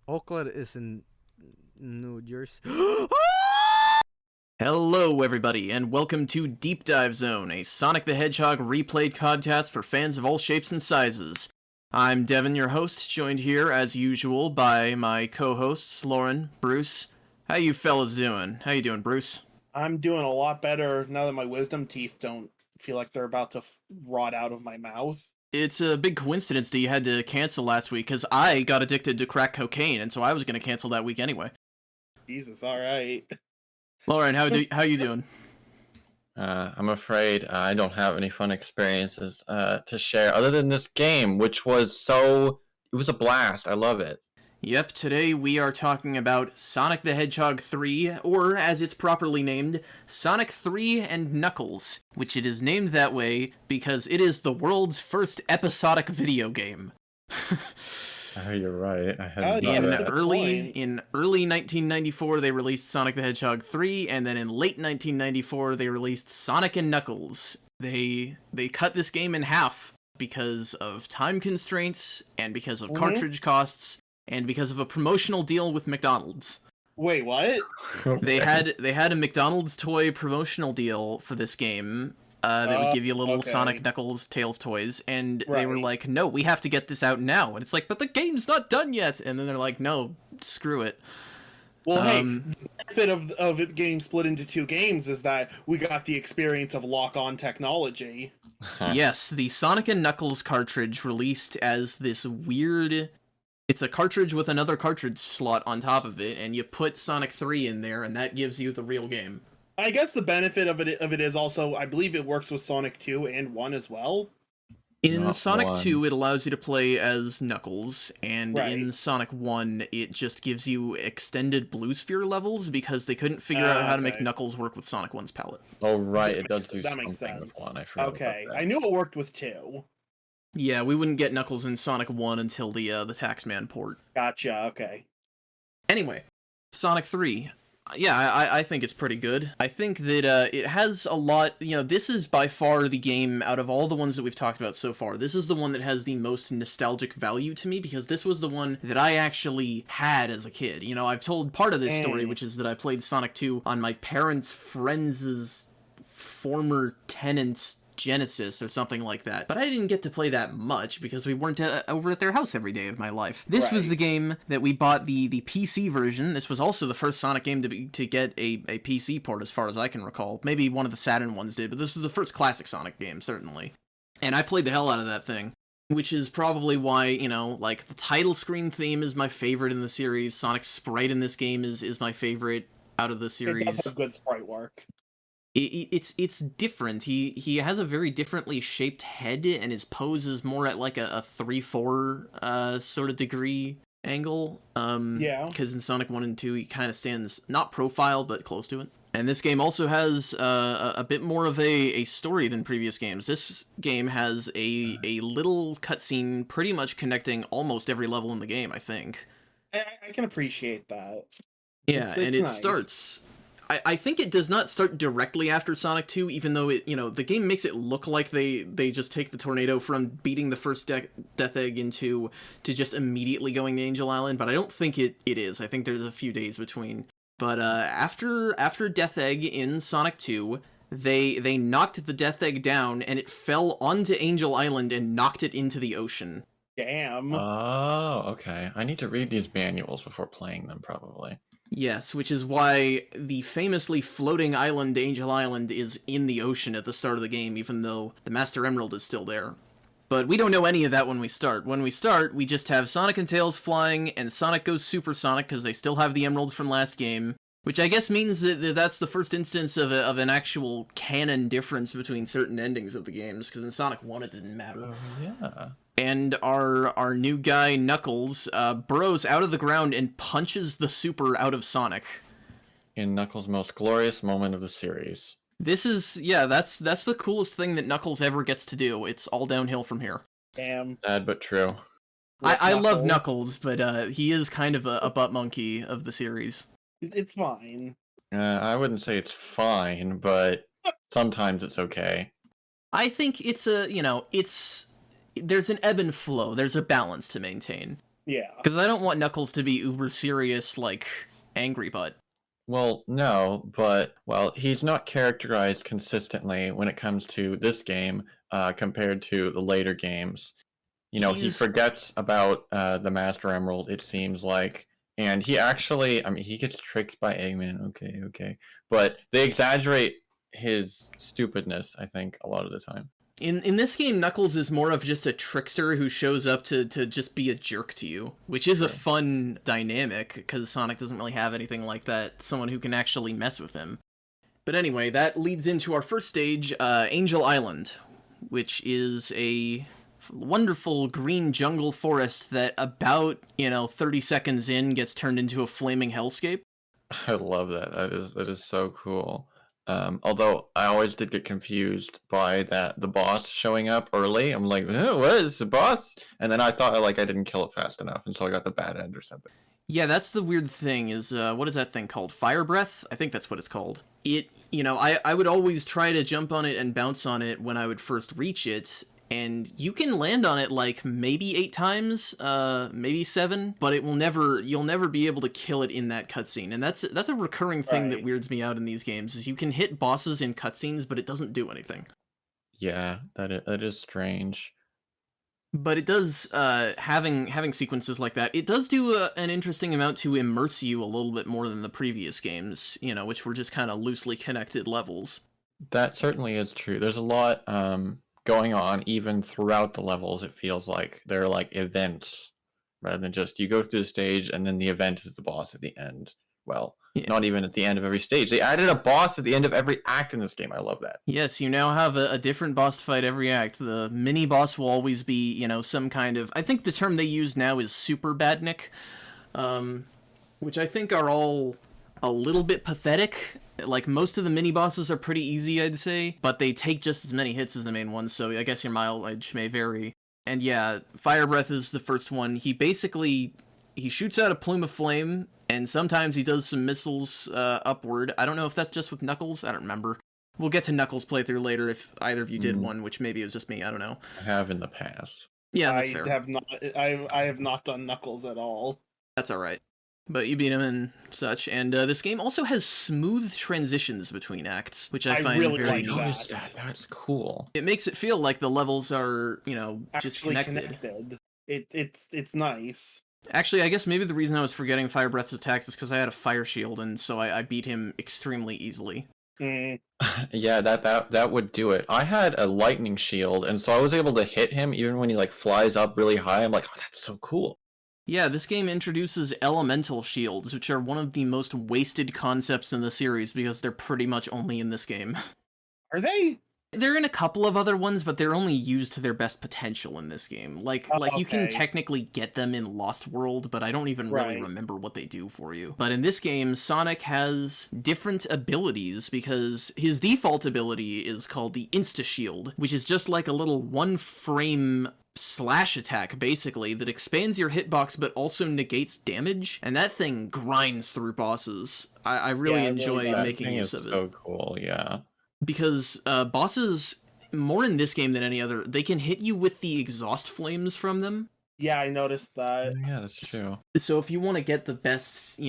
Oakland is in New Jersey. Hello, everybody, and welcome to Deep Dive Zone, a Sonic the Hedgehog replayed podcast for fans of all shapes and sizes. I'm Devin, your host, joined here, as usual, by my co-hosts, Lauren, Bruce. How you fellas doing? How you doing, Bruce? I'm doing a lot better now that my wisdom teeth don't feel like they're about to rot out of my mouth. It's a big coincidence that you had to cancel last week, because I got addicted to crack cocaine, and so I was going to cancel that week anyway. Jesus, alright. Lauren, how you doing? I'm afraid I don't have any fun experiences to share other than this game, which was it was a blast. I love it. Yep, today we are talking about Sonic the Hedgehog 3, or as it's properly named, Sonic 3 and Knuckles, which it is named that way because it is the world's first episodic video game. Oh, you're right. I hadn't yeah, thought of that's that. a good In early 1994, they released Sonic the Hedgehog 3, and then in late 1994, they released Sonic and Knuckles. They cut this game in half because of time constraints, and because of cartridge costs, and because of a promotional deal with McDonald's. Wait, what? They had a McDonald's toy promotional deal for this game. That would give you little Sonic, Knuckles, Tails toys, and they were like, no, we have to get this out now. And it's like, but the game's not done yet. And then they're like, no, screw it. Well, hey, the benefit of it getting split into two games is that we got the experience of lock-on technology. Yes, the Sonic and Knuckles cartridge released as this weird... It's a cartridge with another cartridge slot on top of it, and you put Sonic 3 in there, and that gives you the real game. I guess the benefit of it is also, I believe it works with Sonic 2 and 1 as well. In Not Sonic 1. 2, it allows you to play as Knuckles, and Right. in Sonic 1, it just gives you extended Blue Sphere levels because they couldn't figure out how to make Okay. Knuckles work with Sonic 1's palette. Oh, right. It does do That something makes with sense. one. I forgot Okay, about I that. knew it worked with 2. Yeah, we wouldn't get Knuckles in Sonic 1 until the Taxman port. Gotcha, okay. Anyway, Sonic 3. Yeah, I think it's pretty good. I think that it has a lot... this is by far the game, out of all the ones that we've talked about so far, this is the one that has the most nostalgic value to me, because this was the one that I actually had as a kid. I've told part of this story, which is that I played Sonic 2 on my parents' friends' former tenant's Genesis or something like that. But I didn't get to play that much because we weren't over at their house every day of my life. This was the game that we bought the PC version. This was also the first Sonic game to get a PC port as far as I can recall. Maybe one of the Saturn ones did, but this was the first classic Sonic game, certainly. And I played the hell out of that thing. Which is probably why, the title screen theme is my favorite in the series. Sonic's sprite in this game is my favorite out of the series. It does have good sprite work. It's different. He has a very differently shaped head, and his pose is more at like a 3-4 sort of degree angle. Yeah. Because in Sonic 1 and 2, he kind of stands not profile, but close to it. And this game also has a bit more of a story than previous games. This game has a little cutscene pretty much connecting almost every level in the game, I think. I can appreciate that. Yeah, It's and it nice. starts... I think it does not start directly after Sonic 2, even though the game makes it look like they just take the tornado from beating the first Death Egg to just immediately going to Angel Island, but I don't think it is. I think there's a few days between. But after Death Egg in Sonic 2, they knocked the Death Egg down, and it fell onto Angel Island and knocked it into the ocean. Damn. Oh, okay. I need to read these manuals before playing them, probably. Yes, which is why the famously floating island, Angel Island, is in the ocean at the start of the game, even though the Master Emerald is still there. But we don't know any of that when we start. When we start, we just have Sonic and Tails flying, and Sonic goes supersonic because they still have the emeralds from last game, which I guess means that that's the first instance of an actual canon difference between certain endings of the games, because in Sonic 1 it didn't matter. Oh, yeah. And our new guy, Knuckles, burrows out of the ground and punches the super out of Sonic. In Knuckles' most glorious moment of the series. This is, that's the coolest thing that Knuckles ever gets to do. It's all downhill from here. Damn. Sad but true. I love Knuckles, but he is kind of a butt monkey of the series. It's fine. I wouldn't say it's fine, but sometimes it's okay. I think it's there's an ebb and flow. There's a balance to maintain. Yeah. Because I don't want Knuckles to be uber serious, like, angry butt. Well, no, but, well, he's not characterized consistently when it comes to this game compared to the later games. You know, he forgets about the Master Emerald, it seems like. And he actually, I mean, he gets tricked by Eggman, okay. But they exaggerate his stupidness, I think, a lot of the time. In this game, Knuckles is more of just a trickster who shows up to just be a jerk to you, which is a fun dynamic, because Sonic doesn't really have anything like that, someone who can actually mess with him. But anyway, that leads into our first stage, Angel Island, which is a wonderful green jungle forest that about, 30 seconds in gets turned into a flaming hellscape. I love that. That is so cool. Although I always did get confused by the boss showing up early. I'm like, what is the boss? And then I thought I didn't kill it fast enough, and so I got the bad end or something. Yeah, that's the weird thing is, what is that thing called? Fire breath? I think that's what it's called. I would always try to jump on it and bounce on it when I would first reach it, and you can land on it maybe 8 times, maybe 7, but you'll never be able to kill it in that cutscene. And that's a recurring thing that weirds me out in these games, is you can hit bosses in cutscenes, but it doesn't do anything. Yeah, that is strange. But it does, having sequences like that, it does do an interesting amount to immerse you a little bit more than the previous games, which were just kind of loosely connected levels. That certainly is true. There's a lot, going on even throughout the levels. It feels like they're like events rather than just you go through the stage and then the event is the boss at the end. Well, not even at the end of every stage. They added a boss at the end of every act in this game. I love that. Yes, you now have a different boss to fight every act. The mini boss will always be, some kind of, I think the term they use now is super badnik, which I think are all a little bit pathetic. Like, most of the mini-bosses are pretty easy, I'd say, but they take just as many hits as the main ones, so I guess your mileage may vary. And yeah, Fire Breath is the first one. He shoots out a plume of flame, and sometimes he does some missiles upward. I don't know if that's just with Knuckles, I don't remember. We'll get to Knuckles' playthrough later if either of you did one, which maybe it was just me, I don't know. I have in the past. Yeah, that's fair. I have not done Knuckles at all. That's alright. But you beat him and such, and this game also has smooth transitions between acts, which I find really very like neat. that. That's cool. It makes it feel like the levels are, just Actually connected. It's nice. Actually, I guess maybe the reason I was forgetting Fire Breath's attacks is because I had a fire shield, and so I beat him extremely easily. Yeah, that would do it. I had a lightning shield, and so I was able to hit him even when he flies up really high. I'm like, oh, that's so cool. Yeah, this game introduces elemental shields, which are one of the most wasted concepts in the series because they're pretty much only in this game. Are they? They're in a couple of other ones, but they're only used to their best potential in this game. You can technically get them in Lost World, but I don't even really remember what they do for you. But in this game, Sonic has different abilities because his default ability is called the Insta-Shield, which is just like a little one-frame slash attack, basically, that expands your hitbox but also negates damage, and that thing grinds through bosses. I really enjoy making use of it. So cool, yeah. Because bosses, more in this game than any other, they can hit you with the exhaust flames from them. Yeah, I noticed that. Yeah, that's true. So if you want to get the best,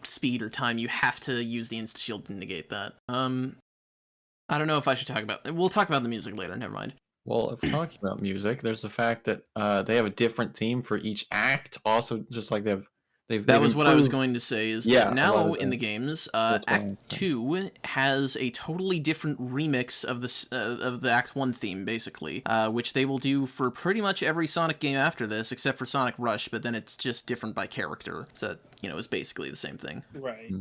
speed or time, you have to use the insta-shield to negate that. I don't know if I should talk about... We'll talk about the music later, never mind. Well, if we're talking about music, there's the fact that they have a different theme for each act. Also, just like they've that was what I was going to say, is that now in the games, Act 2 has a totally different remix of the Act 1 theme, basically, which they will do for pretty much every Sonic game after this, except for Sonic Rush, but then it's just different by character, so that, is basically the same thing. Right.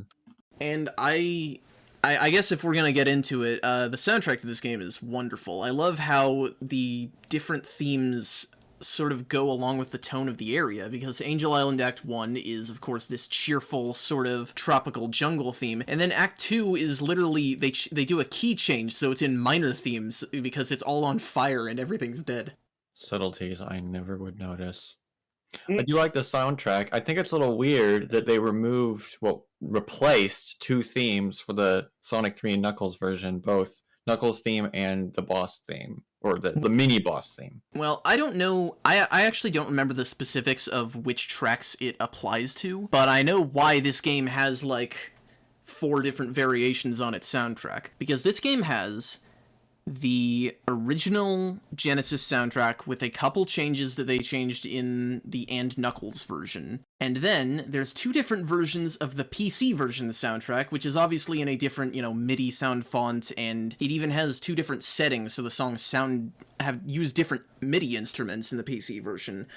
And I guess if we're going to get into it, the soundtrack to this game is wonderful. I love how the different themes sort of go along with the tone of the area, because Angel Island Act 1 is, of course, this cheerful sort of tropical jungle theme, and then Act 2 is literally, they do a key change, so it's in minor themes, because it's all on fire and everything's dead. Subtleties I never would notice. I do like the soundtrack. I think it's a little weird that they replaced 2 themes for the Sonic 3 and Knuckles version, both Knuckles theme and the boss theme. or the mini boss theme. Well, I don't know. I actually don't remember the specifics of which tracks it applies to, but I know why this game has, like, 4 different variations on its soundtrack. Because this game has the original Genesis soundtrack with a couple changes that they changed in the And Knuckles version. And then there's 2 different versions of the PC version of the soundtrack, which is obviously in a different, MIDI sound font, and it even has 2 different settings, so the songs have used different MIDI instruments in the PC version.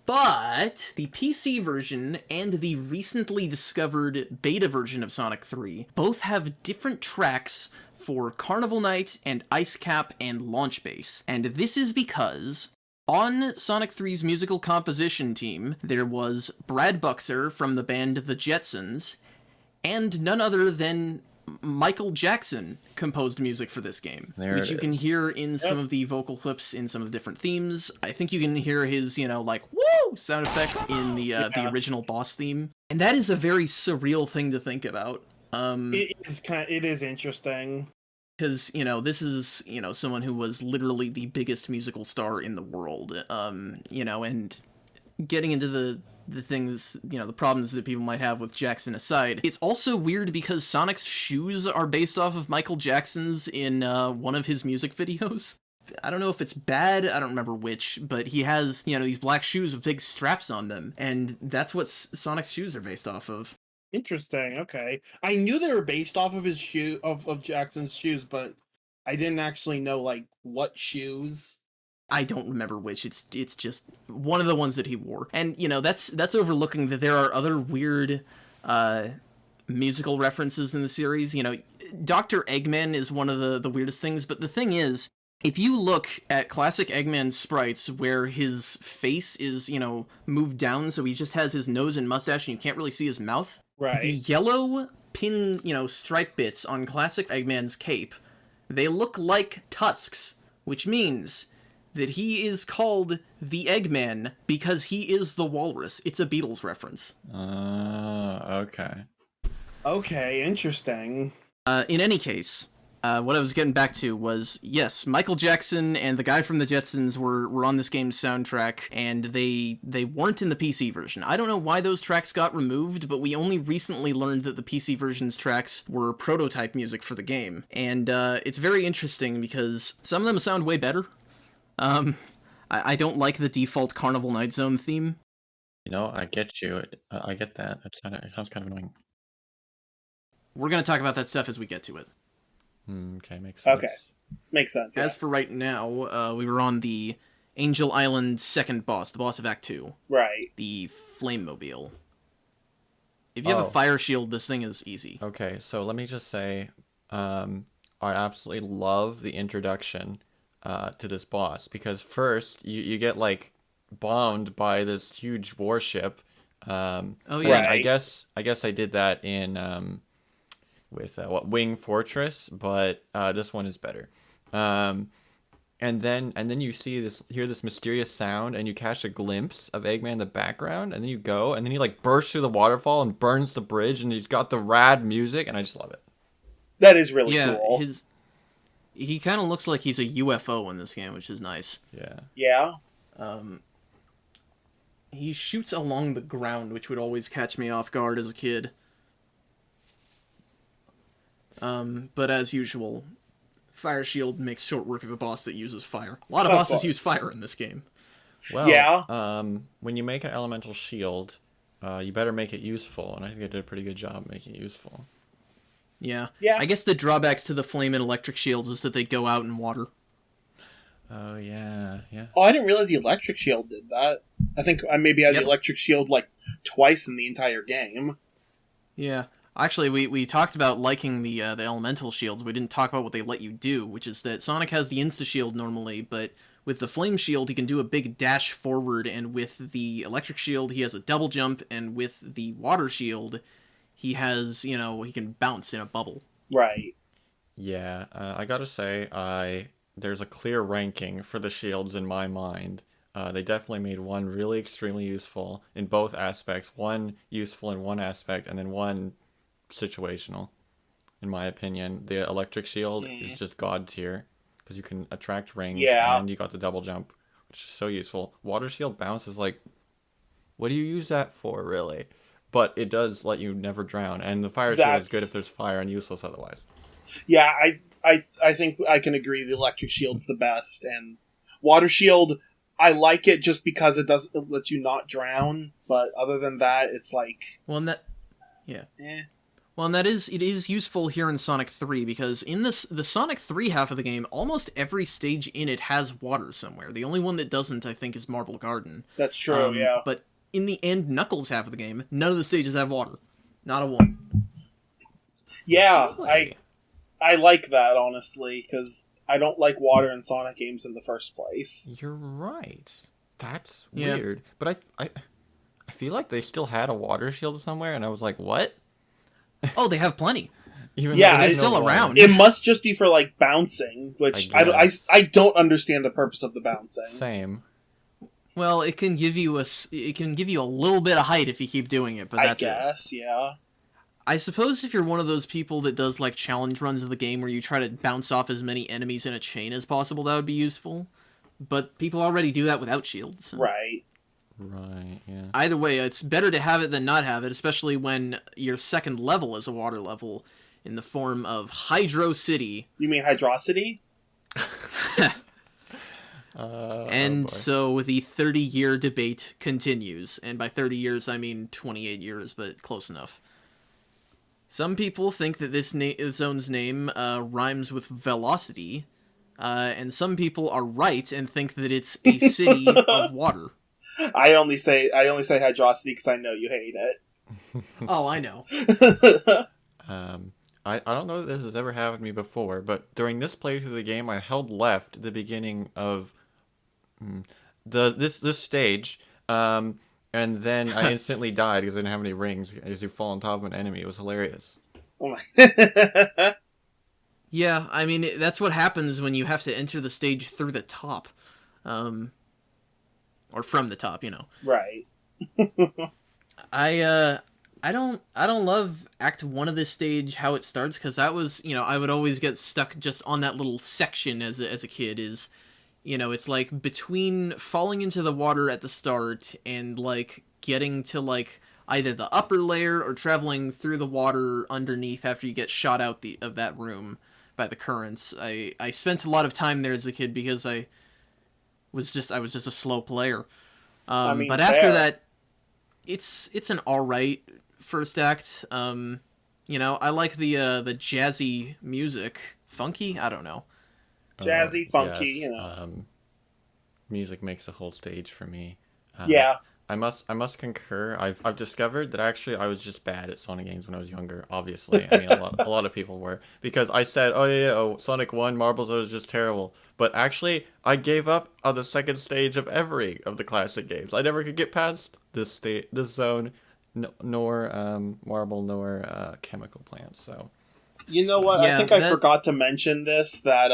But the PC version and the recently discovered beta version of Sonic 3 both have different tracks for Carnival Night and Ice Cap and Launch Base. And this is because on Sonic 3's musical composition team, there was Brad Buxer from the band The Jetsons, and none other than Michael Jackson composed music for this game, which you can hear in some of the vocal clips in some of the different themes. I think you can hear his, woo sound effect in the original boss theme. And that is a very surreal thing to think about. It is interesting. Because, this is, someone who was literally the biggest musical star in the world, and getting into the things, the problems that people might have with Jackson aside, it's also weird because Sonic's shoes are based off of Michael Jackson's in one of his music videos. I don't know if it's bad, I don't remember which, but he has, these black shoes with big straps on them, and that's what Sonic's shoes are based off of. Interesting. Okay, I knew they were based off of his of Jackson's shoes, but I didn't actually know what shoes. I don't remember which. It's just one of the ones that he wore, and that's overlooking that there are other weird musical references in the series. Dr. Eggman is one of the weirdest things, but the thing is, if you look at classic Eggman sprites where his face is, moved down so he just has his nose and mustache and you can't really see his mouth, right? The yellow pin, stripe bits on classic Eggman's cape, they look like tusks, which means that he is called the Eggman because he is the walrus. It's a Beatles reference. Okay. Okay, interesting. In any case, what I was getting back to was, yes, Michael Jackson and the guy from the Jetsons were on this game's soundtrack, and they weren't in the PC version. I don't know why those tracks got removed, but we only recently learned that the PC version's tracks were prototype music for the game. And it's very interesting because some of them sound way better. I don't like the default Carnival Night Zone theme. I get you. I get that. It sounds kind of annoying. We're going to talk about that stuff as we get to it. Okay, makes sense. Okay, makes sense. Yeah. As for right now, we were on the Angel Island second boss, the boss of Act 2. Right. The Flame Mobile. If you have a fire shield, this thing is easy. Okay, so let me just say, I absolutely love the introduction to this boss, because first you get bombed by this huge warship. Oh yeah. Right. I guess I did that in with Wing Fortress, but this one is better. And then you hear this mysterious sound, and you catch a glimpse of Eggman in the background, and then you go, and then he bursts through the waterfall and burns the bridge, and he's got the rad music, and I just love it. That is really cool. He kind of looks like he's a UFO in this game, which is nice. Yeah. Yeah. He shoots along the ground, which would always catch me off guard as a kid. But as usual, Fire Shield makes short work of a boss that uses fire. A lot of bosses use fire in this game. Well, yeah. When you make an elemental shield, you better make it useful, and I think they did a pretty good job making it useful. Yeah. Yeah. I guess the drawbacks to the flame and electric shields is that they go out in water. Oh, yeah. Oh, I didn't realize the electric shield did that. I think I maybe had the electric shield twice in the entire game. Yeah. Actually, we talked about liking the elemental shields. We didn't talk about what they let you do, which is that Sonic has the insta-shield normally, but with the flame shield, he can do a big dash forward, and with the electric shield, he has a double jump, and with the water shield, he has, he can bounce in a bubble. Right. Yeah, I gotta say, there's a clear ranking for the shields in my mind. They definitely made one really extremely useful in both aspects. One useful in one aspect, and then one situational, in my opinion. The electric shield is just god tier, because you can attract range, Yeah. and you got the double jump, which is so useful. Water shield bounce is like, what do you use that for, really? But it does let you never drown, and the fire shield is good if there's fire and useless otherwise. Yeah, I think I can agree the electric shield's the best, and water shield, I like it just because it let you not drown, but other than that, it's like... Well, and that... Yeah. Well, and it is useful here in Sonic 3, because in the Sonic 3 half of the game, almost every stage in it has water somewhere. The only one that doesn't, I think, is Marble Garden. That's true, yeah. But in the end Knuckles half of the game, none of the stages have water. Not a one. Yeah, Really? I like that, honestly, because I don't like water in Sonic games in the first place. You're right. That's Yeah. weird. But I feel like they still had a water shield somewhere, and I was like, what? Oh, they have plenty. Even Yeah, though there's it's no still water. around. It must just be for, like, bouncing, which I don't understand the purpose of the bouncing. Same. Well, it can give you a little bit of height if you keep doing it, but that's it. I guess, yeah. I suppose if you're one of those people that does like challenge runs of the game where you try to bounce off as many enemies in a chain as possible, that would be useful. But people already do that without shields. So. Right. Right, yeah. Either way, it's better to have it than not have it, especially when your second level is a water level in the form of Hydro City. You mean Hydrocity? And so the 30-year debate continues. And by 30 years, I mean 28 years, but close enough. Some people think that this zone's name rhymes with velocity, and some people are right and think that it's a city of water. I only say Hydrocity because I know you hate it. Oh, I know. I don't know that this has ever happened to me before, but during this playthrough of the game, I held left at the beginning of this stage, and then I instantly died because I didn't have any rings as you fall on top of an enemy. It was hilarious. Oh my. Yeah, I mean, that's what happens when you have to enter the stage through the top. Or from the top, you know. Right. I don't love Act 1 of this stage, how it starts, because that was, you know, I would always get stuck just on that little section as a kid, is, you know, it's like between falling into the water at the start and, like, getting to, like, either the upper layer or traveling through the water underneath after you get shot out of that room by the currents. I spent a lot of time there as a kid because I was just a slow player. I mean, but after fair. that, it's an alright first act. You know, I like the jazzy music. Funky? I don't know. Jazzy, funky, yes, you know. Music makes the whole stage for me. Yeah. I must concur. I've discovered that actually I was just bad at Sonic games when I was younger. Obviously, I mean a lot of people were, because I said, Sonic 1 Marbles was just terrible. But actually, I gave up on the second stage of every of the classic games. I never could get past this zone, nor marble nor chemical plants. So. You know what? Yeah, I think I forgot to mention this, that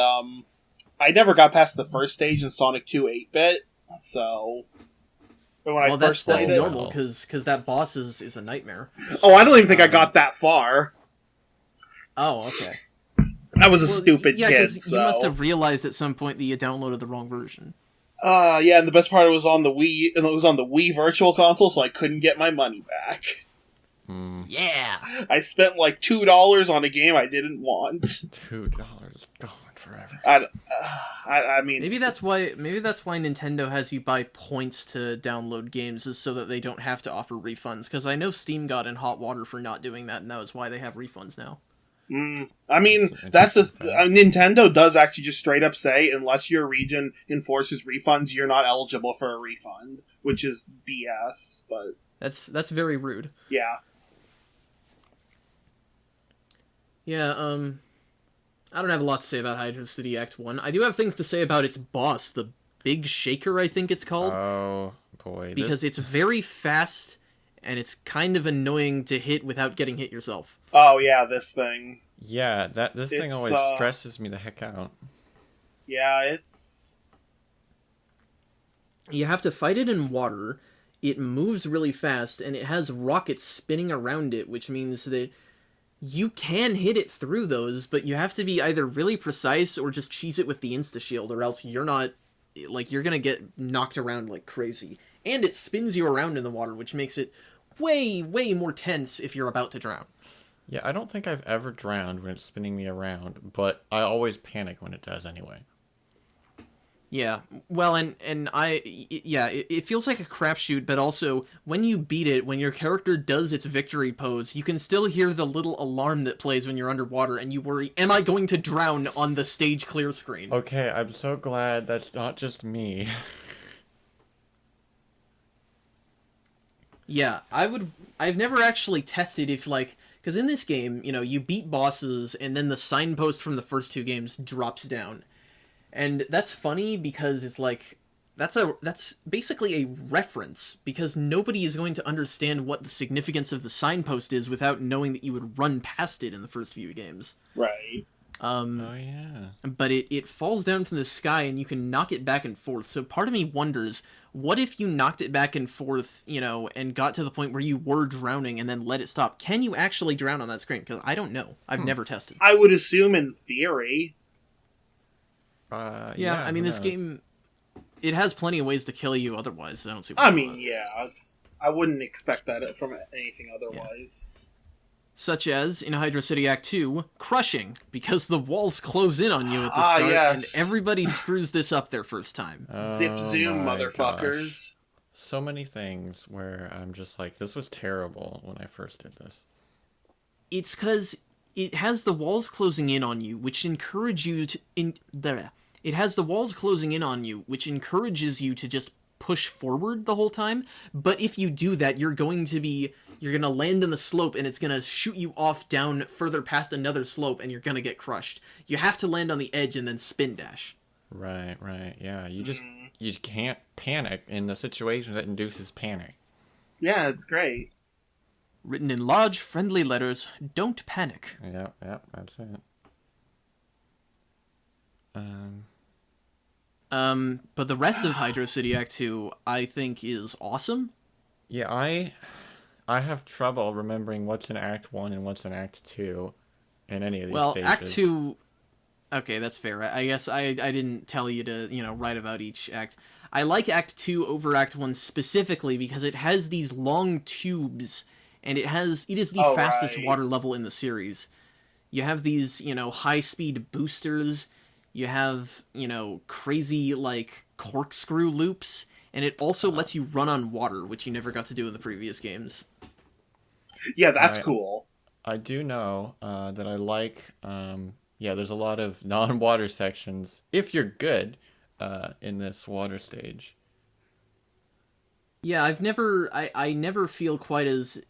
I never got past the first stage in Sonic 2 8-bit. So. When I first that's played it. normal, because that boss is a nightmare. Oh, I don't even think I got that far. Oh, okay. I was a stupid yeah, kid. You must have realized at some point that you downloaded the wrong version. Yeah, and the best part, it was on the Wii, and it was on the Wii Virtual Console, so I couldn't get my money back. Yeah. I spent like $2 on a game I didn't want. $2 gone forever. I mean, maybe that's why Nintendo has you buy points to download games, is so that they don't have to offer refunds. Because I know Steam got in hot water for not doing that, and that was why they have refunds now. I mean, Nintendo does actually just straight up say, unless your region enforces refunds, you're not eligible for a refund, which is BS. But that's very rude. Yeah. Yeah. I don't have a lot to say about Hydro City Act 1. I do have things to say about its boss, the Big Shaker, I think it's called. Oh boy. Because it's very fast, and it's kind of annoying to hit without getting hit yourself. Oh yeah, this thing. Yeah, this thing always stresses me the heck out. Yeah, it's... You have to fight it in water, it moves really fast, and it has rockets spinning around it, which means that you can hit it through those, but you have to be either really precise or just cheese it with the insta-shield, or else you're not, like, you're gonna get knocked around like crazy. And it spins you around in the water, which makes it way, way more tense if you're about to drown. Yeah, I don't think I've ever drowned when it's spinning me around, but I always panic when it does anyway. Yeah, well, it feels like a crapshoot, but also, when you beat it, when your character does its victory pose, you can still hear the little alarm that plays when you're underwater, and you worry, am I going to drown on the stage clear screen? Okay, I'm so glad that's not just me. Yeah, I've never actually tested if, like, because in this game, you beat bosses, and then the signpost from the first two games drops down. And that's funny because it's like, that's basically a reference, because nobody is going to understand what the significance of the signpost is without knowing that you would run past it in the first few games. Right. Oh, yeah. But it falls down from the sky and you can knock it back and forth. So part of me wonders, what if you knocked it back and forth, and got to the point where you were drowning and then let it stop? Can you actually drown on that screen? Because I don't know. I've never tested. I would assume in theory. Yeah, I mean, this game, it has plenty of ways to kill you otherwise. I don't see why I wouldn't expect that from anything otherwise. Yeah. Such as, in Hydro City Act 2, crushing, because the walls close in on you at the start, and everybody screws this up their first time. Zip zoom, motherfuckers. Gosh. So many things where I'm just like, this was terrible when I first did this. It's because it has the walls closing in on you, which encourage you to... It has the walls closing in on you, which encourages you to just push forward the whole time, but if you do that, you're going to land on the slope, and it's going to shoot you off down further past another slope, and you're going to get crushed. You have to land on the edge and then spin dash. Right, yeah, you can't panic in the situation that induces panic. Yeah, it's great. Written in large, friendly letters, don't panic. Yeah, that's it. But the rest of Hydro City Act 2, I think, is awesome. Yeah, I have trouble remembering what's in Act 1 and what's in Act 2 in any of these stages. Well, Act 2... Okay, that's fair. I guess I didn't tell you to, write about each act. I like Act 2 over Act 1 specifically because it has these long tubes, and it is the fastest water level in the series. You have these, high-speed boosters. You have, crazy, corkscrew loops, and it also lets you run on water, which you never got to do in the previous games. Yeah, that's cool. I do know that I like, there's a lot of non-water sections, if you're good, in this water stage. Yeah, I never feel quite as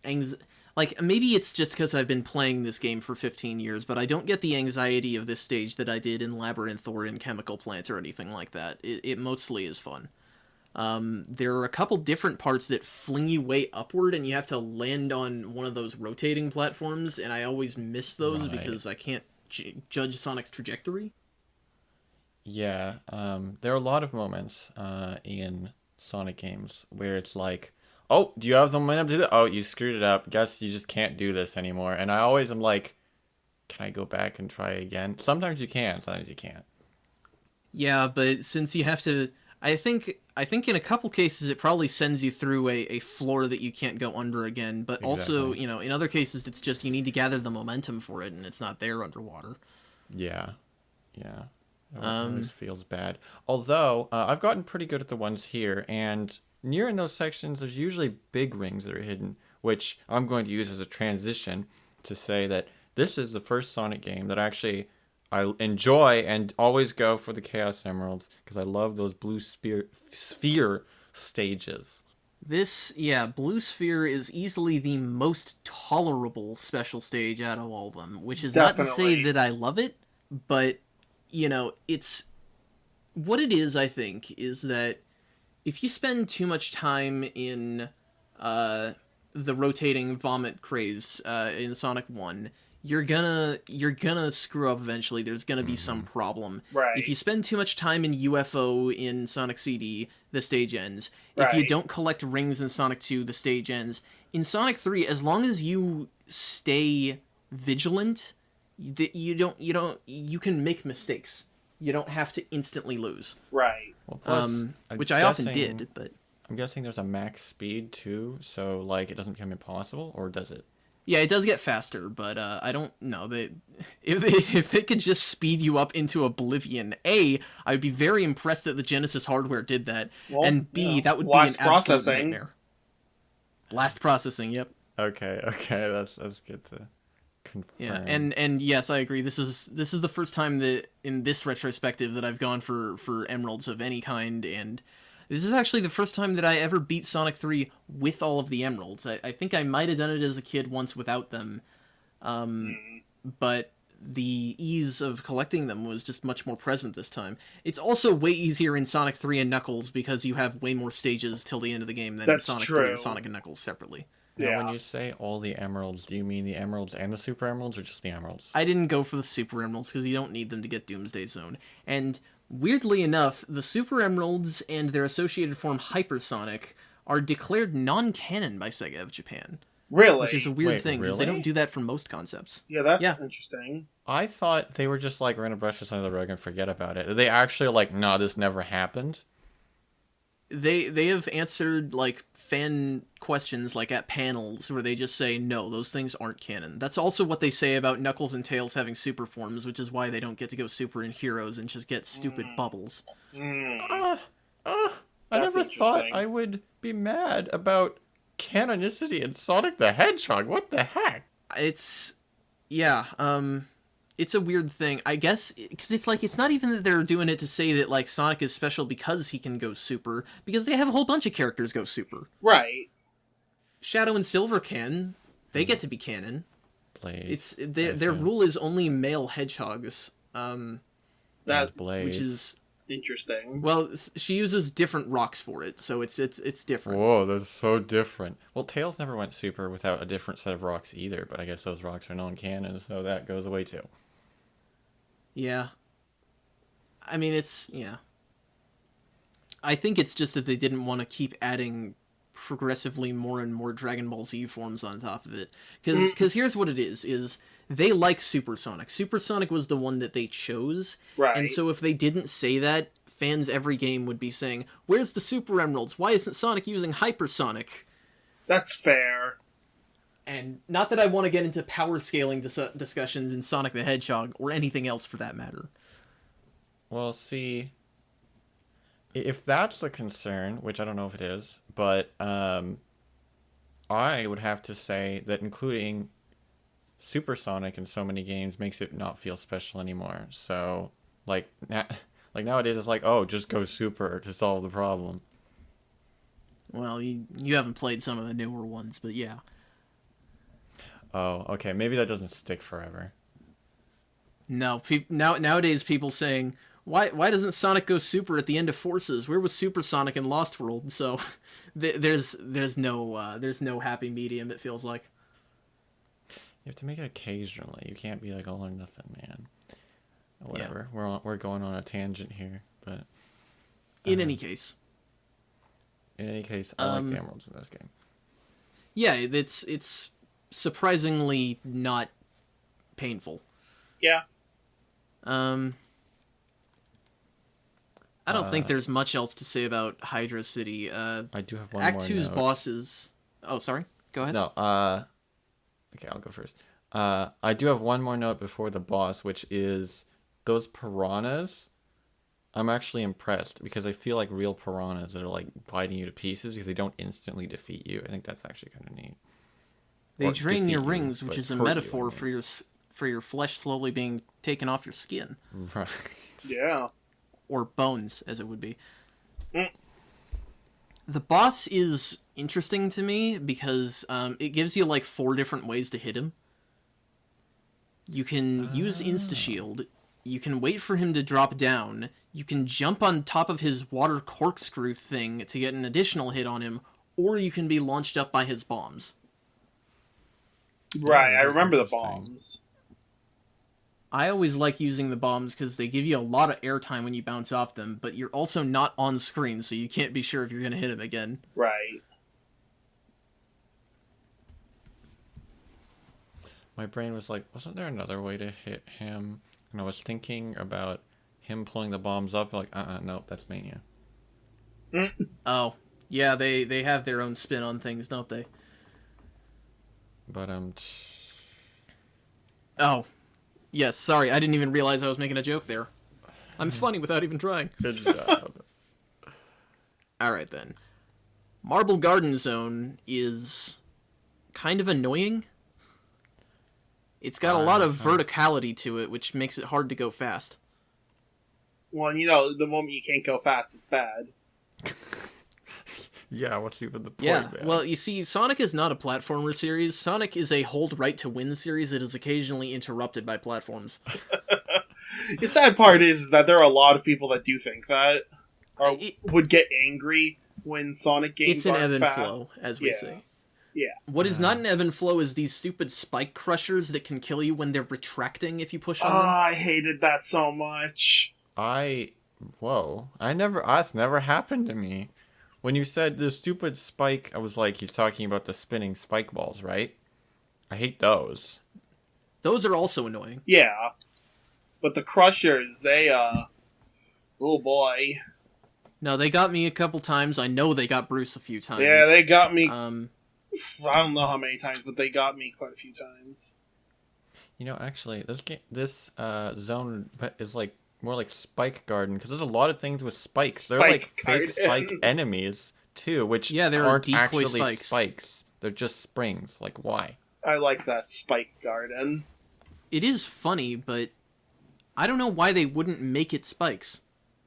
maybe it's just because I've been playing this game for 15 years, but I don't get the anxiety of this stage that I did in Labyrinth or in Chemical Plant or anything like that. It mostly is fun. There are a couple different parts that fling you way upward, and you have to land on one of those rotating platforms, and I always miss those because I can't judge Sonic's trajectory. Yeah, there are a lot of moments in Sonic games where it's like, oh, do you have the momentum to do that? Oh, you screwed it up. Guess you just can't do this anymore. And I always am like, can I go back and try again? Sometimes you can, sometimes you can't. Yeah, but since you have to... I think in a couple cases it probably sends you through a floor that you can't go under again, but also, in other cases it's just you need to gather the momentum for it, and it's not there underwater. Yeah. It always feels bad. Although, I've gotten pretty good at the ones here, and near in those sections there's usually big rings that are hidden, which I'm going to use as a transition to say that this is the first Sonic game that actually I enjoy and always go for the Chaos Emeralds because I love those blue sphere stages. Blue Sphere is easily the most tolerable special stage out of all of them, which is not to say that I love it, but, it's... What it is, I think, is that if you spend too much time in the rotating vomit craze in Sonic 1... You're gonna screw up eventually. There's gonna be some problem. Right. If you spend too much time in UFO in Sonic CD, the stage ends. If you don't collect rings in Sonic 2, the stage ends. In Sonic 3, as long as you stay vigilant, you can make mistakes. You don't have to instantly lose. Right. Well, plus, Which I often did, but I'm guessing there's a max speed too, so like it doesn't become impossible, or does it? yeah, it does get faster, but I don't know. If it could just speed you up into oblivion, I would be very impressed that the Genesis hardware did that, Well, and B, that would be blast an absolute processing. nightmare. Blast processing, yep. Okay, that's good to confirm. Yeah, and yes, I agree. This is the first time that in this retrospective that I've gone for emeralds of any kind, and this is actually the first time that I ever beat Sonic 3 with all of the emeralds. I think I might have done it as a kid once without them, but the ease of collecting them was just much more present this time. It's also way easier in Sonic 3 and Knuckles because you have way more stages till the end of the game than That's in Sonic true. 3 and Sonic and Knuckles separately. Now, Yeah. when you say all the emeralds, do you mean the emeralds and the super emeralds, or just the emeralds? I didn't go for the Super Emeralds because you don't need them to get Doomsday Zone. And weirdly enough, the Super Emeralds and their associated form Hypersonic are declared non-canon by SEGA of Japan. Really? Which is a weird Wait, thing because they really? don't do that for most concepts. Yeah, that's Yeah. interesting. I thought they were just like, we're gonna brush this under the rug and forget about it. They actually are like, nah, this never happened. They have answered like fan questions like at panels where they just say no, those things aren't canon. That's also what they say about Knuckles and Tails having super forms, which is why they don't get to go super in Heroes and just get stupid bubbles. I That's never thought interesting. I would be mad about canonicity in Sonic the Hedgehog. What the heck? It's it's a weird thing, I guess, because it's like, it's not even that they're doing it to say that, like, Sonic is special because he can go super, because they have a whole bunch of characters go super. Right. Shadow and Silver can. They get to be canon. Blaze. Their rule is only male hedgehogs, That Blaze. which is, interesting. well, she uses different rocks for it, so it's different. Whoa, that's so different. Well, Tails never went super without a different set of rocks either, but I guess those rocks are non-canon, so that goes away too. Yeah. I mean, I think it's just that they didn't want to keep adding progressively more and more Dragon Ball Z forms on top of it. Because here's what it is they like Supersonic. Supersonic was the one that they chose. Right. And so if they didn't say that, fans every game would be saying, where's the Super Emeralds? Why isn't Sonic using Hypersonic? That's fair. And not that I want to get into power scaling discussions in Sonic the Hedgehog, or anything else for that matter. Well, see, if that's the concern, which I don't know if it is, but I would have to say that including Supersonic in so many games makes it not feel special anymore. So, like nowadays, it's like, oh, just go super to solve the problem. Well, you haven't played some of the newer ones, but yeah. Oh, okay, maybe that doesn't stick forever. No, nowadays people saying, why doesn't Sonic go super at the end of Forces? Where was Super Sonic in Lost World? So there's no happy medium, it feels like. You have to make it occasionally. You can't be like all or nothing, man. Whatever. Yeah. We're going on a tangent here, but in any case, I like the emeralds in this game. Yeah, it's surprisingly not painful. Yeah. I don't think there's much else to say about Hydro City. I do have one Act more 2's note. bosses... Oh, sorry. Go ahead. No, okay, I'll go first. I do have one more note before the boss, which is those piranhas. I'm actually impressed because I feel like real piranhas that are like biting you to pieces because they don't instantly defeat you. I think that's actually kind of neat. They drain your defeat you, rings, which but is a hurt you, metaphor I mean. for your flesh slowly being taken off your skin. Right. Yeah. Or bones, as it would be. Mm. The boss is interesting to me because it gives you like 4 different ways to hit him. You can use Insta-Shield, you can wait for him to drop down, you can jump on top of his water corkscrew thing to get an additional hit on him, or you can be launched up by his bombs. Right, I that's remember the interesting. bombs. I always like using the bombs because they give you a lot of airtime when you bounce off them, but you're also not on screen, so you can't be sure if you're going to hit him again. Right. my brain was like, wasn't there another way to hit him? And I was thinking about him pulling the bombs up, like, no, that's Mania. Oh, yeah, they have their own spin on things, don't they? But, Oh, yes, sorry, I didn't even realize I was making a joke there. I'm funny without even trying. Good job. Alright then. Marble Garden Zone is kind of annoying. It's got a lot of verticality to it, which makes it hard to go fast. Well, you know, the moment you can't go fast, it's bad. Yeah, what's even the point, Yeah, man? well, you see, Sonic is not a platformer series. Sonic is a hold right to win series that is occasionally interrupted by platforms. The sad part is that there are a lot of people that do think that, or would get angry when Sonic games It's an aren't ebb and fast. flow, as we say. Yeah. What is not an ebb and flow is these stupid spike crushers that can kill you when they're retracting if you push on them. I hated that so much. That's never happened to me. When you said the stupid spike, I was like, he's talking about the spinning spike balls, right? I hate those. Those are also annoying. Yeah. But the crushers, they, oh boy. No, they got me a couple times. I know they got Bruce a few times. Yeah, they got me. I don't know how many times, but they got me quite a few times. You know, actually, this zone is like more like Spike Garden, because there's a lot of things with spikes. They're like fake spike enemies too, which aren't actually spikes. They're just springs. Like, why? I like that Spike Garden. It is funny, but I don't know why they wouldn't make it spikes.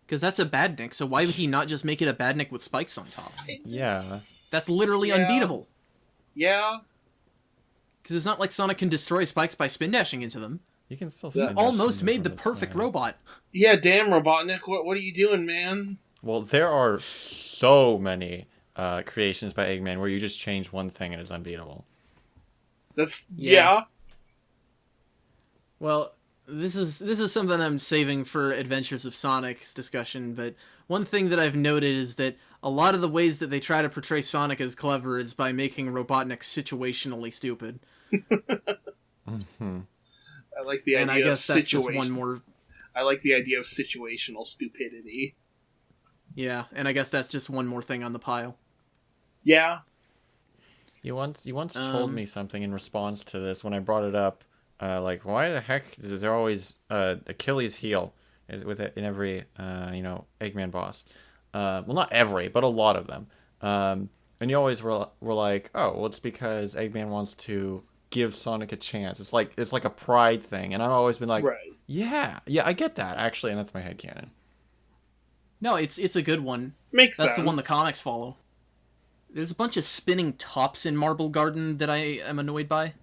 Because that's a badnik, so why would he not just make it a badnik with spikes on top? Yeah. That's literally unbeatable. Yeah. Because it's not like Sonic can destroy spikes by spin dashing into them. You can still He almost made the perfect robot. Yeah, damn, Robotnik, what are you doing, man? Well, there are so many creations by Eggman where you just change one thing and it's unbeatable. Yeah. Well, this is something I'm saving for Adventures of Sonic's discussion, but one thing that I've noted is that a lot of the ways that they try to portray Sonic as clever is by making Robotnik situationally stupid. Mm-hmm. I like the idea and I guess of that's just situation. one more. I like the idea of situational stupidity. Yeah, and I guess that's just one more thing on the pile. Yeah. You once told me something in response to this when I brought it up. Like, why the heck is there always Achilles heel in every Eggman boss? Well, not every, but a lot of them. And you always were like, oh, well, it's because Eggman wants to give Sonic a chance. It's like a pride thing, and I've always been like, right. yeah, I get that actually, and that's my headcanon. No, it's a good one. Makes That's sense. the one the comics follow. There's a bunch of spinning tops in Marble Garden that I am annoyed by.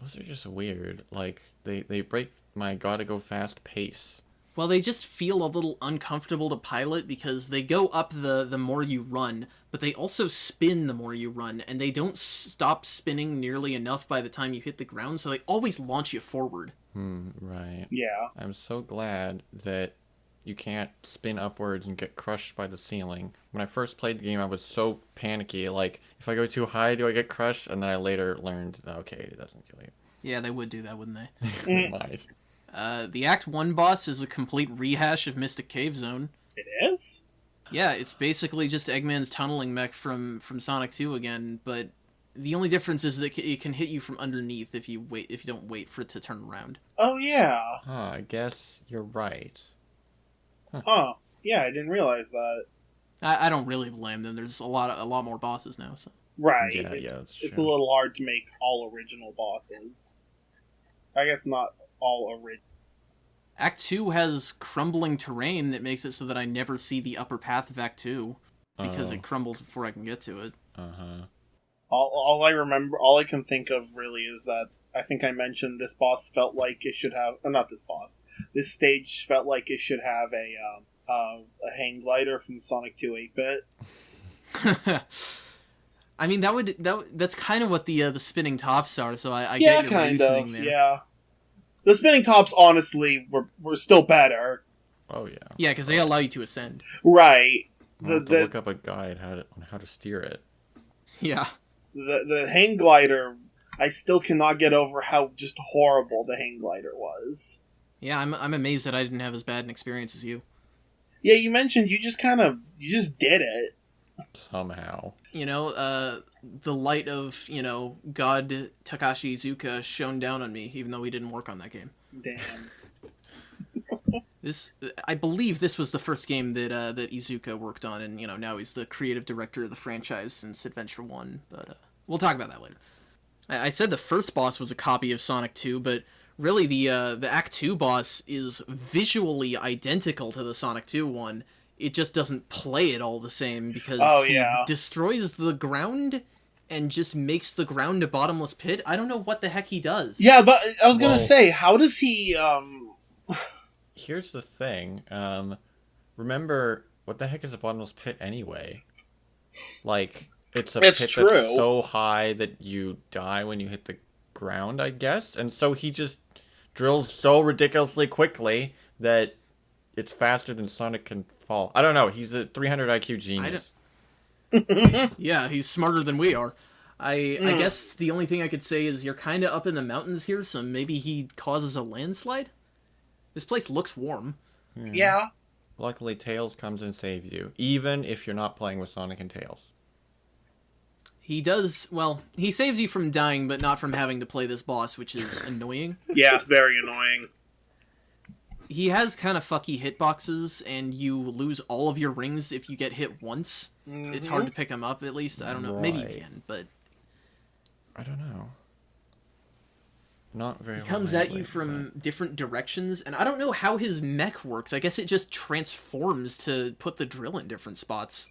Those are just weird. Like, they break my gotta go fast pace. Well, they just feel a little uncomfortable to pilot because they go up the more you run, but they also spin the more you run, and they don't stop spinning nearly enough by the time you hit the ground, so they always launch you forward. Right. Yeah. I'm so glad that you can't spin upwards and get crushed by the ceiling. When I first played the game, I was so panicky. Like, if I go too high, do I get crushed? And then I later learned that, okay, it doesn't kill you. Yeah, they would do that, wouldn't they? They might. The Act 1 boss is a complete rehash of Mystic Cave Zone. It is? Yeah, it's basically just Eggman's tunneling mech from Sonic 2 again, but the only difference is that it can hit you from underneath if you don't wait for it to turn around. Oh, yeah. I guess you're right. Huh. Yeah, I didn't realize that. I don't really blame them. There's a lot more bosses now, so. Right. Yeah, that's true. It's a little hard to make all original bosses. I guess not all original. Act 2 has crumbling terrain that makes it so that I never see the upper path of Act 2 because it crumbles before I can get to it. All I can think of really is that I think I mentioned this boss felt like it should have, not this boss. This stage felt like it should have a hang glider from Sonic 2 8-bit. I mean, that's kind of what the spinning tops are. So I get your reasoning there. Yeah. The spinning tops, honestly, were still better. Oh yeah. Yeah, because they allow you to ascend. Right. I'll have to look up a guide on how to steer it. Yeah. The hang glider, I still cannot get over how just horrible the hang glider was. Yeah, I'm amazed that I didn't have as bad an experience as you. Yeah, you mentioned you just did it. Somehow. You know, the light of, God Takashi Iizuka shone down on me, even though he didn't work on that game. Damn. I believe this was the first game that Iizuka worked on, and now he's the creative director of the franchise since Adventure 1. But we'll talk about that later. I said the first boss was a copy of Sonic 2, but really the Act 2 boss is visually identical to the Sonic 2 one. It just doesn't play it all the same because he destroys the ground and just makes the ground a bottomless pit. I don't know what the heck he does. Yeah, but I was gonna say, how does he? Here's the thing. Remember, what the heck is a bottomless pit anyway? Like, it's a pit that's so high that you die when you hit the ground, I guess. And so he just drills so ridiculously quickly that it's faster than Sonic can fall. I don't know. He's a 300 IQ genius. Yeah, he's smarter than we are. I guess the only thing I could say is you're kind of up in the mountains here, so maybe he causes a landslide? This place looks warm. Yeah. Luckily, Tails comes and saves you, even if you're not playing with Sonic and Tails. He does, well, he saves you from dying, but not from having to play this boss, which is annoying. Yeah, very annoying. He has kind of fucky hitboxes, and you lose all of your rings if you get hit once. Mm-hmm. It's hard to pick them up, at least. I don't know. Right. Maybe you can, but... I don't know. Not very well. He comes at you from different directions, and I don't know how his mech works. I guess it just transforms to put the drill in different spots.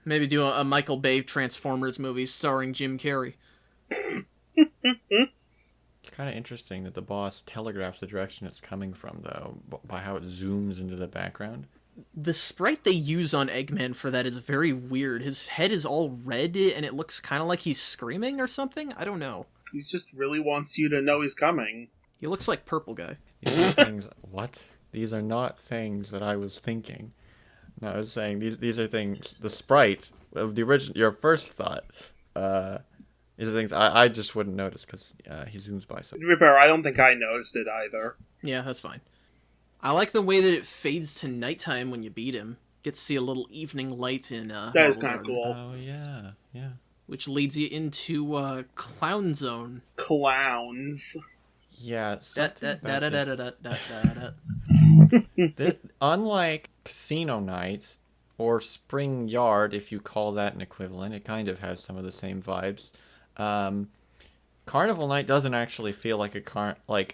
Maybe do a Michael Bay Transformers movie starring Jim Carrey. It's kind of interesting that the boss telegraphs the direction it's coming from, though, by how it zooms into the background. The sprite they use on Eggman for that is very weird. His head is all red, and it looks kind of like he's screaming or something. I don't know. He just really wants you to know he's coming. He looks like Purple Guy. These are things... What? These are not things that I was thinking. No, I was saying these are things... The sprite of the original... Your first thought... these are things I just wouldn't notice because he zooms by so... To be fair, I don't think I noticed it either. Yeah, that's fine. I like the way that it fades to nighttime when you beat him. Get to see a little evening light in... that is kind of cool. Oh, yeah, yeah. Which leads you into Clown Zone. Clowns. Yeah. Unlike Casino Night, or Spring Yard, if you call that an equivalent, it kind of has some of the same vibes. Carnival Night doesn't actually feel like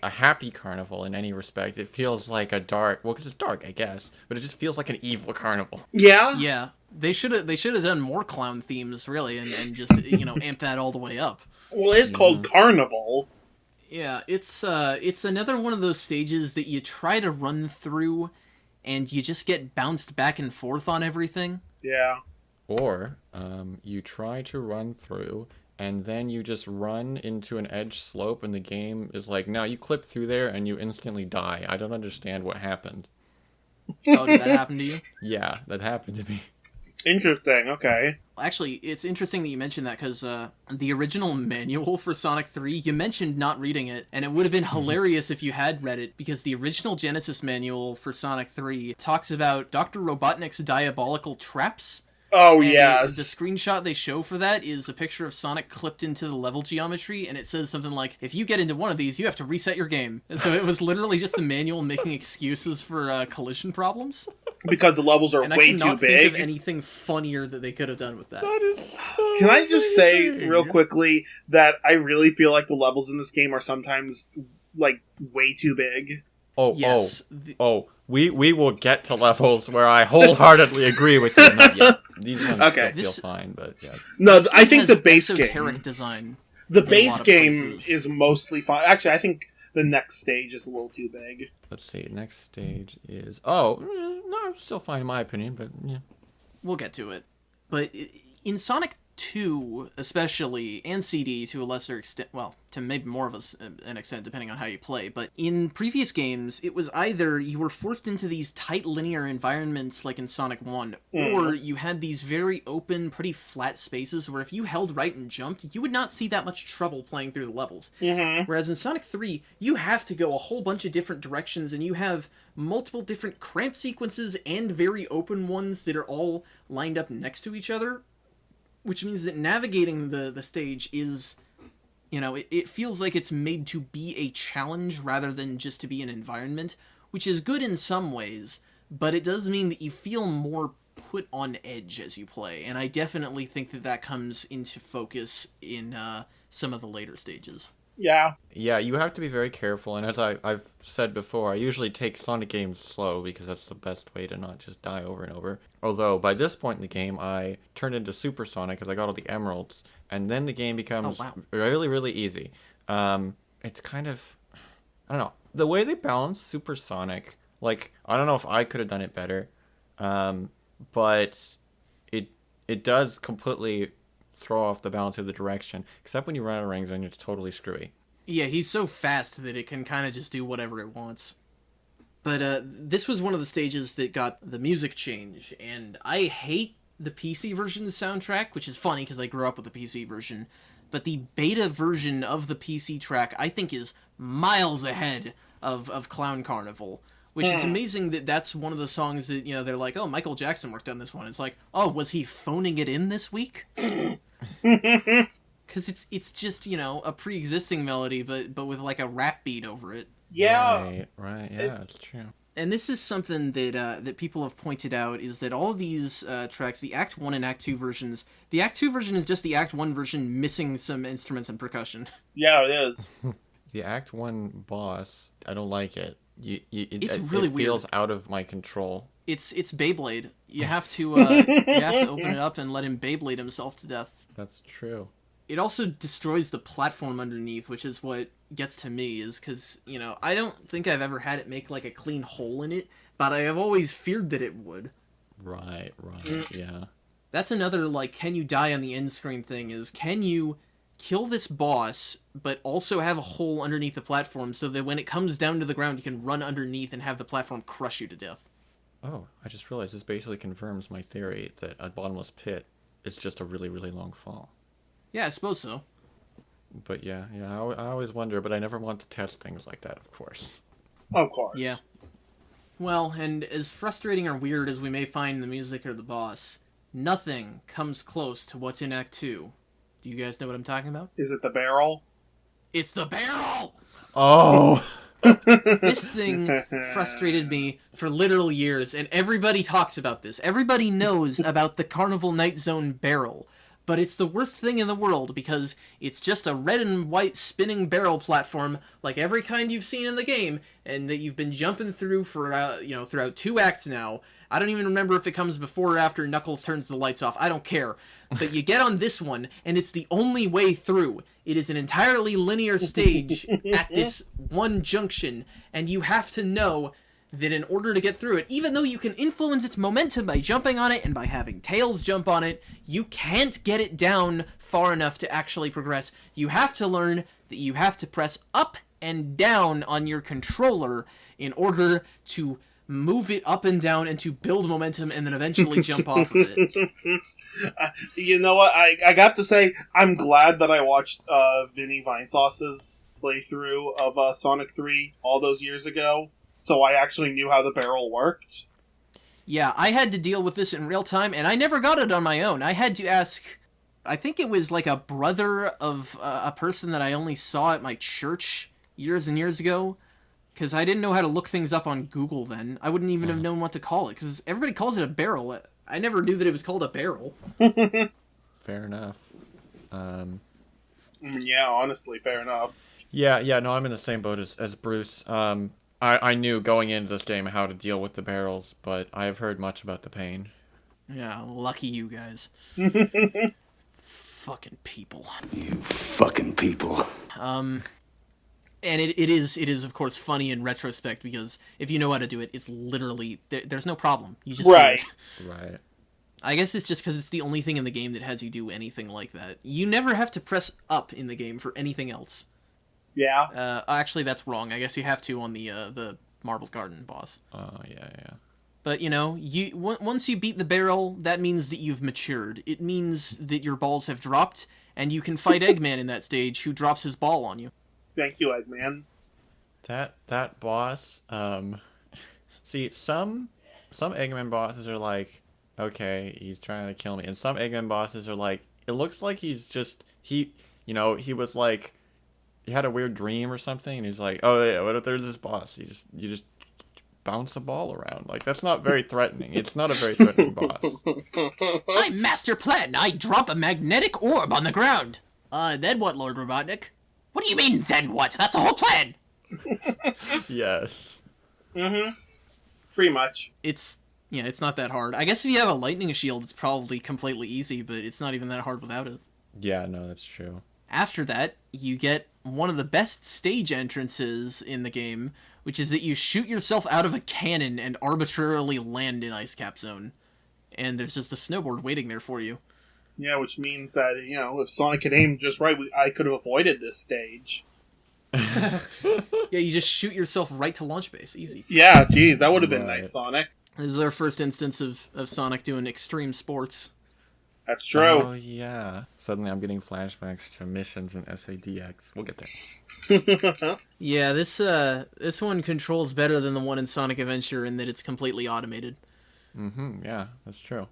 a happy carnival in any respect. It feels like a dark... Well, because it's dark, I guess. But it just feels like an evil carnival. Yeah? Yeah. They should have done more clown themes, really, and just, amp that all the way up. Well, it's called Carnival. Yeah, it's another one of those stages that you try to run through, and you just get bounced back and forth on everything. Yeah. Or, you try to run through, and then you just run into an edge slope, and the game is like, no, you clip through there, and you instantly die. I don't understand what happened. Oh, did that happen to you? Yeah, that happened to me. Interesting, okay. Actually, it's interesting that you mentioned that, because the original manual for Sonic 3, you mentioned not reading it, and it would have been hilarious if you had read it, because the original Genesis manual for Sonic 3 talks about Dr. Robotnik's diabolical traps. Oh, and yes. The screenshot they show for that is a picture of Sonic clipped into the level geometry, and it says something like, if you get into one of these, you have to reset your game. And so it was literally just the manual making excuses for collision problems. Because the levels are way too big. And I cannot think of anything funnier that they could have done with that. That is so Can I just say, real quickly, that I really feel like the levels in this game are sometimes, way too big. Yes. We will get to levels where I wholeheartedly agree with you. Not yet. These ones still feel fine, but yeah. No, I think the base game... design. The base game is mostly fine. Actually, I think the next stage is a little too big. Let's see. Next stage is... no, still fine in my opinion, but yeah. We'll get to it. But in Sonic 2, especially, and CD to a lesser extent, well, to maybe more of an extent, depending on how you play, but in previous games, it was either you were forced into these tight linear environments like in Sonic 1, or you had these very open, pretty flat spaces where if you held right and jumped, you would not see that much trouble playing through the levels. Whereas in Sonic 3, you have to go a whole bunch of different directions, and you have multiple different cramped sequences and very open ones that are all lined up next to each other, which means that navigating the stage is, it feels like it's made to be a challenge rather than just to be an environment, which is good in some ways, but it does mean that you feel more put on edge as you play, and I definitely think that comes into focus in some of the later stages. Yeah. Yeah, you have to be very careful, and as I've said before, I usually take Sonic games slow because that's the best way to not just die over and over. Although, by this point in the game, I turned into Super Sonic because I got all the emeralds, and then the game becomes really, really easy. It's kind of, I don't know, the way they balance Super Sonic, like, I don't know if I could have done it better, but it does completely throw off the balance of the direction, except when you run out of rings and it's totally screwy. Yeah, he's so fast that it can kind of just do whatever it wants. But this was one of the stages that got the music change, and I hate the PC version of the soundtrack, which is funny because I grew up with the PC version, but the beta version of the PC track I think is miles ahead of Clown Carnival, which is amazing that that's one of the songs that, they're like, oh, Michael Jackson worked on this one. It's like, oh, was he phoning it in this week? Because it's just, a pre-existing melody, but with like a rap beat over it. Yeah. Right, yeah, that's true. And this is something that people have pointed out, is that all of these tracks, the Act 1 and Act 2 versions, the Act 2 version is just the Act 1 version missing some instruments and percussion. Yeah, it is. The Act 1 boss, I don't like it. It's really weird. It feels out of my control. It's Beyblade. You have to open it up and let him Beyblade himself to death. That's true. It also destroys the platform underneath, which is what gets to me, is because, I don't think I've ever had it make, like, a clean hole in it, but I have always feared that it would. Right, yeah. That's another, like, can you die on the end screen thing, is can you kill this boss, but also have a hole underneath the platform so that when it comes down to the ground, you can run underneath and have the platform crush you to death. Oh, I just realized this basically confirms my theory that a bottomless pit is just a really, really long fall. Yeah, I suppose so. But yeah, I always wonder, but I never want to test things like that, of course. Of course. Yeah. Well, and as frustrating or weird as we may find the music or the boss, nothing comes close to what's in Act 2. Do you guys know what I'm talking about? Is it the barrel? It's the barrel! Oh! This thing frustrated me for literal years, and everybody talks about this. Everybody knows about the Carnival Night Zone barrel. But it's the worst thing in the world, because it's just a red and white spinning barrel platform, like every kind you've seen in the game, and that you've been jumping through for, throughout 2 acts now. I don't even remember if it comes before or after Knuckles turns the lights off. I don't care. But you get on this one, and it's the only way through. It is an entirely linear stage at this one junction, and you have to know that in order to get through it, even though you can influence its momentum by jumping on it and by having Tails jump on it, you can't get it down far enough to actually progress. You have to learn that you have to press up and down on your controller in order to move it up and down and to build momentum and then eventually jump off of it. You know what? I got to say, I'm glad that I watched Vinny Vinesauce's playthrough of Sonic 3 all those years ago, so I actually knew how the barrel worked. Yeah, I had to deal with this in real time, and I never got it on my own. I had to ask, I think it was like a brother of a person that I only saw at my church years and years ago, because I didn't know how to look things up on Google then. I wouldn't even have known what to call it, because everybody calls it a barrel. I never knew that it was called a barrel. Fair enough. Yeah, honestly, fair enough. Yeah, no, I'm in the same boat as Bruce. I knew going into this game how to deal with the barrels, but I have heard much about the pain. Yeah, lucky you guys. Fucking people. You fucking people. And it is of course funny in retrospect, because if you know how to do it, it's literally there's no problem. You just right. Right. I guess it's just because it's the only thing in the game that has you do anything like that. You never have to press up in the game for anything else. Yeah. Actually, that's wrong. I guess you have to on the Marble Garden boss. Oh, yeah. But, once you beat the barrel, that means that you've matured. It means that your balls have dropped, and you can fight Eggman in that stage, who drops his ball on you. Thank you, Eggman. That boss, see, some Eggman bosses are like, okay, he's trying to kill me, and some Eggman bosses are like, it looks like he's just, he was like, he had a weird dream or something, and he's like, oh yeah, what if there's this boss? You just bounce the ball around. Like, that's not very threatening. It's not a very threatening boss. I master plan. I drop a magnetic orb on the ground. Then what, Lord Robotnik? What do you mean, then what? That's the whole plan! Yes. Mm-hmm. Pretty much. It's not that hard. I guess if you have a lightning shield, it's probably completely easy, but it's not even that hard without it. Yeah, no, that's true. After that, you get one of the best stage entrances in the game, which is that you shoot yourself out of a cannon and arbitrarily land in Ice Cap Zone. And there's just a snowboard waiting there for you. Yeah, which means that, if Sonic had aimed just right, I could have avoided this stage. Yeah, you just shoot yourself right to launch base. Easy. Yeah, geez, that would have been nice, Sonic. This is our first instance of Sonic doing extreme sports. That's true. Oh, yeah. Suddenly I'm getting flashbacks to missions in SADX. We'll get there. Yeah, this one controls better than the one in Sonic Adventure in that it's completely automated. Yeah, that's true.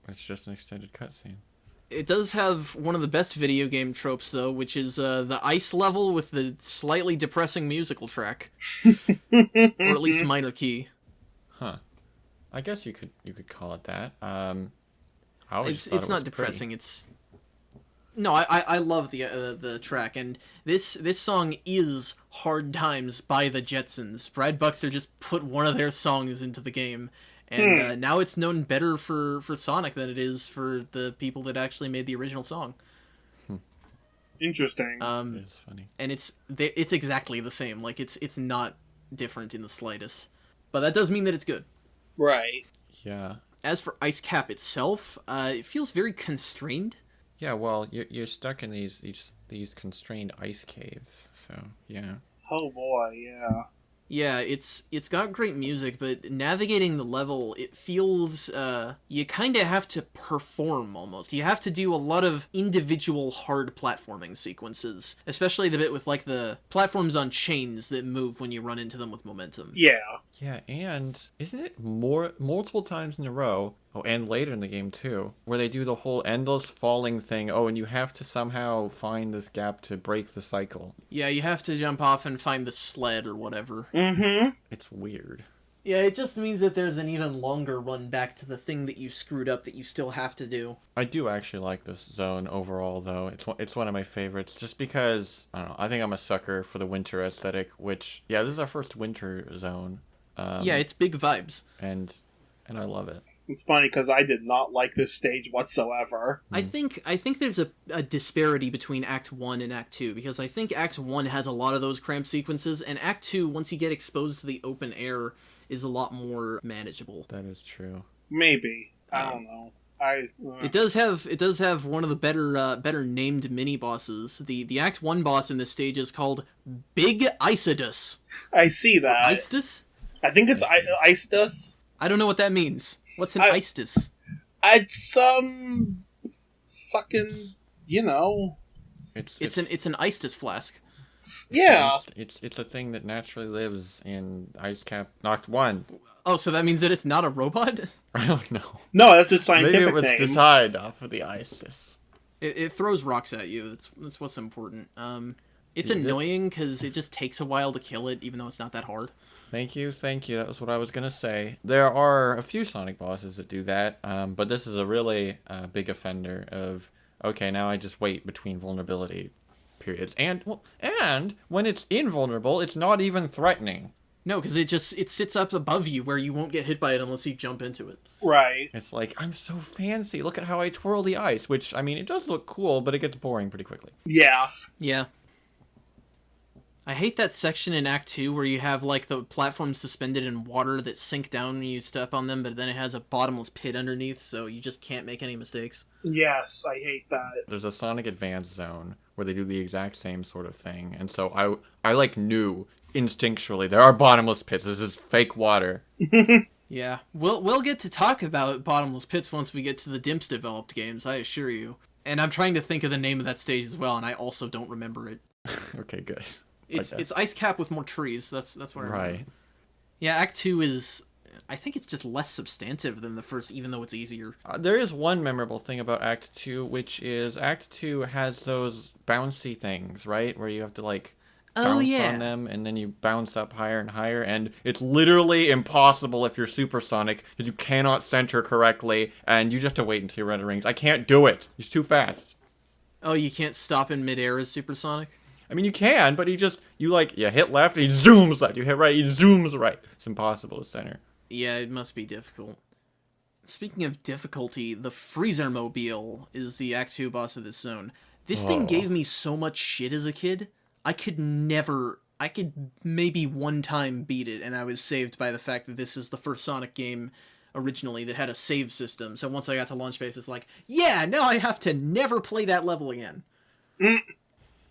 It's just an extended cutscene. It does have one of the best video game tropes, though, which is the ice level with the slightly depressing musical track. Or at least minor key. Huh. I guess you could call it that. It's not depressing. Pretty. It's no, I love the track, and this song is "Hard Times" by the Jetsons. Brad Buxter just put one of their songs into the game, and now it's known better for Sonic than it is for the people that actually made the original song. Interesting. It is funny, and it's exactly the same. Like it's not different in the slightest, but that does mean that it's good. Right. Yeah. As for Ice Cap itself, it feels very constrained. Yeah, well, you're stuck in these constrained ice caves, so yeah. Oh boy, yeah. Yeah, it's got great music, but navigating the level, it feels, you kind of have to perform, almost. You have to do a lot of individual hard platforming sequences, especially the bit with, like, the platforms on chains that move when you run into them with momentum. Yeah. Yeah, and isn't it multiple times in a row, and later in the game too, where they do the whole endless falling thing, and you have to somehow find this gap to break the cycle. Yeah, you have to jump off and find the sled or whatever. Mm-hmm. It's weird. Yeah, it just means that there's an even longer run back to the thing that you screwed up that you still have to do. I do actually like this zone overall, though. It's one of my favorites, just because, I don't know, I think I'm a sucker for the winter aesthetic, which, yeah, this is our first winter zone. Yeah, it's big vibes. And I love it. It's funny because I did not like this stage whatsoever. I think there's a disparity between Act 1 and Act 2, because I think Act 1 has a lot of those cramped sequences, and Act 2, once you get exposed to the open air, is a lot more manageable. That is true. Maybe. I don't know. It does have one of the better named mini bosses. The Act 1 boss in this stage is called Big Isidus. I see that. Istus? I think it's Istus. I don't know what that means. What's an Istus? It's some fucking, It's an Istus flask. Yeah. It's a thing that naturally lives in Ice Cap Noct 1. Oh, so that means that it's not a robot? I don't know. No, that's its scientific Maybe it was name. designed off of the Isis. It throws rocks at you. That's what's important. It's annoying because it just takes a while to kill it, even though it's not that hard. Thank you. That was what I was going to say. There are a few Sonic bosses that do that, but this is a really big offender of, okay, now I just wait between vulnerability periods. And when it's invulnerable, it's not even threatening. No, because it sits up above you where you won't get hit by it unless you jump into it. Right. It's like, I'm so fancy. Look at how I twirl the ice, which, I mean, it does look cool, but it gets boring pretty quickly. Yeah. Yeah. I hate that section in Act 2 where you have, like, the platforms suspended in water that sink down when you step on them, but then it has a bottomless pit underneath, so you just can't make any mistakes. Yes, I hate that. There's a Sonic Advance zone where they do the exact same sort of thing, and so I like knew instinctually there are bottomless pits. This is fake water. Yeah, we'll get to talk about bottomless pits once we get to the Dimps developed games, I assure you. And I'm trying to think of the name of that stage as well, and I also don't remember it. Okay, good. It's Ice Cap with more trees. That's what I remember. Right. Yeah, Act 2 is... I think it's just less substantive than the first, even though it's easier. There is one memorable thing about Act 2, which is Act 2 has those bouncy things, right? Where you have to, like, bounce on them, and then you bounce up higher and higher, and it's literally impossible if you're supersonic, because you cannot center correctly, and you just have to wait until you run out of rings. I can't do it. He's too fast. Oh, you can't stop in midair as supersonic? I mean, you can, but you hit left, and he zooms left. You hit right, he zooms right. It's impossible to center. Yeah, it must be difficult. Speaking of difficulty, the Freezer Mobile is the Act 2 boss of this zone. This thing gave me so much shit as a kid. I could maybe one time beat it, and I was saved by the fact that this is the first Sonic game originally that had a save system. So once I got to Launch Base, it's like, yeah, now I have to never play that level again.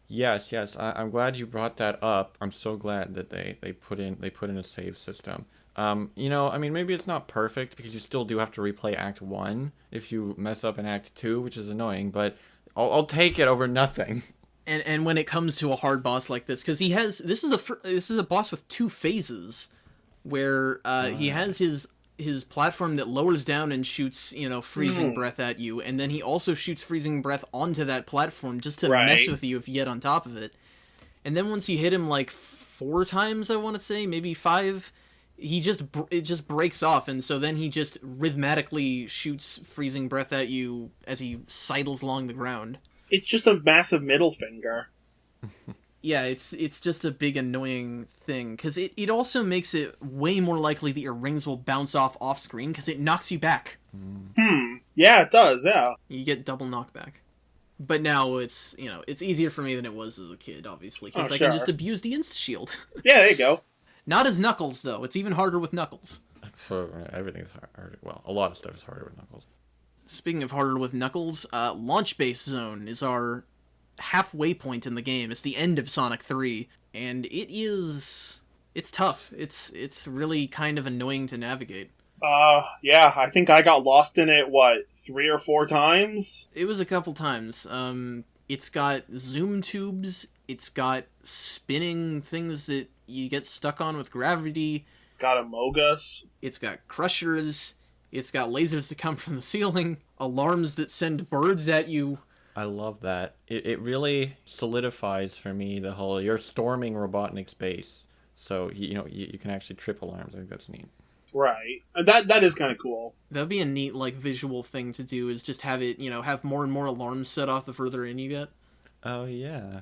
Yes. I'm glad you brought that up. I'm so glad that they put in a save system. I mean, maybe it's not perfect because you still do have to replay Act 1 if you mess up in Act 2, which is annoying, but I'll take it over nothing. And when it comes to a hard boss like this, because this is a boss with two phases, where he has his platform that lowers down and shoots freezing breath at you, and then he also shoots freezing breath onto that platform just to mess with you if you get on top of it. And then once you hit him like 4 times, I want to say, maybe 5, it just breaks off, and so then he just rhythmically shoots freezing breath at you as he sidles along the ground. It's just a massive middle finger. Yeah, it's just a big annoying thing, because it also makes it way more likely that your rings will bounce off screen, because it knocks you back. Yeah, it does, yeah. You get double knockback. But now it's easier for me than it was as a kid, obviously, because I can just abuse the insta-shield. Yeah, there you go. Not as Knuckles, though. It's even harder with Knuckles. Everything's hard. Well, a lot of stuff is harder with Knuckles. Speaking of harder with Knuckles, Launch Base Zone is our halfway point in the game. It's the end of Sonic 3, and it's tough. It's really kind of annoying to navigate. Yeah, I think I got lost in it, 3 or 4 times? It was a couple times. It's got zoom tubes, it's got spinning things that you get stuck on with gravity. It's got Amogus. It's got crushers. It's got lasers that come from the ceiling, alarms that send birds at you. I love that. It really solidifies for me the whole, you're storming Robotnik's base. So, you can actually trip alarms. I think that's neat. Right. That is kind of cool. That'd be a neat, visual thing to do, is just have it, have more and more alarms set off the further in you get. Oh, yeah.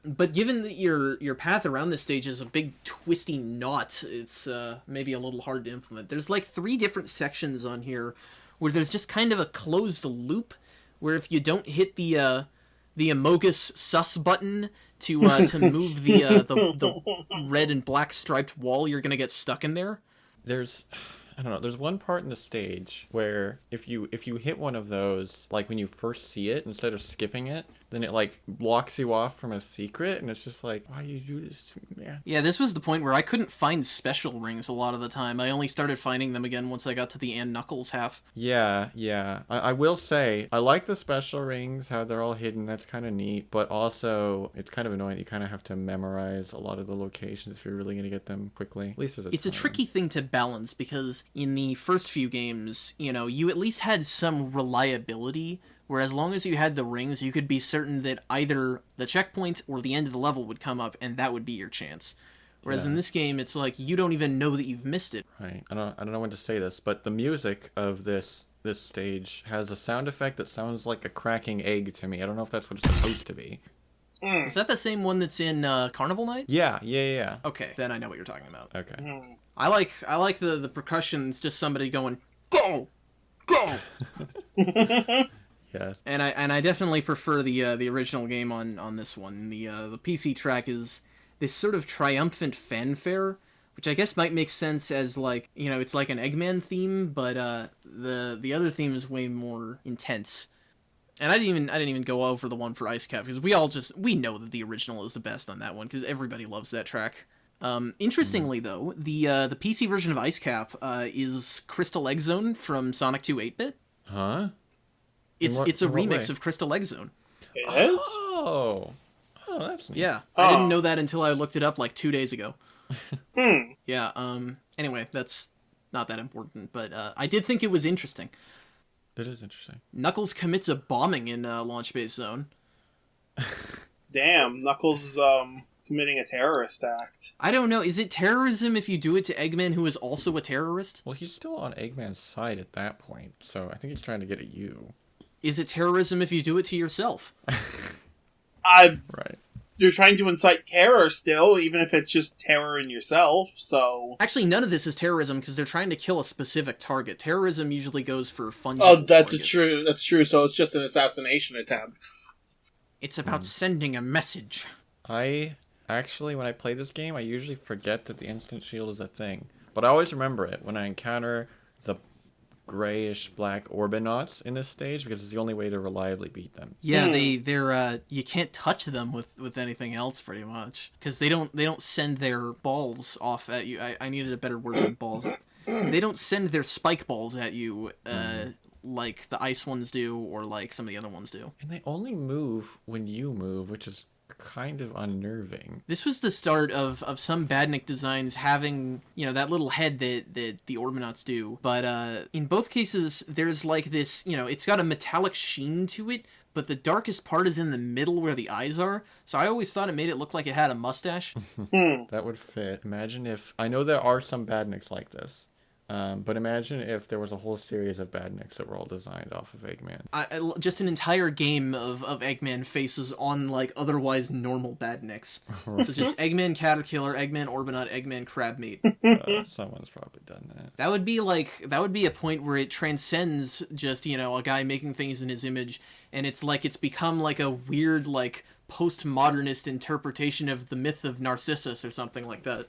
But given that your path around this stage is a big twisty knot, it's maybe a little hard to implement. There's 3 different sections on here where there's just kind of a closed loop, where if you don't hit the Amogus sus button to move the red and black striped wall, you're gonna get stuck in there. There's one part in the stage where if you hit one of those, when you first see it, instead of skipping it, then it blocks you off from a secret, and it's just why do you do this to me, man? Yeah, this was the point where I couldn't find special rings a lot of the time. I only started finding them again once I got to the and Knuckles half. Yeah. I will say, I like the special rings, how they're all hidden, that's kind of neat, but also, it's kind of annoying. You kind of have to memorize a lot of the locations if you're really going to get them quickly. At least it's a tricky thing to balance, because in the first few games, you at least had some reliability, where as long as you had the rings, you could be certain that either the checkpoint or the end of the level would come up, and that would be your chance. Whereas in this game, it's you don't even know that you've missed it. Right. I don't know when to say this, but the music of this stage has a sound effect that sounds like a cracking egg to me. I don't know if that's what it's supposed to be. Is that the same one that's in Carnival Night? Yeah. Okay, then I know what you're talking about. Okay. I like the percussion. It's just somebody going, go! Yes. And I definitely prefer the original game on this one. The PC track is this sort of triumphant fanfare, which I guess might make sense as like, you know, it's like an Eggman theme, but the other theme is way more intense. And I didn't even go over the one for Ice Cap because we know that the original is the best on that one because everybody loves that track. Interestingly though, the PC version of Ice Cap is Crystal Egg Zone from Sonic 2 8-bit. Huh? It's a remix of Crystal Egg Zone. It is? Oh, that's neat. Yeah, I didn't know that until I looked it up like 2 days ago. Yeah. Anyway, that's not that important, but I did think it was interesting. It is interesting. Knuckles commits a bombing in Launch Base Zone. Damn, Knuckles is committing a terrorist act. I don't know. Is it terrorism if you do it to Eggman, who is also a terrorist? Well, he's still on Eggman's side at that point, so I think he's trying to get at you. Is it terrorism if you do it to yourself? Right. You're trying to incite terror still, even if it's just terror in yourself, so... Actually, none of this is terrorism, because they're trying to kill a specific target. Terrorism usually goes for fungible that's targets. true, so it's just an assassination attempt. It's about sending a message. Actually, when I play this game, I usually forget that the instant shield is a thing. But I always remember it when I encounter the grayish-black Orbinauts in this stage, because it's the only way to reliably beat them. Yeah, they're you can't touch them with anything else, pretty much. Because they don't send their balls off at you. I needed a better word than balls. They don't send their spike balls at you, like the ice ones do, or like some of the other ones do. And they only move when you move, which is kind of unnerving. This was the start of some Badnik designs having, you know, that little head that the Orbinauts do. But in both cases, there's like this, you know, it's got a metallic sheen to it, but the darkest part is in the middle where the eyes are. So I always thought it made it look like it had a mustache. That would fit. Imagine if... I know there are some Badniks like this. But imagine if there was a whole series of Badniks that were all designed off of Eggman. Just an entire game of Eggman faces on, like, otherwise normal Badniks. So just Eggman Caterpillar, Eggman Orbinaut, Eggman Crabmate. Someone's probably done that. That would be a point where it transcends just, you know, a guy making things in his image, and it's like it's become like a weird, like, postmodernist interpretation of the myth of Narcissus or something like that.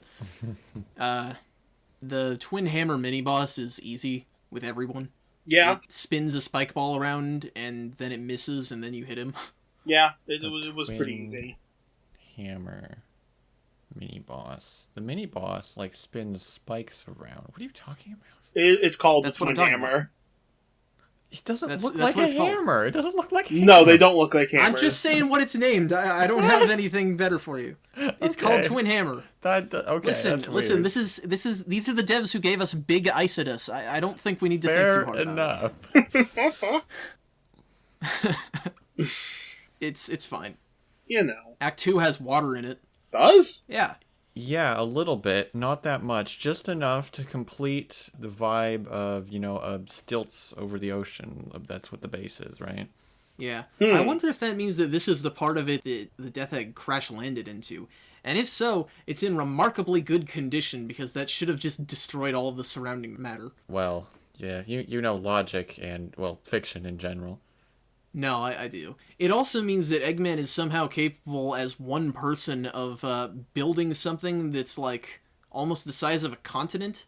The Twin Hammer mini-boss is easy with everyone. Yeah. It spins a spike ball around, and then it misses, and then you hit him. Yeah, it was pretty easy. Hammer mini-boss. The mini-boss, like, spins spikes around. What are you talking about? It's called That's the what Twin I'm talking Hammer. It doesn't That's look what like it's a called. hammer. It doesn't look like hammer. No, they don't look like hammers. I'm just saying what it's named. I don't have anything better for you. It's called Twin Hammer. Okay, Listen. weird. These are the devs who gave us Big Icidus. I don't think we need to think too hard about it. It's fine. You know. Act 2 has water in it. Does? Yeah. Yeah, a little bit. Not that much. Just enough to complete the vibe of, you know, stilts over the ocean. That's what the base is, right? Yeah. I wonder if that means that this is the part of it that the Death Egg crash landed into. And if so, it's in remarkably good condition, because that should have just destroyed all of the surrounding matter. Well, yeah, you know logic and, well, fiction in general. No, I do. It also means that Eggman is somehow capable as one person of building something that's like almost the size of a continent.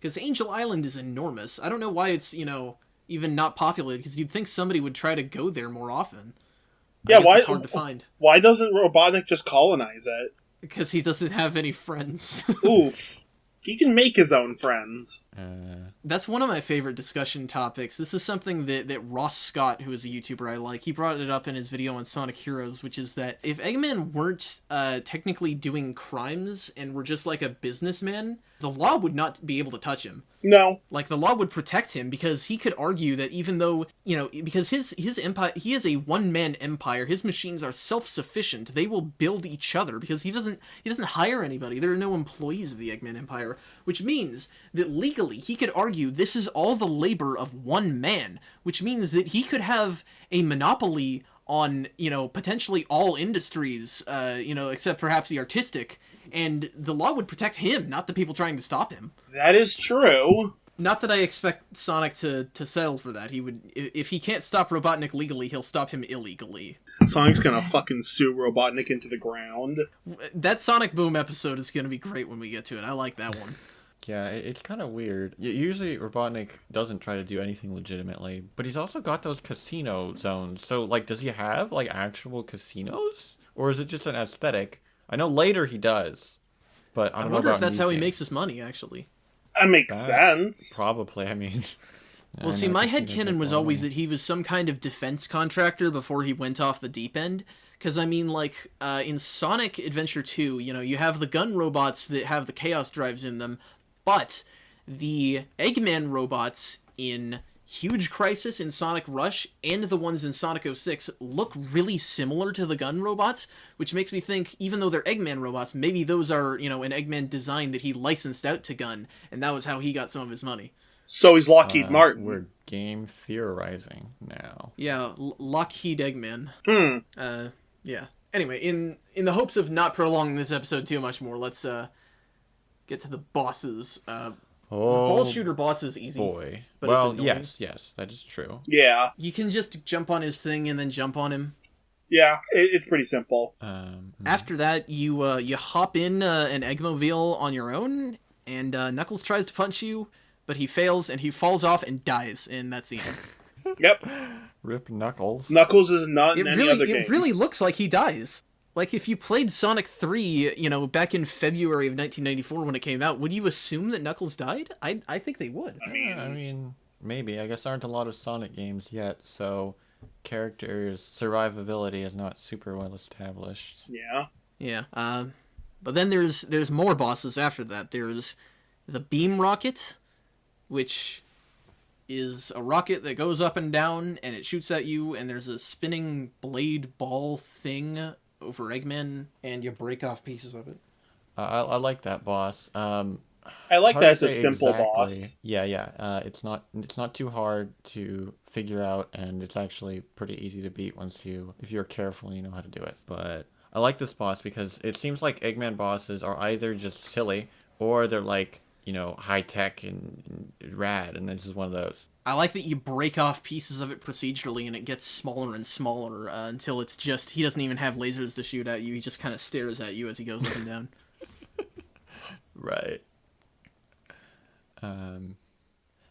Because Angel Island is enormous. I don't know why it's, you know, even not populated, because you'd think somebody would try to go there more often. Yeah, why? It's hard to find. Why doesn't Robotnik just colonize it? Because he doesn't have any friends. Oof. He can make his own friends. That's one of my favorite discussion topics. This is something that Ross Scott, who is a YouTuber I like, he brought it up in his video on Sonic Heroes, which is that if Eggman weren't technically doing crimes and were just like a businessman, the law would not be able to touch him. No. Like, the law would protect him, because he could argue that even though, you know, because his empire, he is a one-man empire, his machines are self-sufficient, they will build each other, because he doesn't hire anybody, there are no employees of the Eggman Empire, which means that legally he could argue this is all the labor of one man, which means that he could have a monopoly on, you know, potentially all industries, you know, except perhaps the artistic, and the law would protect him, not the people trying to stop him. That is true. Not that I expect Sonic to settle for that. He would, if he can't stop Robotnik legally, he'll stop him illegally. Sonic's gonna fucking sue Robotnik into the ground. That Sonic Boom episode is gonna be great when we get to it. I like that one. Yeah, it's kind of weird. Usually Robotnik doesn't try to do anything legitimately, but he's also got those casino zones. So, like, does he have, like, actual casinos? Or is it just an aesthetic? I know later he does, but I don't know wonder about if that's how he games. makes his money, actually. That makes sense. Probably, I mean... Well, see, my headcanon was always that he was some kind of defense contractor before he went off the deep end. Because, I mean, like, in Sonic Adventure 2, you know, you have the gun robots that have the Chaos Drives in them, but the Eggman robots in Huge Crisis, in Sonic Rush, and the ones in Sonic 06 look really similar to the gun robots, which makes me think, even though they're Eggman robots, maybe those are, you know, an Eggman design that he licensed out to Gun, and that was how he got some of his money. So he's Lockheed Martin. We're game theorizing now. Yeah, Lockheed Eggman. Hmm. Yeah. Anyway, in the hopes of not prolonging this episode too much more, let's get to the bosses. Ball shooter boss is easy. Boy. But well, it's annoying. yes, that is true. Yeah. You can just jump on his thing and then jump on him. Yeah, it's pretty simple. After that, you hop in an Eggmobile on your own, and Knuckles tries to punch you, but he fails, and he falls off and dies, and that's the end. Yep. Rip Knuckles. Knuckles is not in any other game. It really looks like he dies. Like, if you played Sonic 3, you know, back in February of 1994 when it came out, would you assume that Knuckles died? I think they would. I mean, maybe. I guess there aren't a lot of Sonic games yet, so characters' survivability is not super well established. Yeah. Yeah. But then there's more bosses after that. There's the Beam Rocket, which is a rocket that goes up and down, and it shoots at you, and there's a spinning blade ball thing over Eggman, and you break off pieces of it. I like that boss. I like that it's a simple exactly. boss. Yeah. It's not too hard to figure out, and it's actually pretty easy to beat if you're careful and you know how to do it. But I like this boss because it seems like Eggman bosses are either just silly or they're like, you know, high tech and rad, and this is one of those. I like that you break off pieces of it procedurally, and it gets smaller and smaller until it's just, he doesn't even have lasers to shoot at you, he just kind of stares at you as he goes up and down. Right. And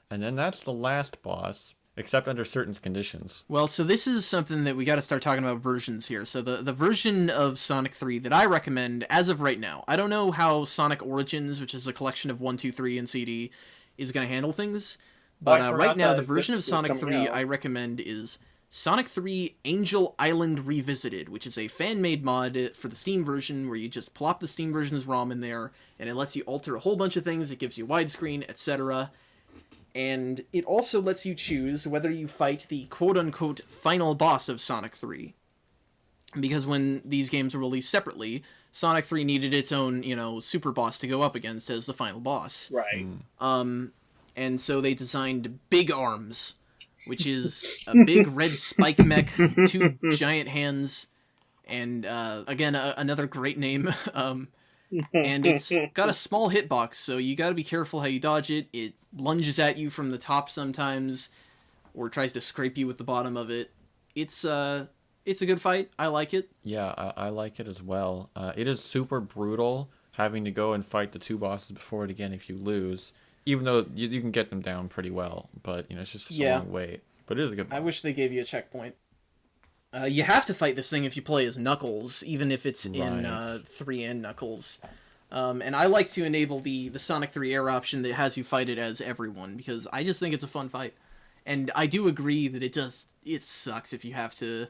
then that's the last boss, except under certain conditions. Well, so this is something that we got to start talking about versions here. So the version of Sonic 3 that I recommend as of right now, I don't know how Sonic Origins, which is a collection of 1, 2, 3 and CD, is going to handle things. But right now, the version of Sonic 3 I recommend is Sonic 3 Angel Island Revisited, which is a fan-made mod for the Steam version where you just plop the Steam version's ROM in there, and it lets you alter a whole bunch of things. It gives you widescreen, etc. And it also lets you choose whether you fight the quote-unquote final boss of Sonic 3. Because when these games were released separately, Sonic 3 needed its own, you know, super boss to go up against as the final boss. Right. And so they designed Big Arms, which is a big red spike mech, 2 giant hands, and again, another great name. And it's got a small hitbox, so you gotta be careful how you dodge it. It lunges at you from the top sometimes, or tries to scrape you with the bottom of it. It's a good fight. I like it. Yeah, I like it as well. It is super brutal having to go and fight the 2 bosses before it again if you lose. Even though you can get them down pretty well, but you know it's just a long wait. But it is a good. I wish they gave you a checkpoint. You have to fight this thing if you play as Knuckles, even if it's in 3 and Knuckles. And I like to enable the Sonic 3 Air option that has you fight it as everyone, because I just think it's a fun fight. And I do agree that it sucks if you have to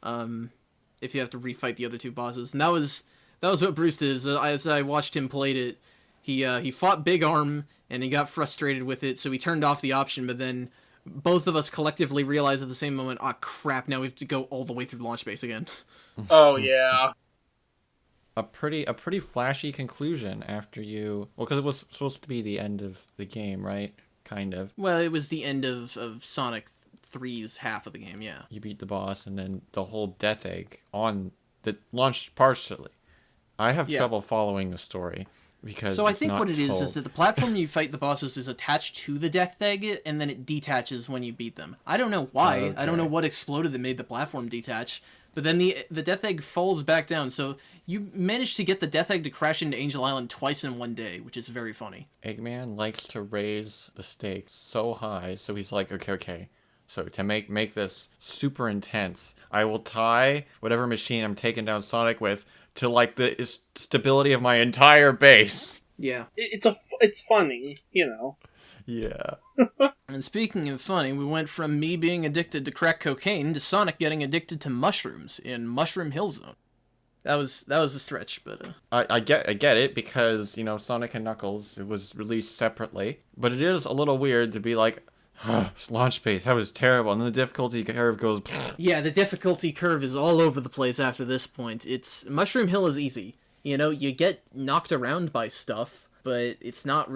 refight the other 2 bosses. And that was what Bruce did. As I watched him play it, he fought Big Arm and he got frustrated with it, so he turned off the option. But then both of us collectively realized at the same moment, "Ah, crap! Now we have to go all the way through launch base again." Oh yeah. A pretty flashy conclusion after because it was supposed to be the end of the game, right? Kind of. Well, it was the end of Sonic 3's half of the game, yeah. You beat the boss, and then the whole Death Egg that launched partially. I have trouble following the story. because So I it's think not what it is told. that the platform you fight the bosses is attached to the death egg, and then it detaches when you beat them. I don't know why. I don't know Okay. what exploded that made the platform detach. But then the death egg falls back down. So you managed to get the death egg to crash into Angel Island twice in one day, which is very funny. Eggman likes to raise the stakes so high, so he's like, okay. So to make this super intense, I will tie whatever machine I'm taking down Sonic with to like the stability of my entire base. Yeah. It's funny, you know. Yeah. And speaking of funny, we went from me being addicted to crack cocaine to Sonic getting addicted to mushrooms in Mushroom Hill Zone. That was a stretch, but I get it because, you know, Sonic and Knuckles, it was released separately, but it is a little weird to be like, launch space, that was terrible, and then the difficulty curve goes. yeah, the difficulty curve is all over the place after this point. Mushroom Hill is easy. You know, you get knocked around by stuff, but it's not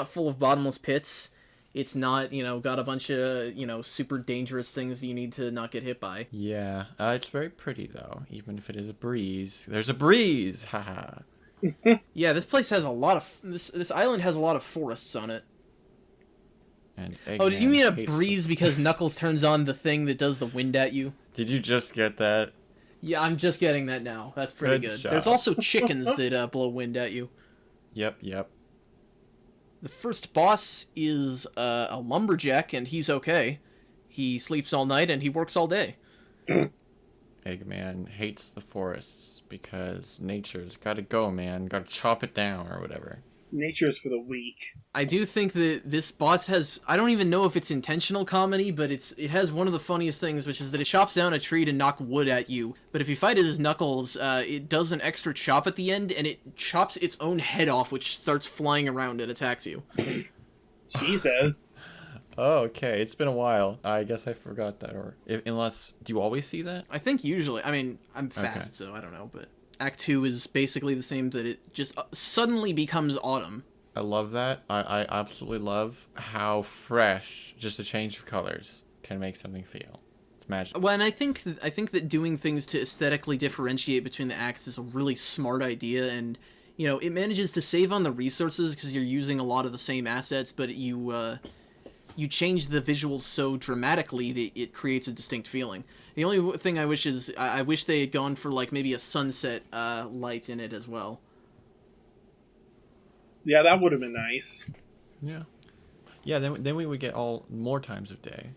full of bottomless pits. It's not, got a bunch of, super dangerous things you need to not get hit by. Yeah, it's very pretty though, even if it is a breeze. There's a breeze, haha. Yeah, this place has a lot of this island has a lot of forests on it. And Oh, did you mean a Eggman hates breeze because Knuckles turns on the thing that does the wind at you? Did you just get that? Yeah, I'm just getting that now. That's pretty Good good. job. There's also chickens that blow wind at you. Yep. The first boss is a lumberjack, and he's okay. He sleeps all night, and he works all day. Eggman hates the forests because nature's gotta go, man. Gotta chop it down or whatever. Nature's for the weak. I do think that this boss has... I don't even know if it's intentional comedy, but it has one of the funniest things, which is that it chops down a tree to knock wood at you. But if you fight it as Knuckles, it does an extra chop at the end, and it chops its own head off, which starts flying around and attacks you. Jesus. Oh, okay. It's been a while. I guess I forgot that. Or unless, do you always see that? I think usually... I mean, I'm fast, so I don't know, but... Act 2 is basically the same, that it just suddenly becomes autumn. I love that. I absolutely love how fresh just a change of colors can make something feel. It's magic. Well, and I think that doing things to aesthetically differentiate between the acts is a really smart idea, and it manages to save on the resources because you're using a lot of the same assets, but you change the visuals so dramatically that it creates a distinct feeling. The only thing I wish is I wish they had gone for like maybe a sunset light in it as well. Yeah, that would have been nice. Yeah. Then we would get more times of day,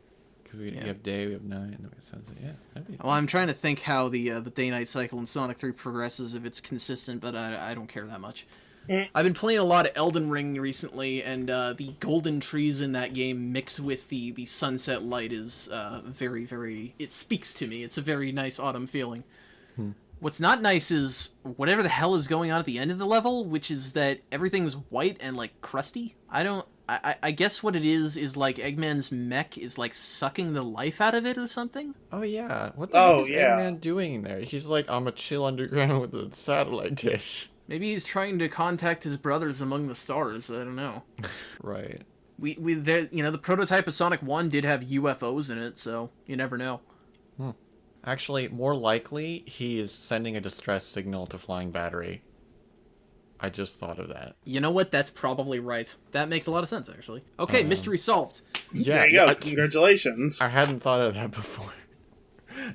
because we have day, we have night, and then we have sunset. Yeah, that'd be. Well, I'm trying to think how the day-night cycle in Sonic 3 progresses, if it's consistent, but I don't care that much. I've been playing a lot of Elden Ring recently, and the golden trees in that game mixed with the sunset light is very, very... It speaks to me. It's a very nice autumn feeling. What's not nice is whatever the hell is going on at the end of the level, which is that everything's white and, like, crusty. I guess what it is like Eggman's mech is, like, sucking the life out of it or something? Oh, yeah. What the heck is Eggman doing there? He's like, I'm a chill underground with a satellite dish. Maybe he's trying to contact his brothers among the stars. I don't know. Right. The prototype of Sonic 1 did have UFOs in it, so you never know. Actually, more likely, he is sending a distress signal to Flying Battery. I just thought of that. You know what? That's probably right. That makes a lot of sense, actually. Okay, mystery solved. Yeah, There you go. Congratulations. I hadn't thought of that before.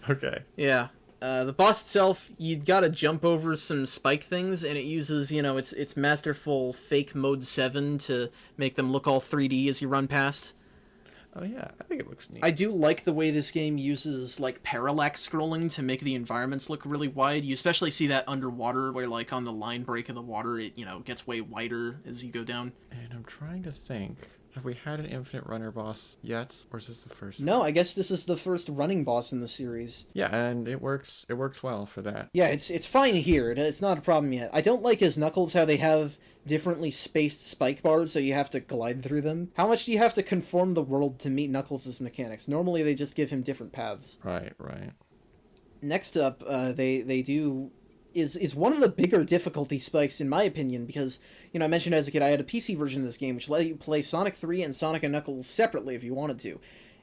Okay. Yeah. The boss itself, you gotta jump over some spike things, and it uses, its masterful fake mode 7 to make them look all 3D as you run past. Oh yeah, I think it looks neat. I do like the way this game uses, like, parallax scrolling to make the environments look really wide. You especially see that underwater, where, like, on the line break of the water, it, gets way wider as you go down. And I'm trying to think, have we had an Infinite Runner boss yet, or is this the first? No, I guess this is the first running boss in the series. Yeah, and it works well for that. Yeah, it's fine here. It's not a problem yet. I don't like as Knuckles how they have differently spaced spike bars, so you have to glide through them. How much do you have to conform the world to meet Knuckles' mechanics? Normally, they just give him different paths. Right. Next up, they do is one of the bigger difficulty spikes, in my opinion, because, I mentioned as a kid I had a PC version of this game, which let you play Sonic 3 and Sonic and Knuckles separately if you wanted to.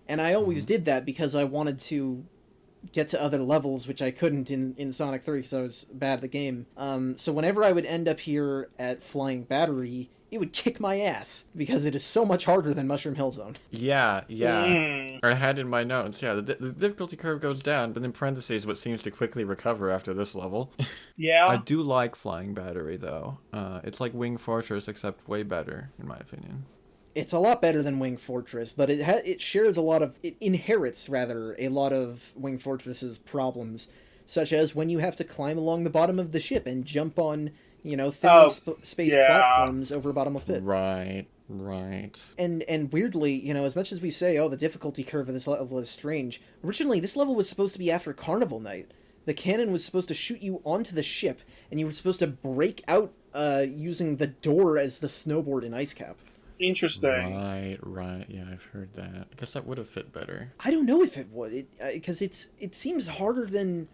And I always did that because I wanted to get to other levels, which I couldn't in Sonic 3 because I was bad at the game. So whenever I would end up here at Flying Battery, it would kick my ass because it is so much harder than Mushroom Hill Zone. Yeah. Mm. I had in my notes, the difficulty curve goes down, but in parentheses, what seems to quickly recover after this level. Yeah. I do like Flying Battery, though. It's like Wing Fortress, except way better, in my opinion. It's a lot better than Wing Fortress, but it shares a lot of... It inherits, rather, a lot of Wing Fortress's problems, such as when you have to climb along the bottom of the ship and jump on, thinly spaced platforms over a bottomless pit. Right. And weirdly, as much as we say, the difficulty curve of this level is strange, originally this level was supposed to be after Carnival Night. The cannon was supposed to shoot you onto the ship, and you were supposed to break out using the door as the snowboard in Ice Cap. Interesting. Right. Yeah, I've heard that. I guess that would have fit better. I don't know if it would, because it seems harder than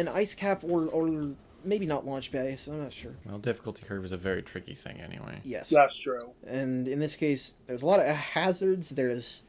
Ice Cap or maybe not Launch Base. I'm not sure. Well, difficulty curve is a very tricky thing anyway. Yes, that's true. And in this case, there's a lot of hazards. There's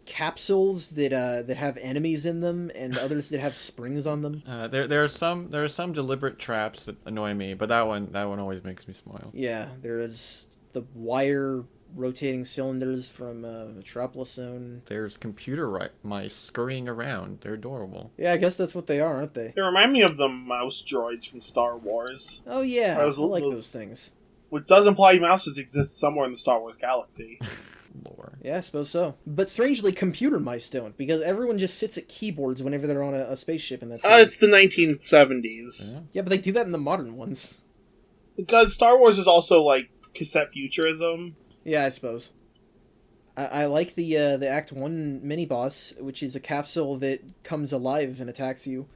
capsules that have enemies in them, and others that have springs on them. There are some deliberate traps that annoy me, but that one always makes me smile. Yeah, there's the wire rotating cylinders from Metropolis Zone. There's computer mice scurrying around. They're adorable. Yeah, I guess that's what they are, aren't they? They remind me of the mouse droids from Star Wars. Oh yeah, I like those things. Which does imply mouses exist somewhere in the Star Wars galaxy. Lore. Yeah, I suppose so. But strangely, computer mice don't, because everyone just sits at keyboards whenever they're on a spaceship in that series. It's the 1970s. Yeah, but they do that in the modern ones. Because Star Wars is also, like, cassette futurism. Yeah, I suppose. I like the Act 1 mini-boss, which is a capsule that comes alive and attacks you.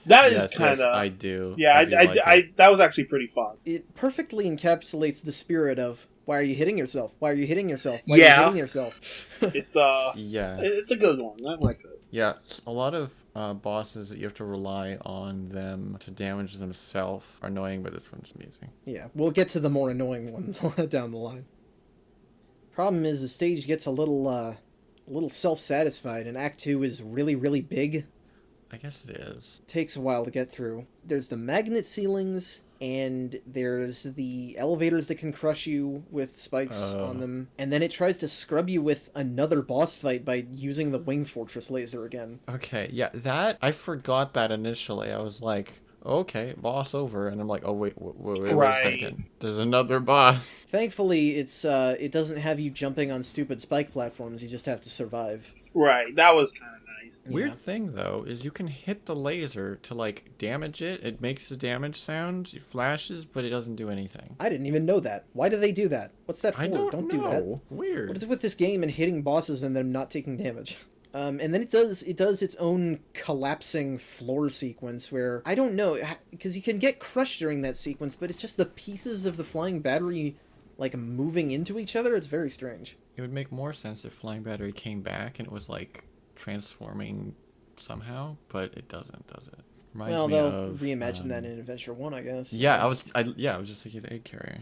That is kind of... Yes, I do. Yeah, I that was actually pretty fun. It perfectly encapsulates the spirit of, why are you hitting yourself? Why are you hitting yourself? Why are you hitting yourself? It's yeah. It's a good one. I like it. Yeah, a lot of bosses that you have to rely on them to damage themselves are annoying, but this one's amusing. Yeah, we'll get to the more annoying ones down the line. Problem is, the stage gets a little self-satisfied, and Act 2 is really, really big. I guess it is. Takes a while to get through. There's the magnet ceilings, and there's the elevators that can crush you with spikes on them. And then it tries to scrub you with another boss fight by using the Wing Fortress laser again. Okay, yeah, I forgot that initially. I was like, okay, boss over, and I'm like, oh wait a second, there's another boss. Thankfully, it doesn't have you jumping on stupid spike platforms. You just have to survive. Right, that was kind of nice. Weird thing though is you can hit the laser to like damage it. It makes the damage sound, it flashes, but it doesn't do anything. I didn't even know that. Why do they do that? What's that for? I don't do that. Weird. What is it with this game and hitting bosses and them not taking damage? And then it does its own collapsing floor sequence where, I don't know, because you can get crushed during that sequence, but it's just the pieces of the flying battery, like, moving into each other. It's very strange. It would make more sense if Flying Battery came back and it was, like, transforming somehow, but it doesn't, does it? Well, they'll reimagine that in Adventure 1, I guess. Yeah, I was just thinking the egg carrier.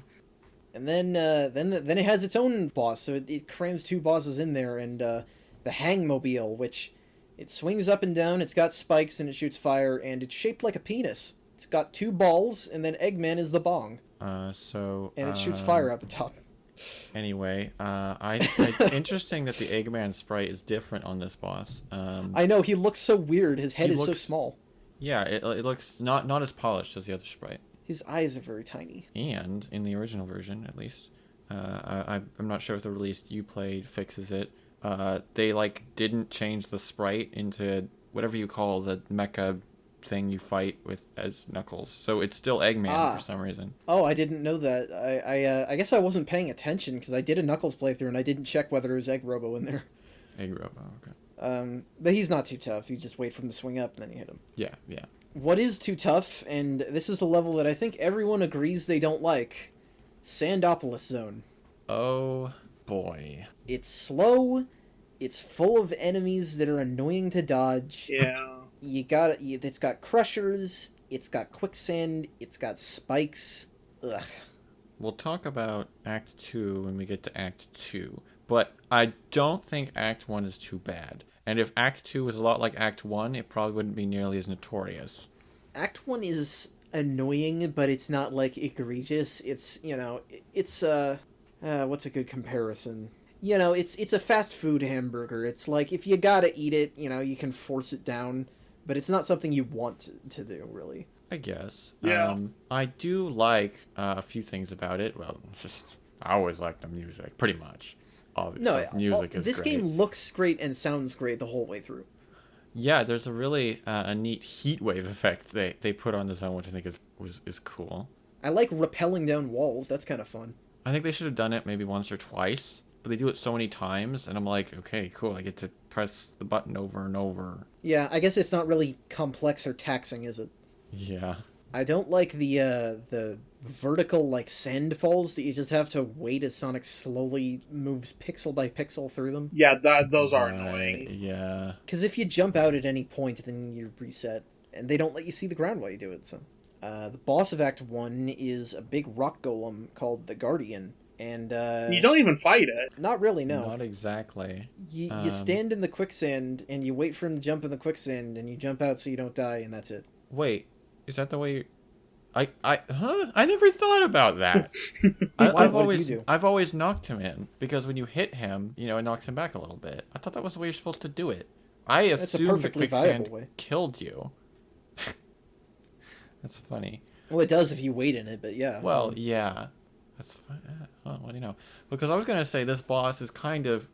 And then it has its own boss, so it crams two bosses in there, and the Hangmobile, which it swings up and down, it's got spikes and it shoots fire, and it's shaped like a penis. It's got two balls, and then Eggman is the bong. And it shoots fire out the top. Anyway, it's interesting that the Eggman sprite is different on this boss. I know, he looks so weird. His head is so small. Yeah, it looks not as polished as the other sprite. His eyes are very tiny. And in the original version, at least, I'm not sure if the release you played fixes it. They didn't change the sprite into whatever you call the mecha thing you fight with as Knuckles, so it's still Eggman for some reason. Oh, I didn't know that. I guess I wasn't paying attention because I did a Knuckles playthrough and I didn't check whether it was Egg Robo in there. Egg Robo, okay. But he's not too tough. You just wait for him to swing up and then you hit him. Yeah. What is too tough, and this is a level that I think everyone agrees they don't like, Sandopolis Zone. Oh boy. It's slow. It's full of enemies that are annoying to dodge. Yeah. It's got crushers. It's got quicksand. It's got spikes. Ugh. We'll talk about Act 2 when we get to Act 2. But I don't think Act 1 is too bad. And if Act 2 was a lot like Act 1, it probably wouldn't be nearly as notorious. Act 1 is annoying, but it's not, like, egregious. It's, it's, what's a good comparison? It's a fast food hamburger. It's like, if you gotta eat it, you can force it down, but it's not something you want to do, really. I guess. Yeah. I do like a few things about it. Well, I always like the music, pretty much. Obviously, music is this great. game looks great and sounds great the whole way through. Yeah, there's a really a neat heat wave effect they put on the zone, which I think is cool. I like rappelling down walls. That's kind of fun. I think they should have done it maybe once or twice, but they do it so many times, and I'm like, okay, cool. I get to press the button over and over. Yeah, I guess it's not really complex or taxing, is it? Yeah. I don't like the vertical, like, sand falls that you just have to wait as Sonic slowly moves pixel by pixel through them. Yeah, those are annoying. Yeah. Because if you jump out at any point, then you reset, and they don't let you see the ground while you do it, so... the boss of Act 1 is a big rock golem called the Guardian, and, You don't even fight it. Not really, no. Not exactly. You stand in the quicksand, and you wait for him to jump in the quicksand, and you jump out so you don't die, and that's it. Wait, is that the way you... I never thought about that. What did you do? I've always knocked him in, because when you hit him, it knocks him back a little bit. I thought that was the way you're supposed to do it. I That's a assumed the perfectly quicksand viable way. killed you. That's funny. Well, it does if you wait in it, but yeah. Well, yeah. That's fine. Oh, what do you know? Because I was gonna say this boss is kind of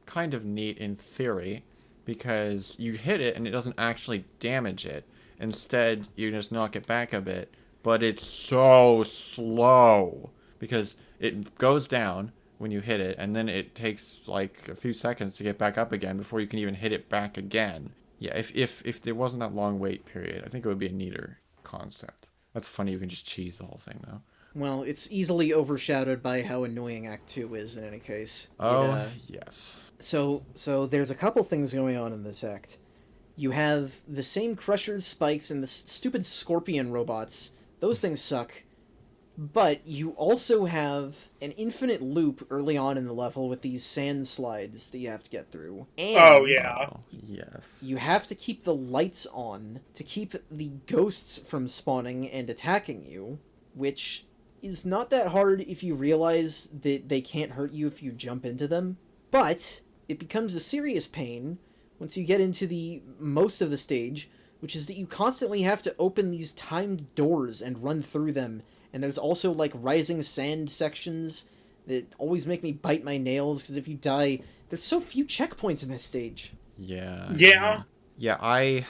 neat in theory, because you hit it and it doesn't actually damage it. Instead, you just knock it back a bit, but it's so slow because it goes down when you hit it, and then it takes like a few seconds to get back up again before you can even hit it back again. Yeah, if there wasn't that long wait period, I think it would be a neater concept. That's funny. You can just cheese the whole thing though. Well, it's easily overshadowed by how annoying Act 2 is in any case. Oh, yes. So there's a couple things going on in this act. You have the same crushers, spikes, and the stupid scorpion robots. Those things suck. But you also have an infinite loop early on in the level with these sand slides that you have to get through. And Oh, yeah. Oh, yes. you have to keep the lights on to keep the ghosts from spawning and attacking you, which is not that hard if you realize that they can't hurt you if you jump into them. But it becomes a serious pain once you get into the most of the stage, which is that you constantly have to open these timed doors and run through them. And there's also, like, rising sand sections that always make me bite my nails, because if you die, there's so few checkpoints in this stage. Yeah. Yeah. Yeah,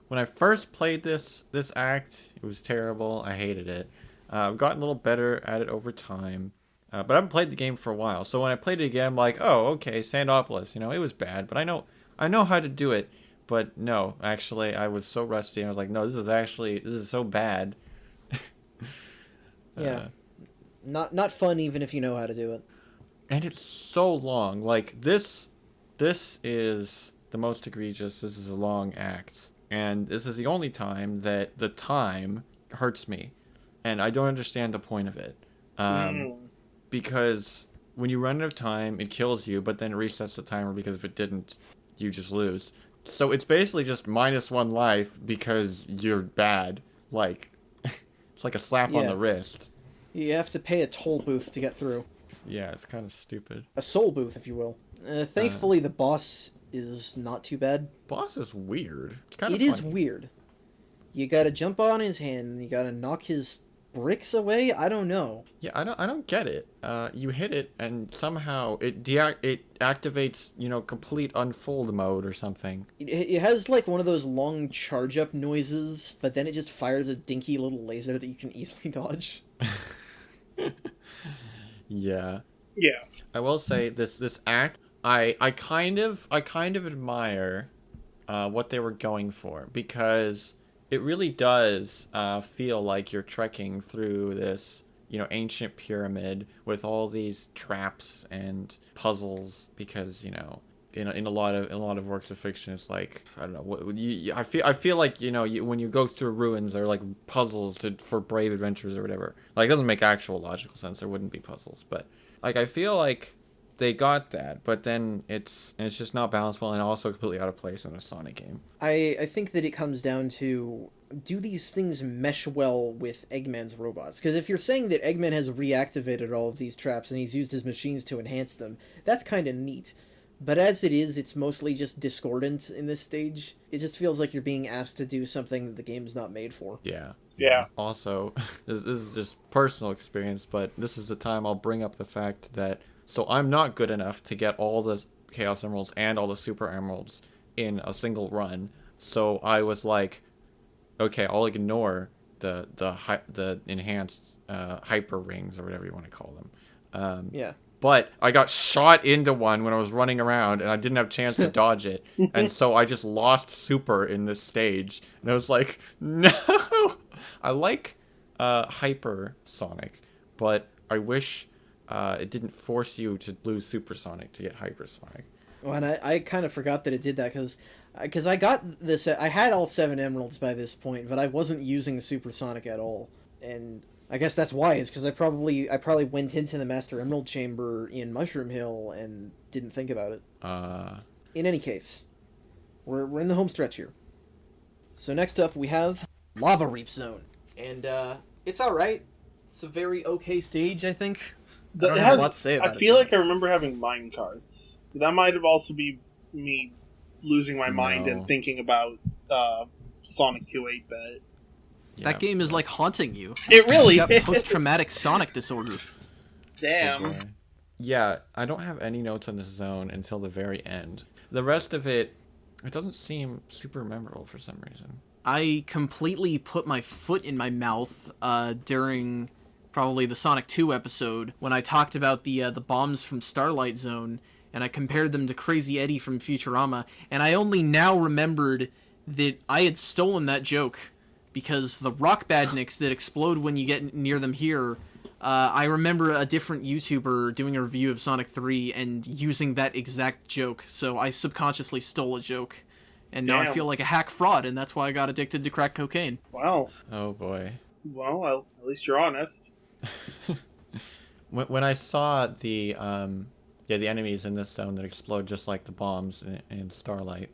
when I first played this act, it was terrible. I hated it. I've gotten a little better at it over time. But I haven't played the game for a while. So when I played it again, I'm like, oh, okay, Sandopolis. It was bad, but I know how to do it. But no, actually, I was so rusty, and I was like, no, this is so bad. Yeah. Not fun even if you know how to do it. And it's so long. Like, this is the most egregious. This is a long act. And this is the only time that the time hurts me. And I don't understand the point of it. Because when you run out of time, it kills you, but then it resets the timer, because if it didn't, you just lose. So it's basically just -1 life because you're bad. Like, it's like a slap on the wrist. You have to pay a toll booth to get through. Yeah, it's kind of stupid. A soul booth, if you will. Thankfully, the boss is not too bad. Boss is weird. It's kind of It is weird. You gotta jump on his hand, you gotta knock his bricks away? I don't know. Yeah, I don't get it. You hit it, and somehow it activates, complete unfold mode or something. It has, like, one of those long charge-up noises, but then it just fires a dinky little laser that you can easily dodge. Yeah. Yeah. I will say this act, I kind of admire what they were going for, because it really does feel like you're trekking through this, ancient pyramid with all these traps and puzzles, because, in a lot of works of fiction, it's like, I don't know, I feel like, when you go through ruins, they're like puzzles for brave adventurers or whatever. Like, it doesn't make actual logical sense. There wouldn't be puzzles, but like, I feel like they got that, but then it's just not balanced well and also completely out of place in a Sonic game. I think that it comes down to, do these things mesh well with Eggman's robots? Because if you're saying that Eggman has reactivated all of these traps and he's used his machines to enhance them, that's kind of neat. But as it is, it's mostly just discordant in this stage. It just feels like you're being asked to do something that the game's not made for. Yeah. Yeah. Also, this is just personal experience, but this is the time I'll bring up the fact that, so I'm not good enough to get all the Chaos Emeralds and all the Super Emeralds in a single run. So I was like, okay, I'll ignore the enhanced hyper rings or whatever you want to call them. Yeah. But I got shot into one when I was running around, and I didn't have a chance to dodge it. And so I just lost Super in this stage. And I was like, no! I like Hyper Sonic, but I wish it didn't force you to lose Super Sonic to get Hyper Sonic. Oh, and I kind of forgot that it did that, because I got this. I had all 7 emeralds by this point, but I wasn't using Super Sonic at all. And I guess that's why, is because I probably went into the Master Emerald Chamber in Mushroom Hill and didn't think about it. In any case, we're in the home stretch here. So next up we have Lava Reef Zone, and it's all right. It's a very okay stage, I think. I don't have a lot to say about it. I feel like I remember having mine carts. That might have also been me losing my mind and thinking about Sonic 2 8-bit. Yeah. That game is like haunting you. It really You got post-traumatic Sonic disorder. Damn. Okay. Yeah, I don't have any notes on this zone until the very end. The rest of it doesn't seem super memorable for some reason. I completely put my foot in my mouth during probably the Sonic 2 episode when I talked about the bombs from Starlight Zone, and I compared them to Crazy Eddie from Futurama, and I only now remembered that I had stolen that joke, because the rock badniks that explode when you get near them here, I remember a different YouTuber doing a review of Sonic 3 and using that exact joke, so I subconsciously stole a joke. And now I feel like a hack fraud, and that's why I got addicted to crack cocaine. Wow. Oh boy. Well, at least you're honest. When I saw the enemies in this zone that explode just like the bombs in Starlight,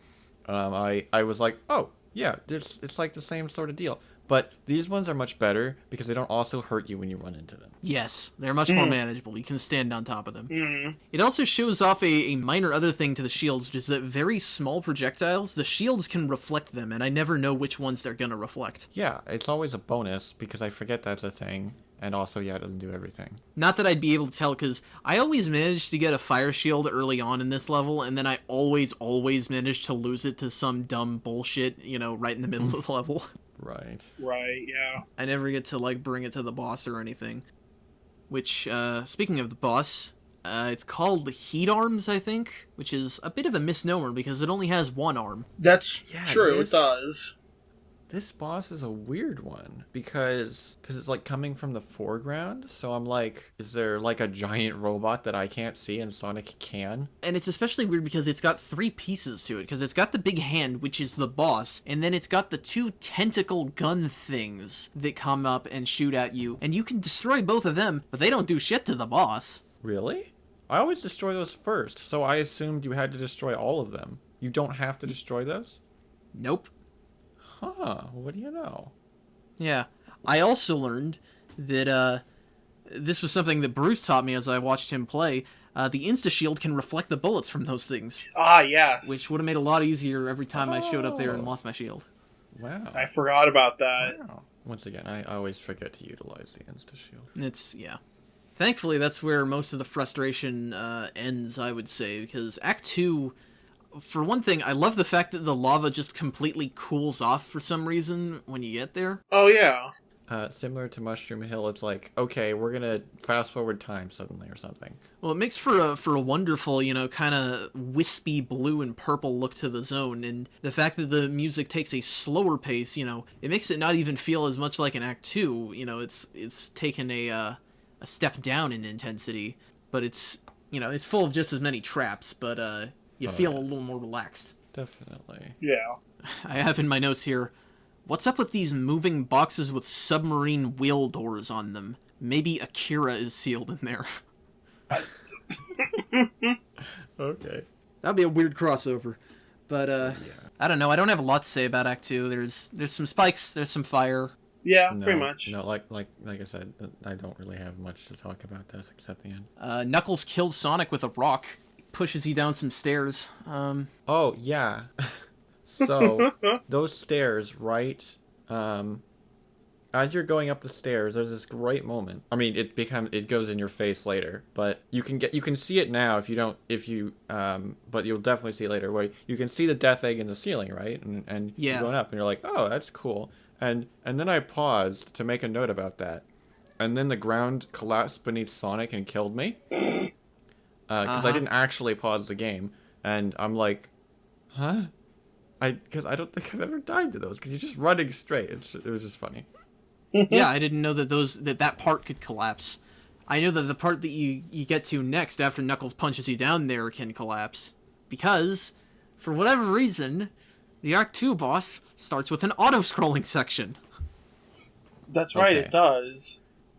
I was like, oh yeah, it's like the same sort of deal. But these ones are much better because they don't also hurt you when you run into them. Yes, they're much more manageable. You can stand on top of them. Mm. It also shows off a minor other thing to the shields, which is that very small projectiles, the shields can reflect them, and I never know which ones they're going to reflect. Yeah, it's always a bonus because I forget that's a thing. And also, yeah, it doesn't do everything. Not that I'd be able to tell, because I always managed to get a fire shield early on in this level, and then I always managed to lose it to some dumb bullshit, right in the middle of the level. Right. Right, yeah. I never get to, bring it to the boss or anything. Which, speaking of the boss, it's called Heat Arms, I think, which is a bit of a misnomer because it only has one arm. That's true, it does. This boss is a weird one because it's coming from the foreground. So I'm like, is there a giant robot that I can't see and Sonic can? And it's especially weird because it's got 3 pieces to it. Because it's got the big hand, which is the boss, and then it's got the 2 tentacle gun things that come up and shoot at you. And you can destroy both of them, but they don't do shit to the boss. Really? I always destroy those first, so I assumed you had to destroy all of them. You don't have to destroy those? Nope. Huh, what do you know? Yeah. I also learned that, this was something that Bruce taught me as I watched him play. The Insta-Shield can reflect the bullets from those things. Ah, yes. Which would have made it a lot easier every time I showed up there and lost my shield. Wow. I forgot about that. Wow. Once again, I always forget to utilize the Insta-Shield. Yeah. Thankfully, that's where most of the frustration ends, I would say, because Act 2... For one thing, I love the fact that the lava just completely cools off for some reason when you get there. Oh, yeah. Similar to Mushroom Hill, it's like, okay, we're gonna fast forward time suddenly or something. Well, it makes for a wonderful, kind of wispy blue and purple look to the zone, and the fact that the music takes a slower pace, it makes it not even feel as much like an Act 2. It's taken a step down in intensity, but it's full of just as many traps, but you feel a little more relaxed. Definitely. Yeah. I have in my notes here, what's up with these moving boxes with submarine wheel doors on them? Maybe Akira is sealed in there. Okay. That'd be a weird crossover. But, I don't know. I don't have a lot to say about Act 2. There's some spikes, there's some fire. Yeah, No, pretty much. No, like I said, I don't really have much to talk about this except the end. Knuckles kills Sonic with a rock, pushes you down some stairs. Oh yeah. So those stairs, right? As you're going up the stairs, there's this great moment. I mean, it goes in your face later, but you can see it now but you'll definitely see it later. Where you can see the death egg in the ceiling, right? And Yeah. you're going up, and you're like, oh, that's cool. And then I paused to make a note about that, and then the ground collapsed beneath Sonic and killed me. Because I didn't actually pause the game, and I'm like, huh? Because I don't think I've ever died to those. Because you're just running straight. It was just funny. Yeah, I didn't know that part could collapse. I know that the part that you get to next after Knuckles punches you down there can collapse. Because, for whatever reason, the Arc 2 boss starts with an auto-scrolling section. That's right, Okay. it does.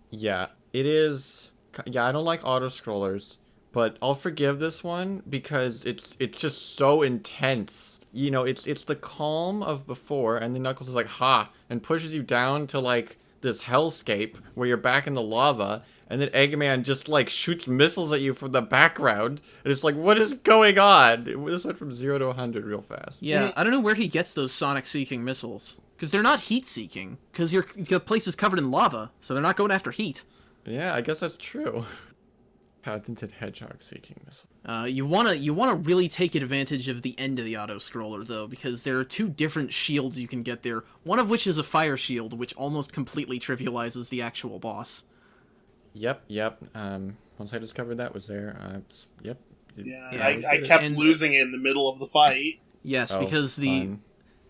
Yeah, it is. Yeah, I don't like auto-scrollers, but I'll forgive this one because it's just so intense. You know, it's the calm of before, and then Knuckles is like, ha, and pushes you down to, like, this hellscape where you're back in the lava, and then Eggman just, like, shoots missiles at you from the background, and it's like, what is going on? This went from 0 to 100 real fast. Yeah, I don't know where he gets those Sonic-seeking missiles. Because they're not heat-seeking. Because the place is covered in lava, so they're not going after heat. Yeah, I guess that's true. Patented hedgehog seeking missile. You wanna really take advantage of the end of the auto scroller though, because there are two different shields you can get there. One of which is a fire shield, which almost completely trivializes the actual boss. Yep. Once I discovered that was there, yep. Yeah, I kept losing it in the middle of the fight. Yes, Oh, because fun.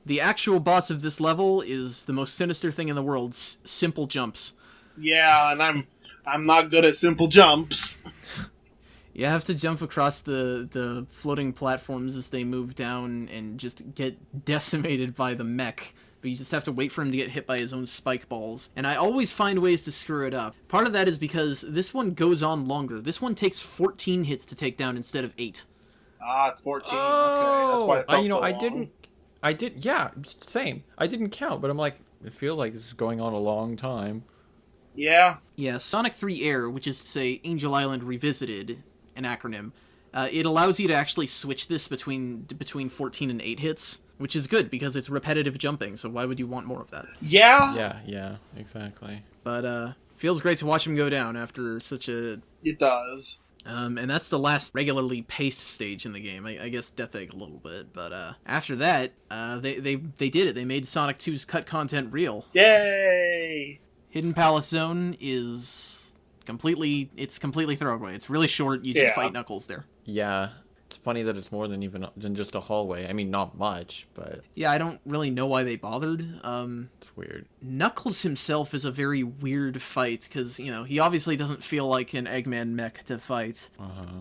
the actual boss of this level is the most sinister thing in the world. Simple jumps. Yeah, and I'm not good at simple jumps. You have to jump across the floating platforms as they move down and just get decimated by the mech. But you just have to wait for him to get hit by his own spike balls. And I always find ways to screw it up. Part of that is because this one goes on longer. This one takes 14 hits to take down instead of 8. Ah, it's 14. Oh, okay, that's why it felt so long. Yeah, same. I didn't count, but I'm like, I feel like this is going on a long time. Yeah. Yeah, Sonic 3 Air, which is to say Angel Island Revisited, an acronym, it allows you to actually switch this between 14 and 8 hits, which is good because it's repetitive jumping, so why would you want more of that? Yeah. Yeah, exactly. But, feels great to watch him go down after such a... It does. And that's the last regularly paced stage in the game. I guess Death Egg a little bit, but after that, they did it. They made Sonic 2's cut content real. Yay! Hidden Palace Zone is completely throwaway. It's really short. You just fight Knuckles there. Yeah, it's funny that it's more than just a hallway. I mean, not much, but Yeah, I don't really know why they bothered. it's weird. Knuckles himself is a very weird fight because, he obviously doesn't feel like an Eggman mech to fight.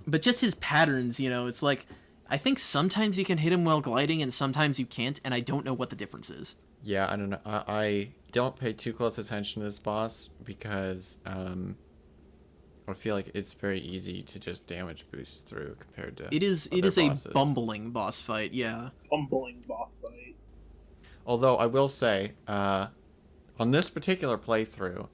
But just his patterns, it's like, I think sometimes you can hit him while gliding and sometimes you can't, and I don't know what the difference is. Yeah, I don't know. I don't pay too close attention to this boss because I feel like it's very easy to just damage boost through compared to It is other a bosses. bumbling boss fight, yeah. Bumbling boss fight. Although I will say, on this particular playthrough,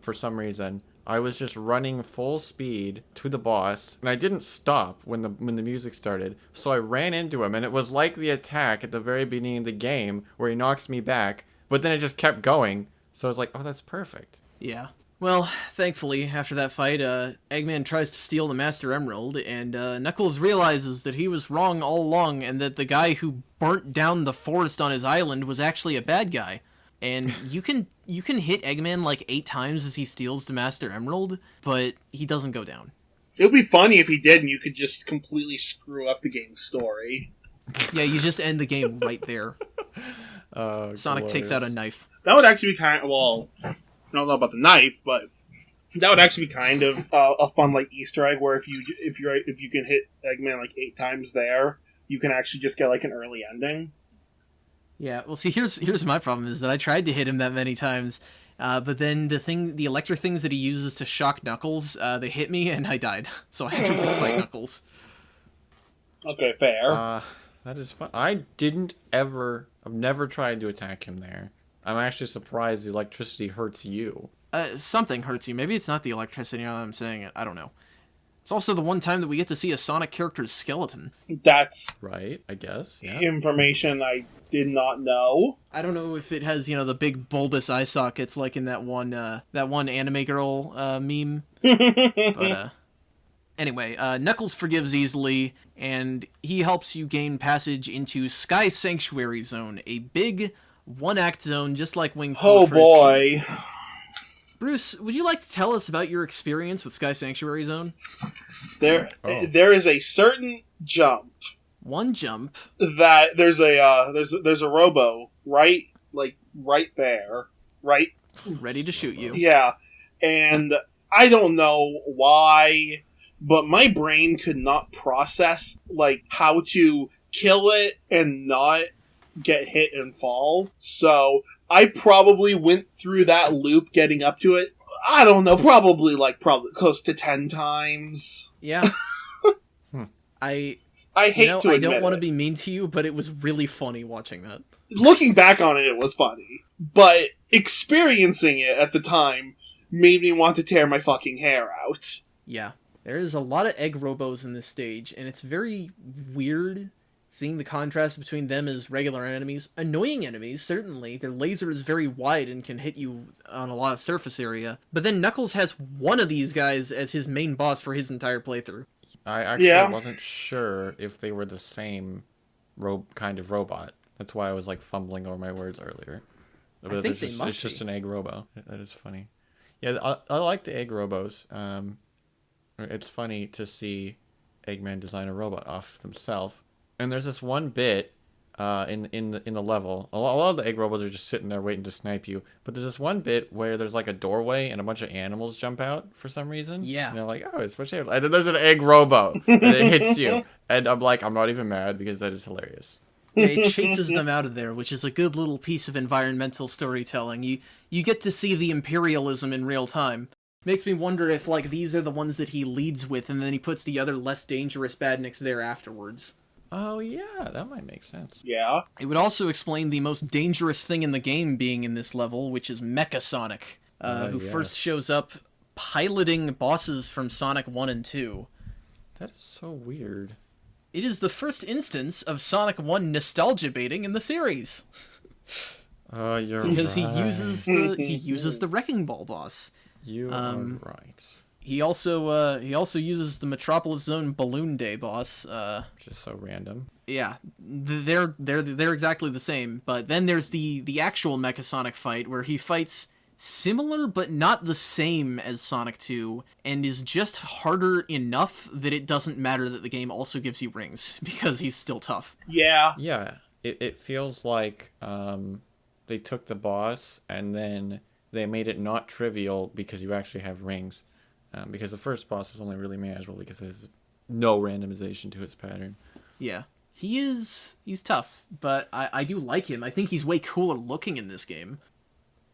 for some reason, I was just running full speed to the boss, and I didn't stop when the music started. So I ran into him, and it was like the attack at the very beginning of the game where he knocks me back, but then it just kept going. So I was like, oh, that's perfect. Yeah. Well, thankfully, after that fight, Eggman tries to steal the Master Emerald, and Knuckles realizes that he was wrong all along, and that the guy who burnt down the forest on his island was actually a bad guy. And you can hit Eggman like 8 times as he steals the Master Emerald, but he doesn't go down. It would be funny if he did, and you could just completely screw up the game's story. Yeah, you just end the game right there. Sonic takes out a knife. That would actually be kind of, well, I don't know about the knife, but that would actually be kind of a fun like Easter egg where if you can hit Eggman like 8 times there, you can actually just get like an early ending. Yeah, well, see, here's my problem is that I tried to hit him that many times, But then the electric things that he uses to shock Knuckles, they hit me and I died. So I had to fight Knuckles. Okay, fair. That is fun. I've never tried to attack him there. I'm actually surprised the electricity hurts you. Something hurts you. Maybe it's not the electricity now that I'm saying it. I don't know. It's also the one time that we get to see a Sonic character's skeleton. That's right, I guess. Yeah. Information I did not know. I don't know if it has, the big bulbous eye sockets like in that one anime girl meme. But anyway, Knuckles forgives easily, and he helps you gain passage into Sky Sanctuary Zone, a big one-act zone just like Wing Fortress. Oh boy. Bruce, would you like to tell us about your experience with Sky Sanctuary Zone? There is a certain jump. One jump. That there's a robo right there, right? Ready to shoot you. Yeah, and I don't know why, but my brain could not process how to kill it and not get hit and fall. So I probably went through that loop getting up to it. I don't know, probably close to 10 times. Yeah. I hate to admit I don't want to be mean to you, but it was really funny watching that. Looking back on it, it was funny. But experiencing it at the time made me want to tear my fucking hair out. Yeah. There is a lot of egg robos in this stage, and it's very weird seeing the contrast between them as regular enemies. Annoying enemies, certainly. Their laser is very wide and can hit you on a lot of surface area. But then Knuckles has one of these guys as his main boss for his entire playthrough. I actually wasn't sure if they were the same kind of robot. That's why I was fumbling over my words earlier. But I think it's just an egg robo. That is funny. Yeah, I like the egg robos. It's funny to see Eggman design a robot off himself. And there's this one bit in the level. A lot of the egg robots are just sitting there waiting to snipe you. But there's this one bit where there's a doorway and a bunch of animals jump out for some reason. Yeah. And they're like, oh, it's much. And then there's an egg robo and it hits you. And I'm like, I'm not even mad because that is hilarious. Yeah, it chases them out of there, which is a good little piece of environmental storytelling. You get to see the imperialism in real time. Makes me wonder if these are the ones that he leads with, and then he puts the other less dangerous badniks there afterwards. Oh yeah, that might make sense. Yeah. It would also explain the most dangerous thing in the game being in this level, which is Mecha Sonic, who first shows up piloting bosses from Sonic 1 and 2. That is so weird. It is the first instance of Sonic 1 nostalgia baiting in the series. You're because right. he uses the Wrecking Ball boss. You are right. He also uses the Metropolis Zone Balloon Day boss. Which is so random. Yeah, they're exactly the same. But then there's the actual Mecha Sonic fight where he fights similar but not the same as Sonic 2, and is just harder enough that it doesn't matter that the game also gives you rings, because he's still tough. Yeah. Yeah, it feels like they took the boss and then they made it not trivial because you actually have rings. Because the first boss was only really manageable because there's no randomization to its pattern. Yeah. He's tough, but I do like him. I think he's way cooler looking in this game.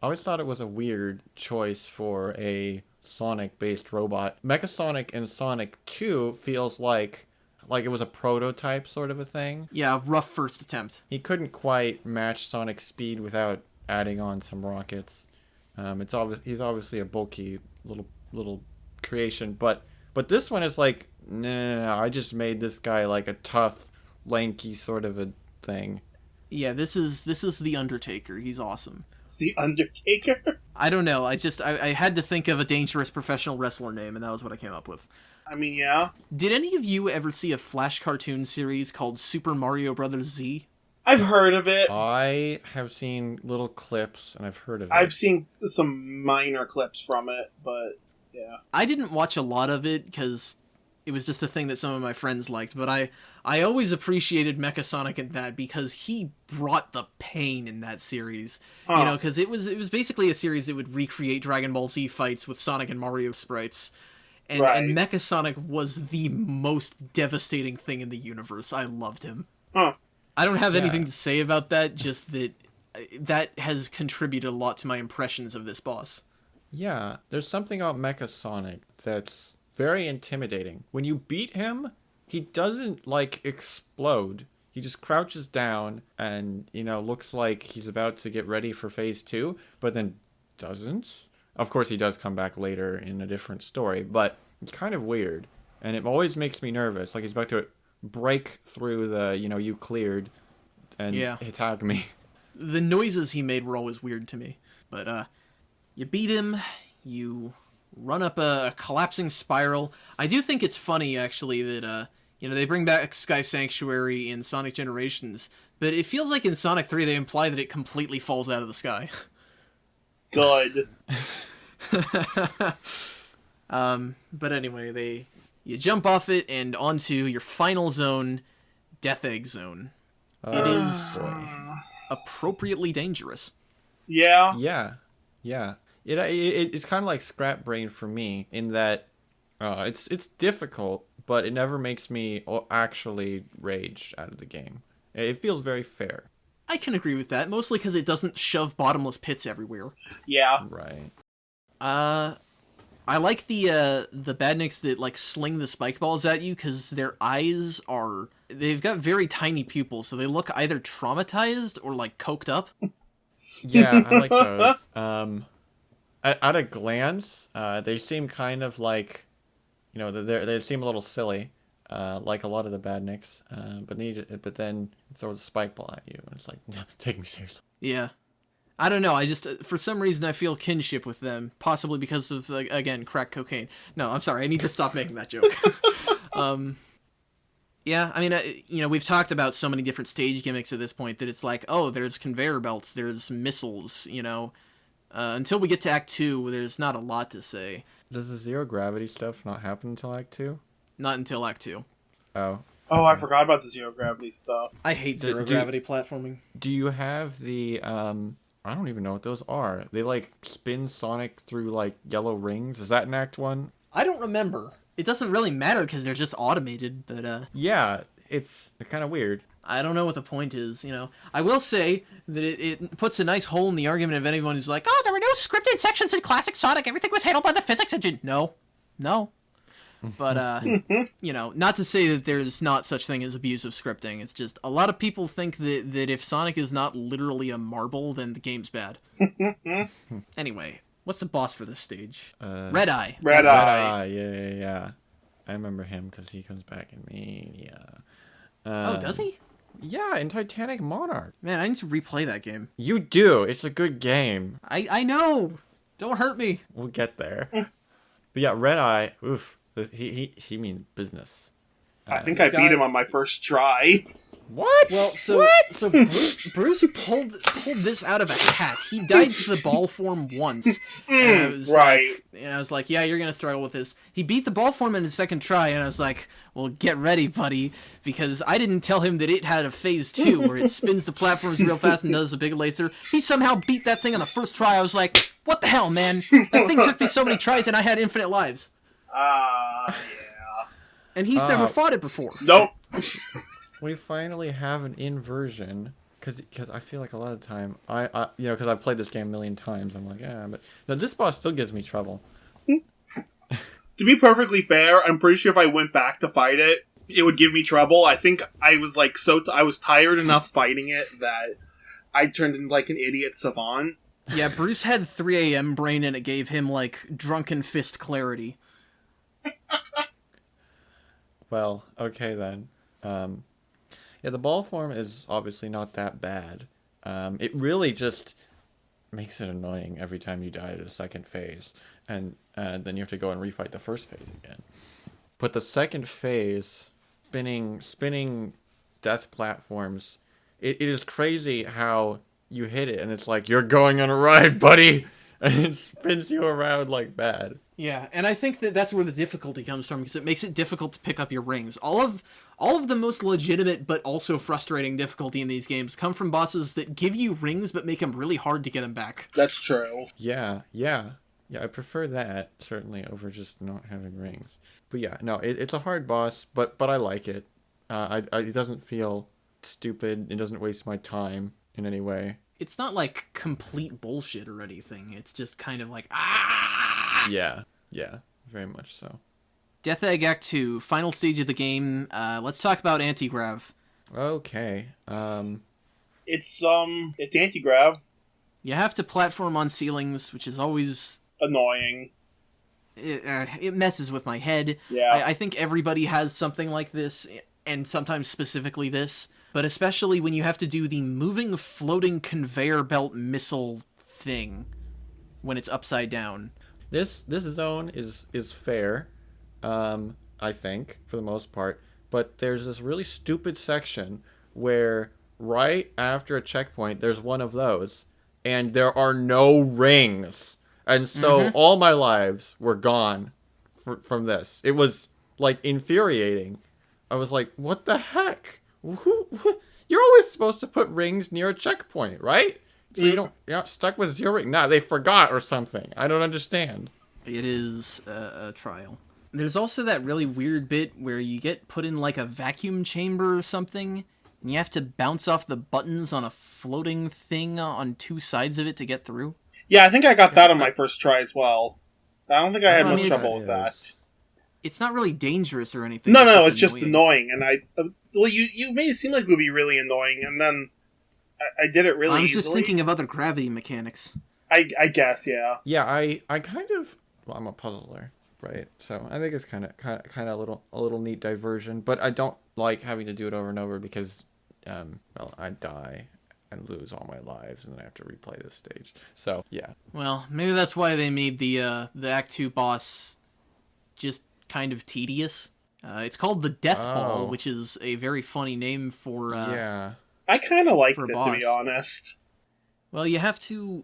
I always thought it was a weird choice for a Sonic-based robot. Mecha Sonic in Sonic 2 feels like it was a prototype sort of a thing. Yeah, rough first attempt. He couldn't quite match Sonic's speed without adding on some rockets. He's obviously a bulky little creation, but this one is no, I just made this guy a tough, lanky sort of a thing. Yeah, this is the Undertaker. He's awesome. The Undertaker? I don't know. I had to think of a dangerous professional wrestler name, and that was what I came up with. I mean, yeah. Did any of you ever see a Flash cartoon series called Super Mario Bros. Z? I've heard of it. I have seen little clips, and I've heard of it. I've seen some minor clips from it, but yeah. I didn't watch a lot of it because it was just a thing that some of my friends liked, but I always appreciated Mecha Sonic in that because he brought the pain in that series. Huh. You know, because it was basically a series that would recreate Dragon Ball Z fights with Sonic and Mario sprites. And, right. And Mecha Sonic was the most devastating thing in the universe. I loved him. Huh. I don't have anything to say about that, just that that has contributed a lot to my impressions of this boss. Yeah, there's something about Mecha Sonic that's very intimidating. When you beat him, he doesn't, like, explode. He just crouches down and, looks like he's about to get ready for phase 2, but then doesn't. Of course, he does come back later in a different story, but it's kind of weird. And it always makes me nervous. Like, he's about to break through the, you cleared and attack me. The noises he made were always weird to me. But, you beat him, you run up a collapsing spiral. I do think it's funny, actually, that, they bring back Sky Sanctuary in Sonic Generations, but it feels like in Sonic 3 they imply that it completely falls out of the sky. Good. But anyway, you jump off it and onto your final zone, Death Egg Zone. It is appropriately dangerous. Yeah. Yeah. It's kind of like Scrap Brain for me in that it's difficult, but it never makes me actually rage out of the game. It feels very fair. I can agree with that, mostly because it doesn't shove bottomless pits everywhere. Yeah. Right. I like the badniks that, like, sling the spike balls at you, because their eyes they've got very tiny pupils, so they look either traumatized or, like, coked up. Yeah, I like those. At a glance, they seem kind of like, they seem a little silly, like a lot of the badniks. But then throws a spike ball at you, and it's like, take me seriously. Yeah. I don't know, I just, for some reason, I feel kinship with them, possibly because of, again, crack cocaine. No, I'm sorry, I need to stop making that joke. Yeah, I mean, we've talked about so many different stage gimmicks at this point that it's like, oh, there's conveyor belts, there's missiles, until we get to Act 2, there's not a lot to say. Does the zero gravity stuff not happen until Act 2? Not until Act 2. Oh. Oh, I forgot about the zero gravity stuff. I hate zero gravity platforming. Do you have the, I don't even know what those are. They, like, spin Sonic through, like, yellow rings? Is that in Act 1? I don't remember. It doesn't really matter because they're just automated, but, Yeah, it's kind of weird. I don't know what the point is, I will say that it puts a nice hole in the argument of anyone who's like, oh, there were no scripted sections in Classic Sonic, everything was handled by the physics engine. No. But, not to say that there's not such thing as abusive scripting. It's just a lot of people think that if Sonic is not literally a marble, then the game's bad. Anyway, what's the boss for this stage? Red Eye. Red Eye. Yeah. I remember him because he comes back in Mania. Oh, does he? Yeah, in Titanic Monarch. Man, I need to replay that game. You do. It's a good game. I know. Don't hurt me. We'll get there. But yeah, Red Eye. Oof. He means business. I think I beat him on my first try. What? Well, so Bruce pulled this out of a hat. He died to the ball form once. And I was right. I was like, yeah, you're going to struggle with this. He beat the ball form in his second try, and I was like, well, get ready, buddy, because I didn't tell him that it had a phase 2 where it spins the platforms real fast and does a big laser. He somehow beat that thing on the first try. I was like, what the hell, man? That thing took me so many tries, and I had infinite lives. Yeah. And he's never fought it before. Nope. We finally have an inversion, because I feel like a lot of the time, because I've played this game a million times, I'm like, but no, this boss still gives me trouble. To be perfectly fair, I'm pretty sure if I went back to fight it, it would give me trouble. I think I was like I was tired enough fighting it that I turned into like an idiot savant. Yeah, Bruce had 3 a.m. brain, and it gave him like drunken fist clarity. Well, okay then. Yeah, the ball form is obviously not that bad. It really just makes it annoying every time you die to the second phase, and then you have to go and refight the first phase again. But the second phase, spinning death platforms, it is crazy how you hit it, and it's like, you're going on a ride, buddy! And it spins you around like bad. Yeah, and I think that's where the difficulty comes from, because it makes it difficult to pick up your rings. All of the most legitimate but also frustrating difficulty in these games come from bosses that give you rings but make them really hard to get them back. That's true. Yeah, I prefer that, certainly, over just not having rings. But yeah, no, it's a hard boss, but I like it. It doesn't feel stupid, it doesn't waste my time in any way. it's not like complete bullshit or anything. It's just kind of like, ah! Yeah, very much so. Death Egg Act 2, final stage of the game. Let's talk about anti-grav. Okay. It's anti-grav. You have to platform on ceilings, which is always annoying. It messes with my head. Yeah. I think everybody has something like this, and sometimes specifically this, but especially when you have to do the moving floating conveyor belt missile thing when it's upside down. This zone is fair, I think, for the most part, but there's this really stupid section where right after a checkpoint there's one of those, and there are no rings. And so all my lives were gone from this. It was, like, infuriating. I was like, what the heck? You're always supposed to put rings near a checkpoint, right? So you're not stuck with 0 ring. Nah, they forgot or something. I don't understand. It is a trial. There's also that really weird bit where you get put in, like, a vacuum chamber or something, and you have to bounce off the buttons on a floating thing on 2 sides of it to get through. Yeah, I think I got that on my first try as well. I don't think I had much trouble with that. It's not really dangerous or anything. No, it's just annoying. And you made it seem like it would be really annoying, and then I did it really easily. I was just thinking of other gravity mechanics. I guess, yeah. Yeah, I kind of... Well, I'm a puzzler, right? So I think it's kind of a little neat diversion, but I don't like having to do it over and over because, well, I die and lose all my lives, and then I have to replay this stage. So, yeah. Well, maybe that's why they made the Act 2 boss just kind of tedious. It's called the Death Ball, which is a very funny name for yeah. I kind of liked it, to be honest. Well, you have to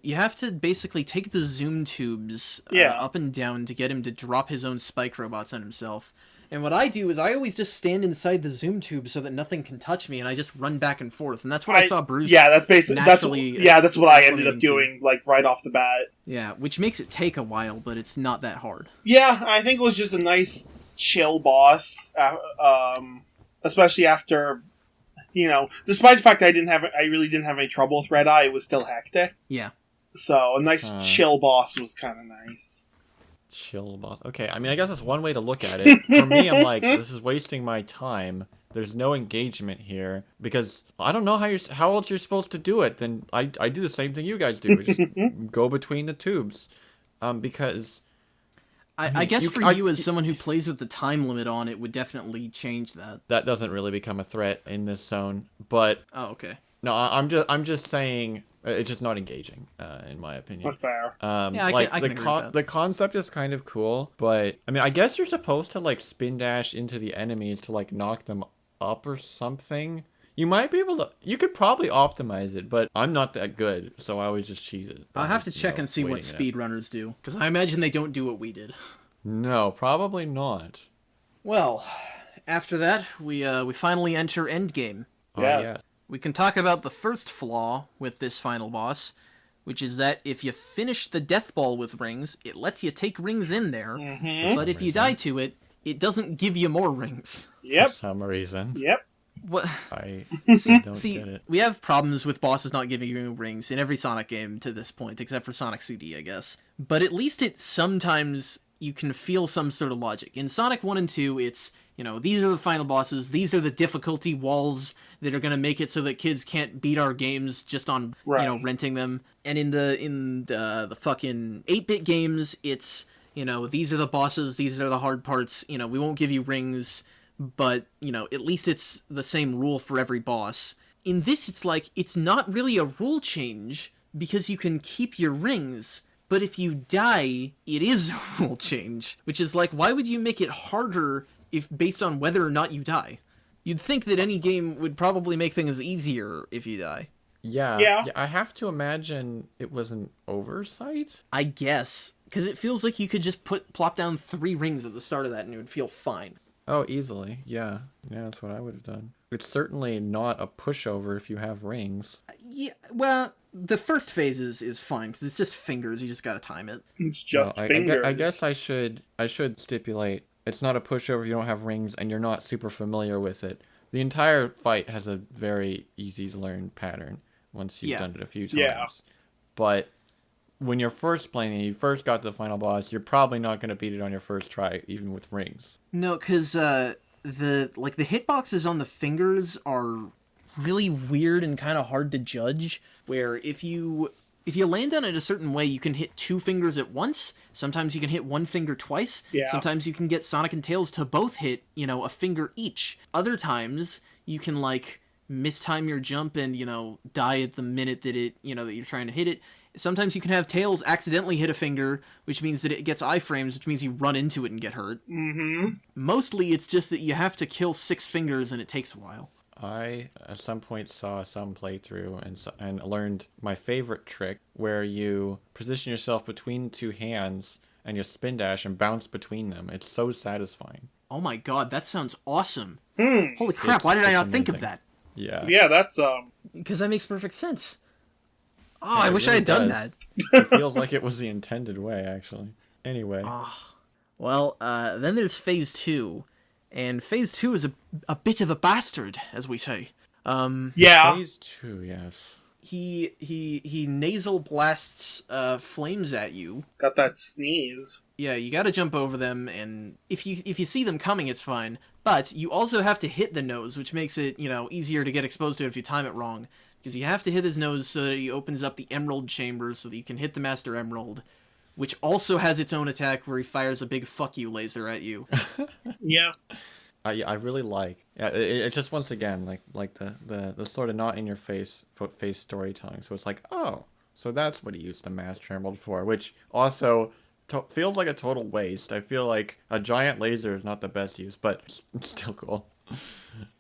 basically take the zoom tubes up and down to get him to drop his own spike robots on himself. And what I do is I always just stand inside the zoom tube so that nothing can touch me, and I just run back and forth. And that's what I saw Bruce. Yeah, that's basically that's what I ended up doing, like right off the bat. Yeah, which makes it take a while, but it's not that hard. Yeah, I think it was just a nice, chill boss, especially after, despite the fact that I really didn't have any trouble with Red Eye, it was still hectic. Yeah. So a nice chill boss was kind of nice. Chill boss. Okay, I mean, I guess that's one way to look at it. For me, I'm like, this is wasting my time. There's no engagement here because I don't know how else you're supposed to do it. Then I do the same thing you guys do. I just go between the tubes, because I guess for you as someone who plays with the time limit on, it would definitely change that. That doesn't really become a threat in this zone, but okay. No, I'm just saying it's just not engaging, in my opinion. That's fair. Yeah, I can agree with that. The concept is kind of cool, but I mean, I guess you're supposed to like spin dash into the enemies to like knock them up or something. You might be able to. You could probably optimize it, but I'm not that good, so I always just cheese it. I'll have to check and see what speedrunners do, because I imagine they don't do what we did. No, probably not. Well, after that, we finally enter Endgame. Yeah. Yes. We can talk about the first flaw with this final boss, which is that if you finish the death ball with rings, it lets you take rings in there, but if you die to it, it doesn't give you more rings. Yep. For some reason. Yep. What? I don't See, get it. we have problems with bosses not giving you rings in every Sonic game to this point, except for Sonic CD, I guess. But at least sometimes you can feel some sort of logic. In Sonic 1 and 2, it's, these are the final bosses, these are the difficulty walls that are going to make it so that kids can't beat our games just on, renting them. And in the fucking 8-bit games, it's, these are the bosses, these are the hard parts, we won't give you rings, but, at least it's the same rule for every boss. In this, it's like, it's not really a rule change, because you can keep your rings, but if you die, it is a rule change. Which is like, why would you make it harder if based on whether or not you die? You'd think that any game would probably make things easier if you die. Yeah. I have to imagine it was an oversight? I guess. Because it feels like you could just plop down 3 rings at the start of that and it would feel fine. Oh, easily. Yeah, that's what I would have done. It's certainly not a pushover if you have rings. Yeah, well, the first phase is fine, because it's just fingers, you just gotta time it. It's just fingers. I guess I should stipulate, it's not a pushover if you don't have rings and you're not super familiar with it. The entire fight has a very easy to learn pattern. once you've done it a few times. Yeah. But when you're first playing and you first got to the final boss, you're probably not going to beat it on your first try, even with rings. No, because the hitboxes on the fingers are really weird and kind of hard to judge. Where if you land on it a certain way, you can hit 2 fingers at once. Sometimes you can hit 1 finger twice. Yeah. Sometimes you can get Sonic and Tails to both hit, a finger each. Other times you can mistime your jump and die at the minute that that you're trying to hit it. Sometimes you can have Tails accidentally hit a finger, which means that it gets iframes, which means you run into it and get hurt. Mm-hmm. Mostly it's just that you have to kill 6 fingers and it takes a while. I, at some point, saw some playthrough and learned my favorite trick, where you position yourself between 2 hands and you spin dash and bounce between them. It's so satisfying. Oh my god, that sounds awesome. Holy crap, why did I not think of that? Yeah. Yeah, that's Because that makes perfect sense. Oh, I wish I had done that. It feels like it was the intended way, actually. Anyway. Well, then there's Phase 2. And Phase 2 is a bit of a bastard, as we say. yeah. Phase 2, yes. He nasal blasts flames at you. Got that sneeze. Yeah, you gotta jump over them, and if you see them coming, it's fine. But you also have to hit the nose, which makes it, easier to get exposed to it if you time it wrong. Because you have to hit his nose so that he opens up the Emerald Chamber so that you can hit the Master Emerald, which also has its own attack where he fires a big fuck you laser at you. Yeah. I really like it just once again like the sort of not in your face storytelling. So it's like, oh, so that's what he used the Master Emerald for, which also feels like a total waste. I feel like a giant laser is not the best use, but it's still cool.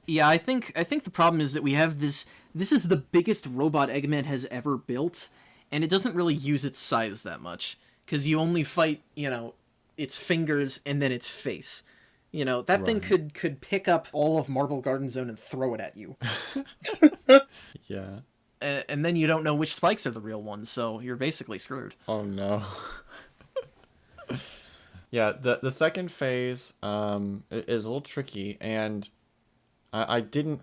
Yeah, I think the problem is that we have this is the biggest robot Eggman has ever built, and it doesn't really use its size that much, because you only fight, its fingers and then its face. That thing could pick up all of Marble Garden Zone and throw it at you. Yeah. And then you don't know which spikes are the real ones, so you're basically screwed. Oh no. Yeah, the second phase is a little tricky, and I didn't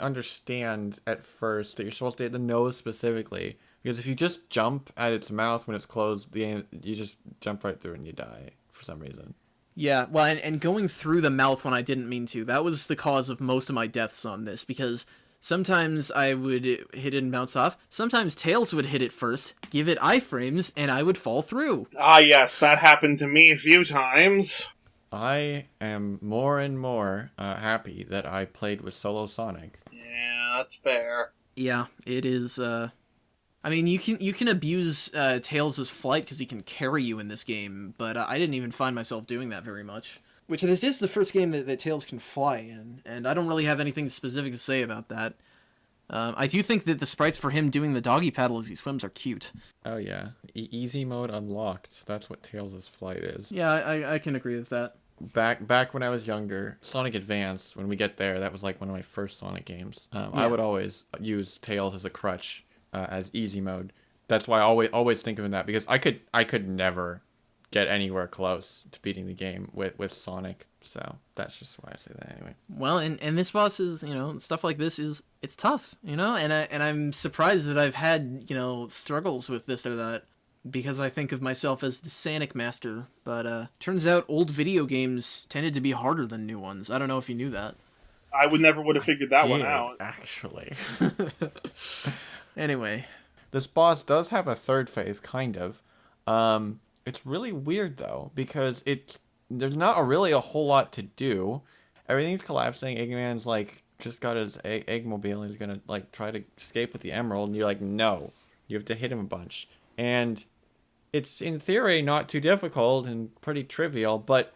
understand at first that you're supposed to hit the nose specifically, because if you just jump at its mouth when it's closed, you just jump right through and you die for some reason. Yeah, well, and going through the mouth when I didn't mean to, that was the cause of most of my deaths on this, because sometimes I would hit it and bounce off, sometimes Tails would hit it first, give it iframes, and I would fall through. Ah, yes, that happened to me a few times. I am more and more happy that I played with Solo Sonic. Yeah, that's fair. Yeah, it is, I mean, you can abuse Tails' flight because he can carry you in this game, but I didn't even find myself doing that very much. Which, this is the first game that Tails can fly in, and I don't really have anything specific to say about that. I do think that the sprites for him doing the doggy paddle as he swims are cute. Oh yeah, easy mode unlocked. That's what Tails' flight is. Yeah, I can agree with that. Back when I was younger, Sonic Advance, when we get there, that was like one of my first Sonic games. I would always use Tails as a crutch. As easy mode. That's why I always think of that, because I could never get anywhere close to beating the game with Sonic. So that's just why I say that anyway. Well, and this boss is, stuff like this it's tough, and I'm surprised that I've had, struggles with this or that, because I think of myself as the Sonic master, but turns out old video games tended to be harder than new ones. I don't know if you knew that. I would have figured that one out. Actually. Anyway, this boss does have a third phase, kind of. It's really weird though, because there's not really a whole lot to do. Everything's collapsing. Eggman's just got his eggmobile and he's gonna try to escape with the emerald, and you're like, no, you have to hit him a bunch. And it's in theory not too difficult and pretty trivial, but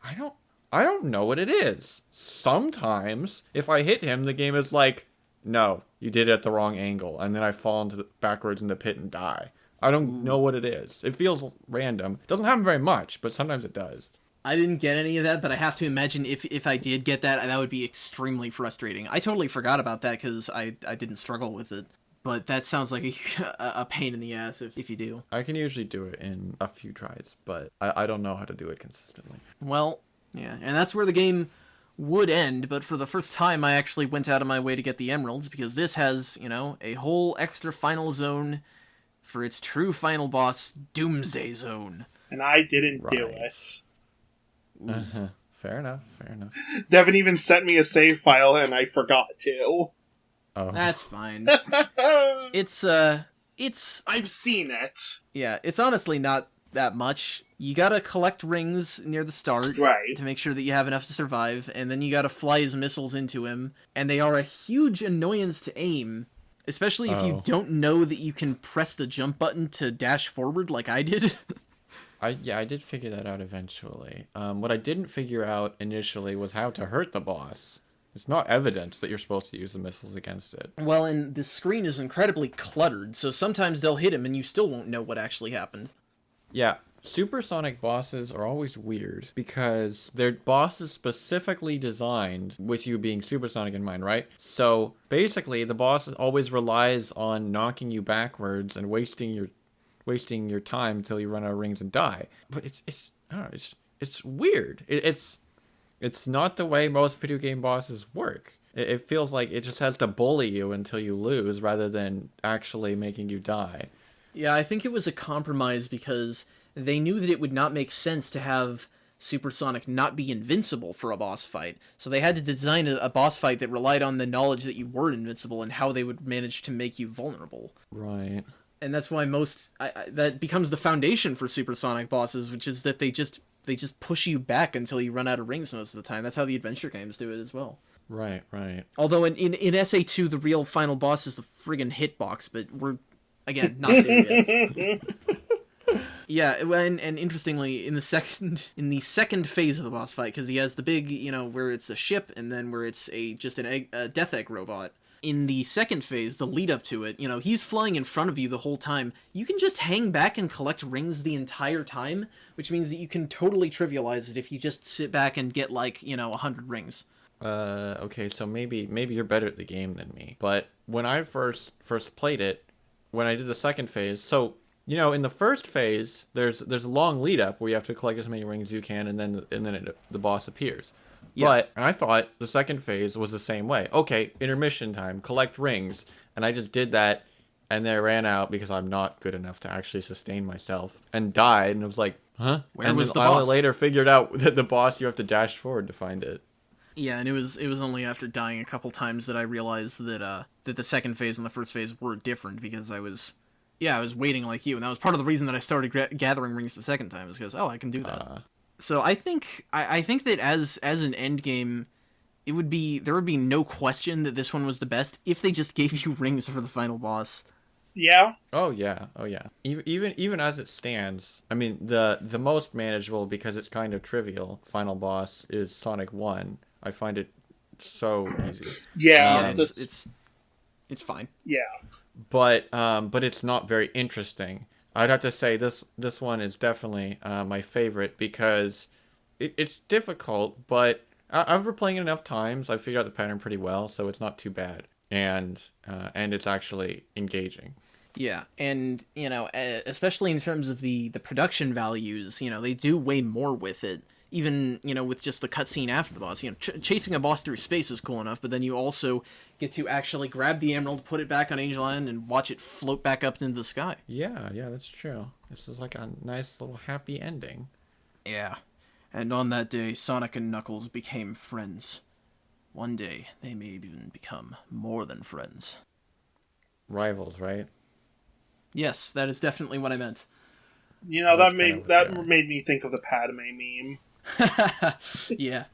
I don't know what it is. Sometimes if I hit him, the game is like, no, you did it at the wrong angle, and then I fall backwards in the pit and die. I don't know what it is. It feels random. It doesn't happen very much, but sometimes it does. I didn't get any of that, but I have to imagine if I did get that, that would be extremely frustrating. I totally forgot about that because I didn't struggle with it. But that sounds like a pain in the ass if you do. I can usually do it in a few tries, but I don't know how to do it consistently. Well, yeah, and that's where the game would end, but for the first time I actually went out of my way to get the emeralds, because this has, a whole extra final zone for its true final boss, Doomsday Zone. And I didn't do Right. it. Uh-huh. Fair enough. Devin even sent me a save file and I forgot to. Oh. That's fine. It's I've seen it. Yeah, it's honestly not that much. You gotta collect rings near the start Right. to make sure that you have enough to survive, and then you gotta fly his missiles into him, and they are a huge annoyance to aim, especially if you don't know that you can press the jump button to dash forward like I did. I did figure that out eventually. What I didn't figure out initially was how to hurt the boss. It's not evident that you're supposed to use the missiles against it. Well, and the screen is incredibly cluttered, so sometimes they'll hit him and you still won't know what actually happened. Yeah, supersonic bosses are always weird because they're bosses specifically designed with you being supersonic in mind, right? So basically, the boss always relies on knocking you backwards and wasting your time until you run out of rings and die. But it's I don't know, it's weird. It's not the way most video game bosses work. It feels like it just has to bully you until you lose rather than actually making you die. Yeah, I think it was a compromise because they knew that it would not make sense to have Supersonic not be invincible for a boss fight. So they had to design a boss fight that relied on the knowledge that you were invincible and how they would manage to make you vulnerable. Right. And that's why that becomes the foundation for Supersonic bosses, which is that they just push you back until you run out of rings most of the time. That's how the adventure games do it as well. Right. Although in SA2, the real final boss is the friggin' hitbox, but we're, again, not there yet. Yeah, and interestingly, in the second phase of the boss fight, because he has the big, where it's a ship, and then where it's a death egg robot. In the second phase, the lead up to it, he's flying in front of you the whole time. You can just hang back and collect rings the entire time, which means that you can totally trivialize it if you just sit back and get 100 rings. Okay, so maybe you're better at the game than me. But when I first played it, when I did the second phase, so in the first phase, there's a long lead up where you have to collect as many rings as you can, and then the boss appears. Yeah. But I thought the second phase was the same way. Okay, intermission time, collect rings, and I just did that, and then I ran out because I'm not good enough to actually sustain myself, and died. And I was like, huh? Where was the boss? boss? I later figured out that the boss you have to dash forward to find it. Yeah, and it was only after dying a couple times that I realized that the second phase and the first phase were different, because I was waiting like you, and that was part of the reason that I started gathering rings the second time, is because I can do that. So I think that as an end game, there would be no question that this one was the best if they just gave you rings for the final boss. Yeah. Oh yeah. Even as it stands, I mean the most manageable, because it's kind of trivial, final boss is Sonic 1. I find it so easy. Yeah. It's fine. Yeah. But it's not very interesting. I'd have to say this one is definitely my favorite, because it's difficult, but after playing it enough times, I figured out the pattern pretty well, so it's not too bad, and it's actually engaging. Yeah, and especially in terms of the production values, they do way more with it. Even with just the cutscene after the boss, chasing a boss through space is cool enough, but then you also get to actually grab the emerald, put it back on Angel Island, and watch it float back up into the sky. Yeah, that's true. This is like a nice little happy ending. Yeah, and on that day, Sonic and Knuckles became friends. One day, they may even become more than friends. Rivals, right? Yes, that is definitely what I meant. That made me think of the Padme meme. Yeah.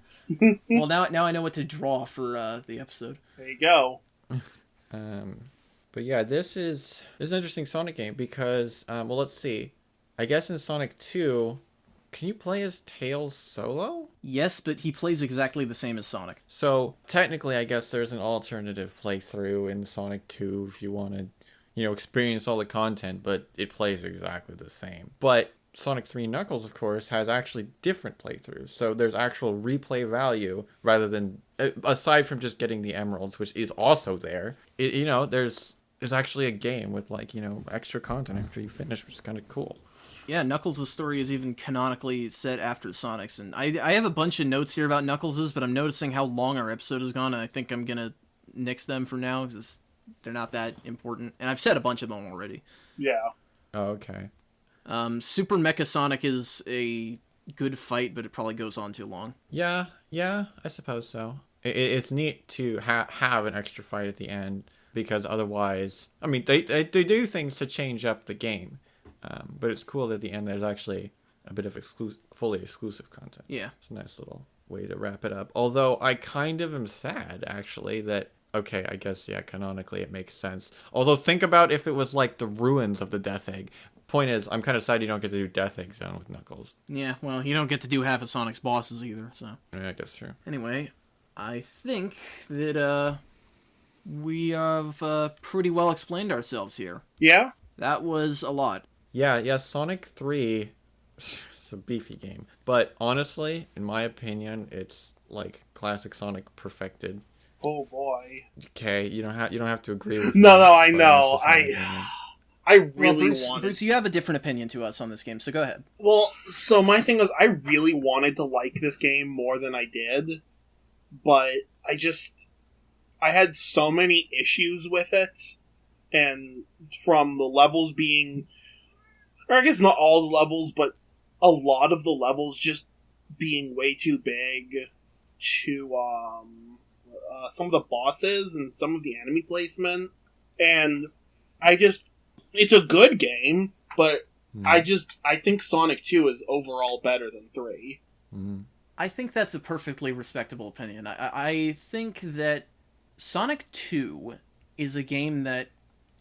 Well, now I know what to draw for the episode. There you go. But yeah, this is an interesting Sonic game because, let's see. I guess in Sonic 2, can you play as Tails solo? Yes, but he plays exactly the same as Sonic. So technically, I guess there's an alternative playthrough in Sonic 2 if you want to, experience all the content, but it plays exactly the same. But Sonic 3 Knuckles, of course, has actually different playthroughs. So there's actual replay value rather than, aside from just getting the emeralds, which is also there. There's actually a game with extra content after you finish, which is kind of cool. Yeah, Knuckles' story is even canonically set after Sonic's, and I have a bunch of notes here about Knuckles', but I'm noticing how long our episode has gone, and I think I'm gonna nix them for now, because they're not that important, and I've said a bunch of them already. Yeah. Oh, okay. Super Mecha Sonic is a good fight, but it probably goes on too long. Yeah, I suppose so. It's neat to have an extra fight at the end, because otherwise, I mean, they do things to change up the game. But it's cool that at the end there's actually a bit of fully exclusive content. Yeah. It's a nice little way to wrap it up. Although I kind of am sad, actually, that, okay, I guess, yeah, canonically it makes sense. Although think about if it was like the ruins of the Death Egg. Point is, I'm kind of sad you don't get to do Death Egg Zone with Knuckles. Yeah, well, you don't get to do half of Sonic's bosses either, so. Yeah, I guess true. Anyway, I think that we have pretty well explained ourselves here. Yeah? That was a lot. Yeah, Sonic 3 it's a beefy game. But honestly, in my opinion, it's like classic Sonic perfected. Oh boy. Okay, you don't have to agree with No, me, I but know. it's just my opinion. I Well, really Bruce, wanted. Bruce, you have a different opinion to us on this game, so go ahead. Well, so my thing was, I really wanted to like this game more than I did, but I had so many issues with it, and from the levels being, or I guess not all the levels, but a lot of the levels just being way too big to, some of the bosses and some of the enemy placement, and it's a good game, but I think Sonic 2 is overall better than 3. Mm-hmm. I think that's a perfectly respectable opinion. I think that Sonic 2 is a game that,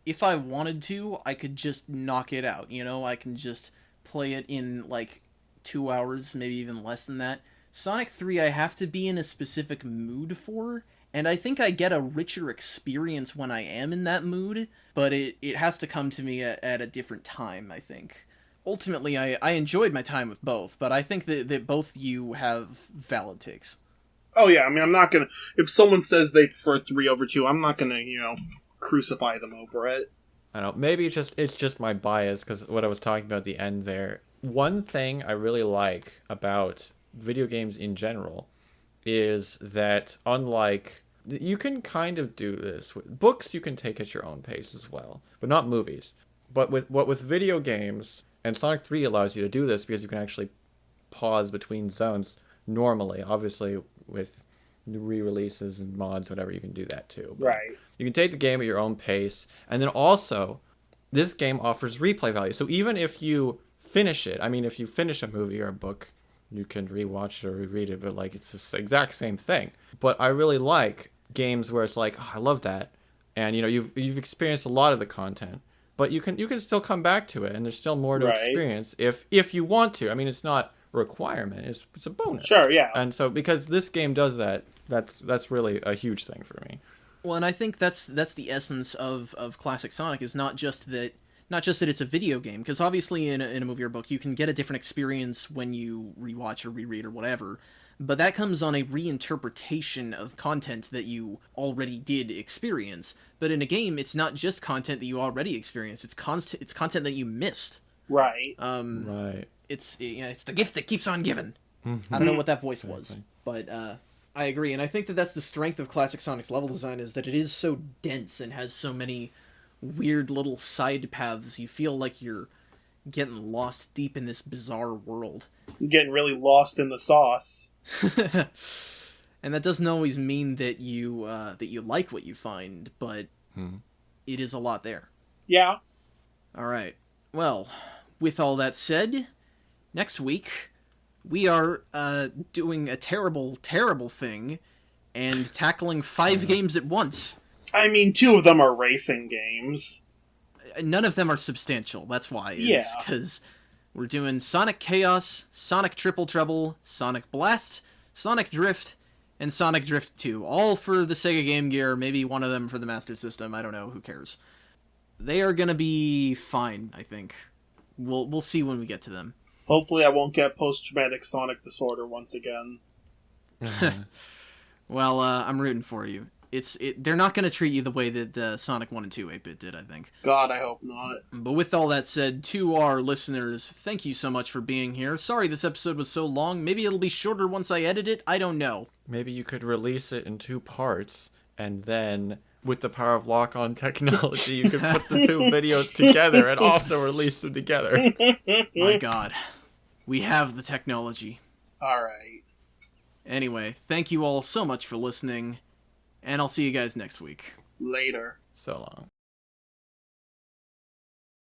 if I wanted to, I could just knock it out. You know, I can just play it in, like, 2 hours, maybe even less than that. Sonic 3, I have to be in a specific mood for, and I think I get a richer experience when I am in that mood, but it has to come to me at a different time, I think. Ultimately, I enjoyed my time with both, but I think that both you have valid takes. Oh yeah, I mean, I'm not gonna, if someone says they prefer 3 over 2, I'm not gonna, crucify them over it. I don't know. Maybe it's just my bias, because what I was talking about at the end there. One thing I really like about video games in general is that, unlike, you can kind of do this with books, you can take at your own pace as well, but not movies. But with video games, and Sonic 3 allows you to do this because you can actually pause between zones normally. Obviously, with re-releases and mods, whatever, you can do that too. But Right. you can take the game at your own pace, and then also, this game offers replay value. So even if you finish it, I mean, if you finish a movie or a book, you can rewatch it or reread it, but like it's the exact same thing. But I really like games where it's like, oh, I love that, and you've experienced a lot of the content, but you can still come back to it, and there's still more to experience if you want to. I mean, it's not a requirement; it's a bonus. Sure, yeah. And so because this game does that, that's really a huge thing for me. Well, and I think that's the essence of classic Sonic, is not just that it's a video game, because obviously in a movie or book you can get a different experience when you rewatch or reread or whatever, but that comes on a reinterpretation of content that you already did experience. But in a game, it's not just content that you already experienced; it's content that you missed. Right. Right. It's the gift that keeps on giving. I don't know what that voice was, but I agree, and I think that's the strength of classic Sonic's level design, is that it is so dense and has so many weird little side paths. You feel like you're getting lost deep in this bizarre world. You're getting really lost in the sauce. And that doesn't always mean that you like what you find, but it is a lot there. Yeah. All right. Well, with all that said, next week we are doing a terrible, terrible thing and tackling 5 games at once. I mean, 2 of them are racing games. None of them are substantial. That's why. Yeah. Because we're doing Sonic Chaos, Sonic Triple Trouble, Sonic Blast, Sonic Drift, and Sonic Drift 2. All for the Sega Game Gear, maybe one of them for the Master System. I don't know. Who cares? They are going to be fine, I think. We'll see when we get to them. Hopefully I won't get post-traumatic Sonic disorder once again. Well, I'm rooting for you. they're not going to treat you the way that Sonic 1 and 2 8-bit did, I think. God, I hope not. But with all that said, to our listeners, thank you so much for being here. Sorry this episode was so long. Maybe it'll be shorter once I edit it. I don't know. Maybe you could release it in 2 parts, and then with the power of lock-on technology, you could put the 2 videos together and also release them together. My God. We have the technology. Alright. Anyway, thank you all so much for listening, and I'll see you guys next week. Later. So long.